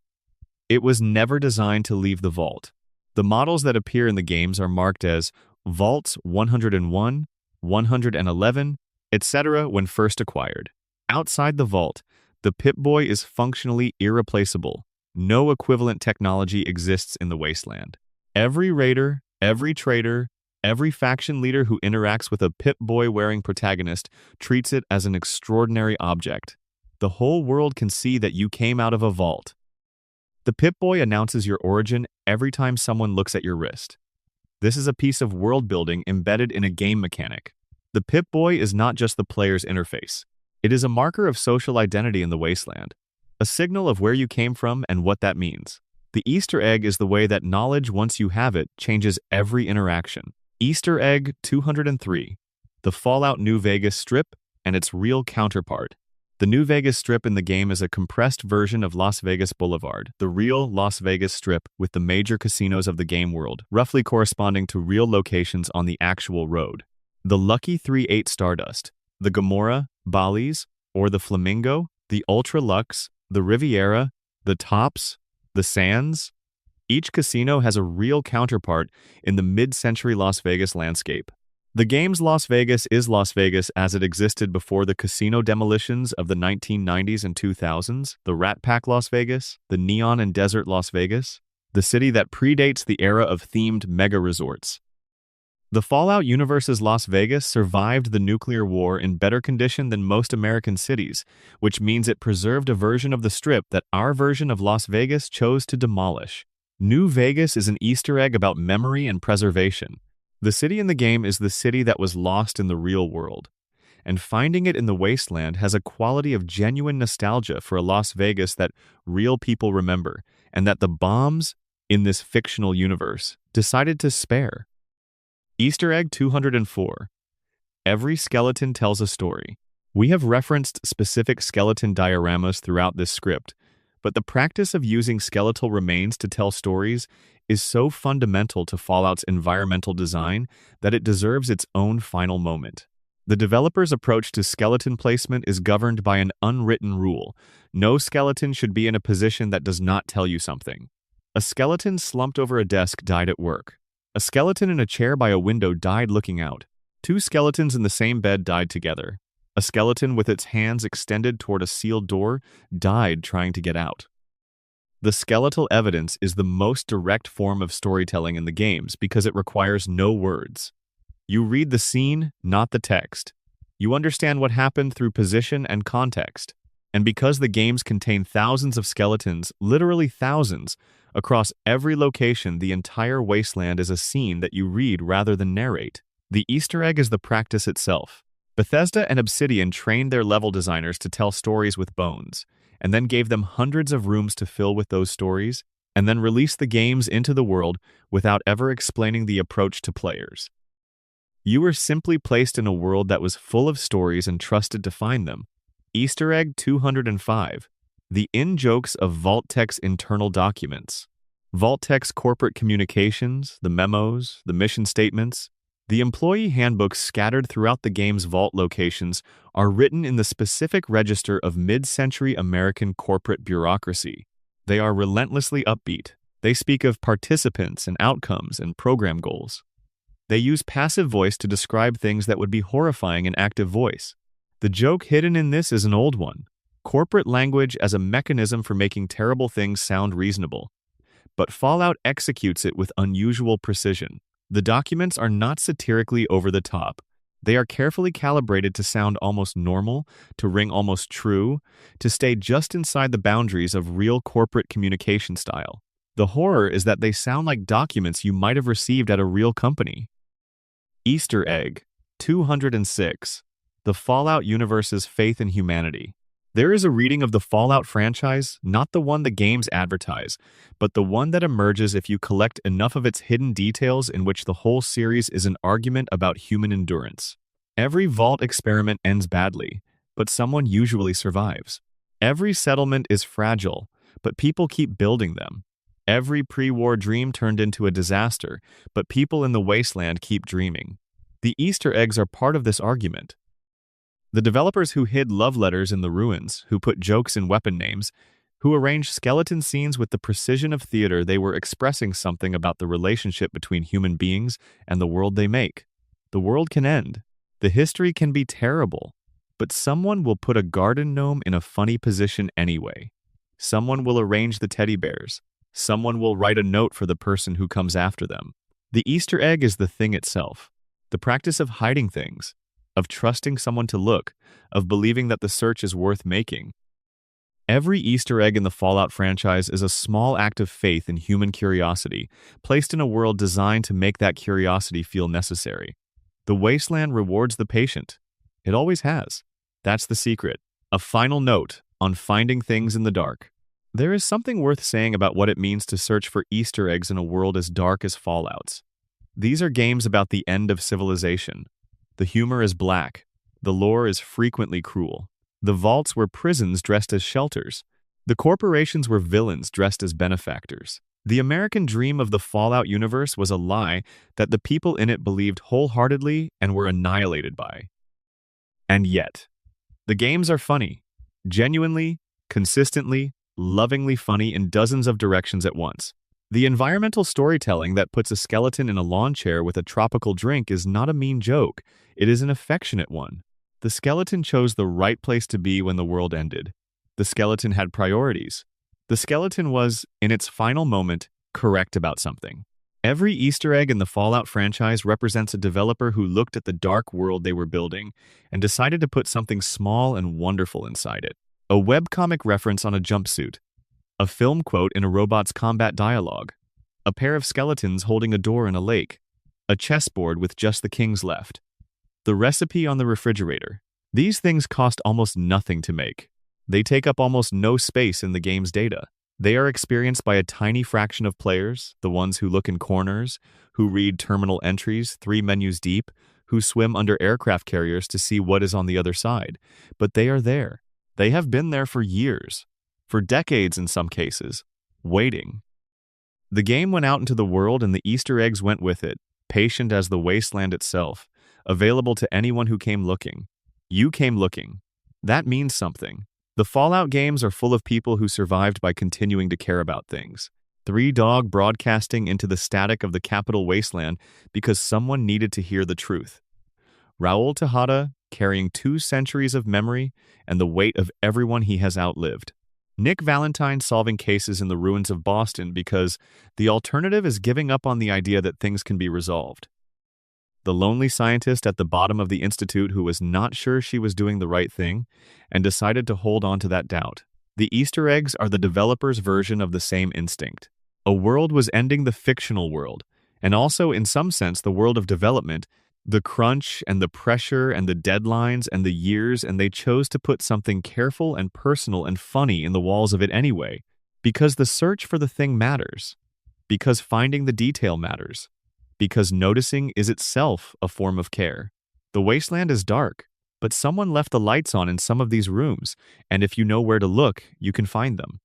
It was never designed to leave the Vault. The models that appear in the games are marked as Vaults 101, 111, etc. when first acquired. Outside the Vault, the Pip-Boy is functionally irreplaceable. No equivalent technology exists in the Wasteland. Every raider, every trader, every faction leader who interacts with a Pip-Boy-wearing protagonist treats it as an extraordinary object. The whole world can see that you came out of a vault. The Pip-Boy announces your origin every time someone looks at your wrist. This is a piece of world-building embedded in a game mechanic. The Pip-Boy is not just the player's interface. It is a marker of social identity in the Wasteland, a signal of where you came from and what that means. The Easter egg is the way that knowledge, once you have it, changes every interaction. Easter Egg 203. The Fallout New Vegas Strip and its real counterpart. The New Vegas Strip in the game is a compressed version of Las Vegas Boulevard, the real Las Vegas Strip with the major casinos of the game world, roughly corresponding to real locations on the actual road. The Lucky 3-8 Stardust, the Gomorrah, Bally's, or the Flamingo, the Ultra Lux, the Riviera, the Tops, the Sands. Each casino has a real counterpart in the mid-century Las Vegas landscape. The game's Las Vegas is Las Vegas as it existed before the casino demolitions of the 1990s and 2000s, the Rat Pack Las Vegas, the Neon and Desert Las Vegas, the city that predates the era of themed mega resorts. The Fallout universe's Las Vegas survived the nuclear war in better condition than most American cities, which means it preserved a version of the Strip that our version of Las Vegas chose to demolish. New Vegas is an Easter egg about memory and preservation. The city in the game is the city that was lost in the real world, and finding it in the wasteland has a quality of genuine nostalgia for a Las Vegas that real people remember, and that the bombs in this fictional universe decided to spare. Easter egg 204. Every skeleton tells a story. We have referenced specific skeleton dioramas throughout this script, but the practice of using skeletal remains to tell stories is so fundamental to Fallout's environmental design that it deserves its own final moment. The developer's approach to skeleton placement is governed by an unwritten rule. No skeleton should be in a position that does not tell you something. A skeleton slumped over a desk died at work. A skeleton in a chair by a window died looking out. Two skeletons in the same bed died together. A skeleton with its hands extended toward a sealed door died trying to get out. The skeletal evidence is the most direct form of storytelling in the games because it requires no words. You read the scene, not the text. You understand what happened through position and context. And because the games contain thousands of skeletons, literally thousands, across every location, the entire wasteland is a scene that you read rather than narrate. The Easter egg is the practice itself. Bethesda and Obsidian trained their level designers to tell stories with bones, and then gave them hundreds of rooms to fill with those stories, and then released the games into the world without ever explaining the approach to players. You were simply placed in a world that was full of stories and trusted to find them. Easter egg 205. The in-jokes of Vault-Tec's internal documents. Vault-Tec's corporate communications, the memos, the mission statements, the employee handbooks scattered throughout the game's vault locations are written in the specific register of mid-century American corporate bureaucracy. They are relentlessly upbeat. They speak of participants and outcomes and program goals. They use passive voice to describe things that would be horrifying in active voice. The joke hidden in this is an old one. Corporate language as a mechanism for making terrible things sound reasonable. But Fallout executes it with unusual precision. The documents are not satirically over the top. They are carefully calibrated to sound almost normal, to ring almost true, to stay just inside the boundaries of real corporate communication style. The horror is that they sound like documents you might have received at a real company. Easter egg 206. The Fallout universe's faith in humanity. There is a reading of the Fallout franchise, not the one the games advertise, but the one that emerges if you collect enough of its hidden details in which the whole series is an argument about human endurance. Every vault experiment ends badly, but someone usually survives. Every settlement is fragile, but people keep building them. Every pre-war dream turned into a disaster, but people in the wasteland keep dreaming. The Easter eggs are part of this argument. The developers who hid love letters in the ruins, who put jokes in weapon names, who arranged skeleton scenes with the precision of theater, they were expressing something about the relationship between human beings and the world they make. The world can end. The history can be terrible. But someone will put a garden gnome in a funny position anyway. Someone will arrange the teddy bears. Someone will write a note for the person who comes after them. The Easter egg is the thing itself. The practice of hiding things, of trusting someone to look, of believing that the search is worth making. Every Easter egg in the Fallout franchise is a small act of faith in human curiosity, placed in a world designed to make that curiosity feel necessary. The wasteland rewards the patient. It always has. That's the secret. A final note on finding things in the dark. There is something worth saying about what it means to search for Easter eggs in a world as dark as Fallout's. These are games about the end of civilization. The humor is black. The lore is frequently cruel. The vaults were prisons dressed as shelters. The corporations were villains dressed as benefactors. The American dream of the Fallout universe was a lie that the people in it believed wholeheartedly and were annihilated by. And yet, the games are funny. Genuinely, consistently, lovingly funny in dozens of directions at once. The environmental storytelling that puts a skeleton in a lawn chair with a tropical drink is not a mean joke, it is an affectionate one. The skeleton chose the right place to be when the world ended. The skeleton had priorities. The skeleton was, in its final moment, correct about something. Every Easter egg in the Fallout franchise represents a developer who looked at the dark world they were building and decided to put something small and wonderful inside it. A webcomic reference on a jumpsuit, a film quote in a robot's combat dialogue, a pair of skeletons holding a door in a lake, a chessboard with just the kings left, the recipe on the refrigerator. These things cost almost nothing to make. They take up almost no space in the game's data. They are experienced by a tiny fraction of players, the ones who look in corners, who read terminal entries 3 menus deep, who swim under aircraft carriers to see what is on the other side. But they are there. They have been there for years, for decades in some cases, waiting. The game went out into the world and the Easter eggs went with it, patient as the wasteland itself, available to anyone who came looking. You came looking. That means something. The Fallout games are full of people who survived by continuing to care about things. 3 Dog broadcasting into the static of the capital wasteland because someone needed to hear the truth. Raul Tejada carrying 2 centuries of memory and the weight of everyone he has outlived. Nick Valentine solving cases in the ruins of Boston because the alternative is giving up on the idea that things can be resolved. The lonely scientist at the bottom of the institute who was not sure she was doing the right thing and decided to hold on to that doubt. The Easter eggs are the developer's version of the same instinct. A world was ending the fictional world, and also, in some sense, the world of development, the crunch and the pressure and the deadlines and the years, and they chose to put something careful and personal and funny in the walls of it anyway, because the search for the thing matters, because finding the detail matters, because noticing is itself a form of care. The wasteland is dark, but someone left the lights on in some of these rooms, and if you know where to look, you can find them.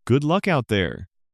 Good luck out there.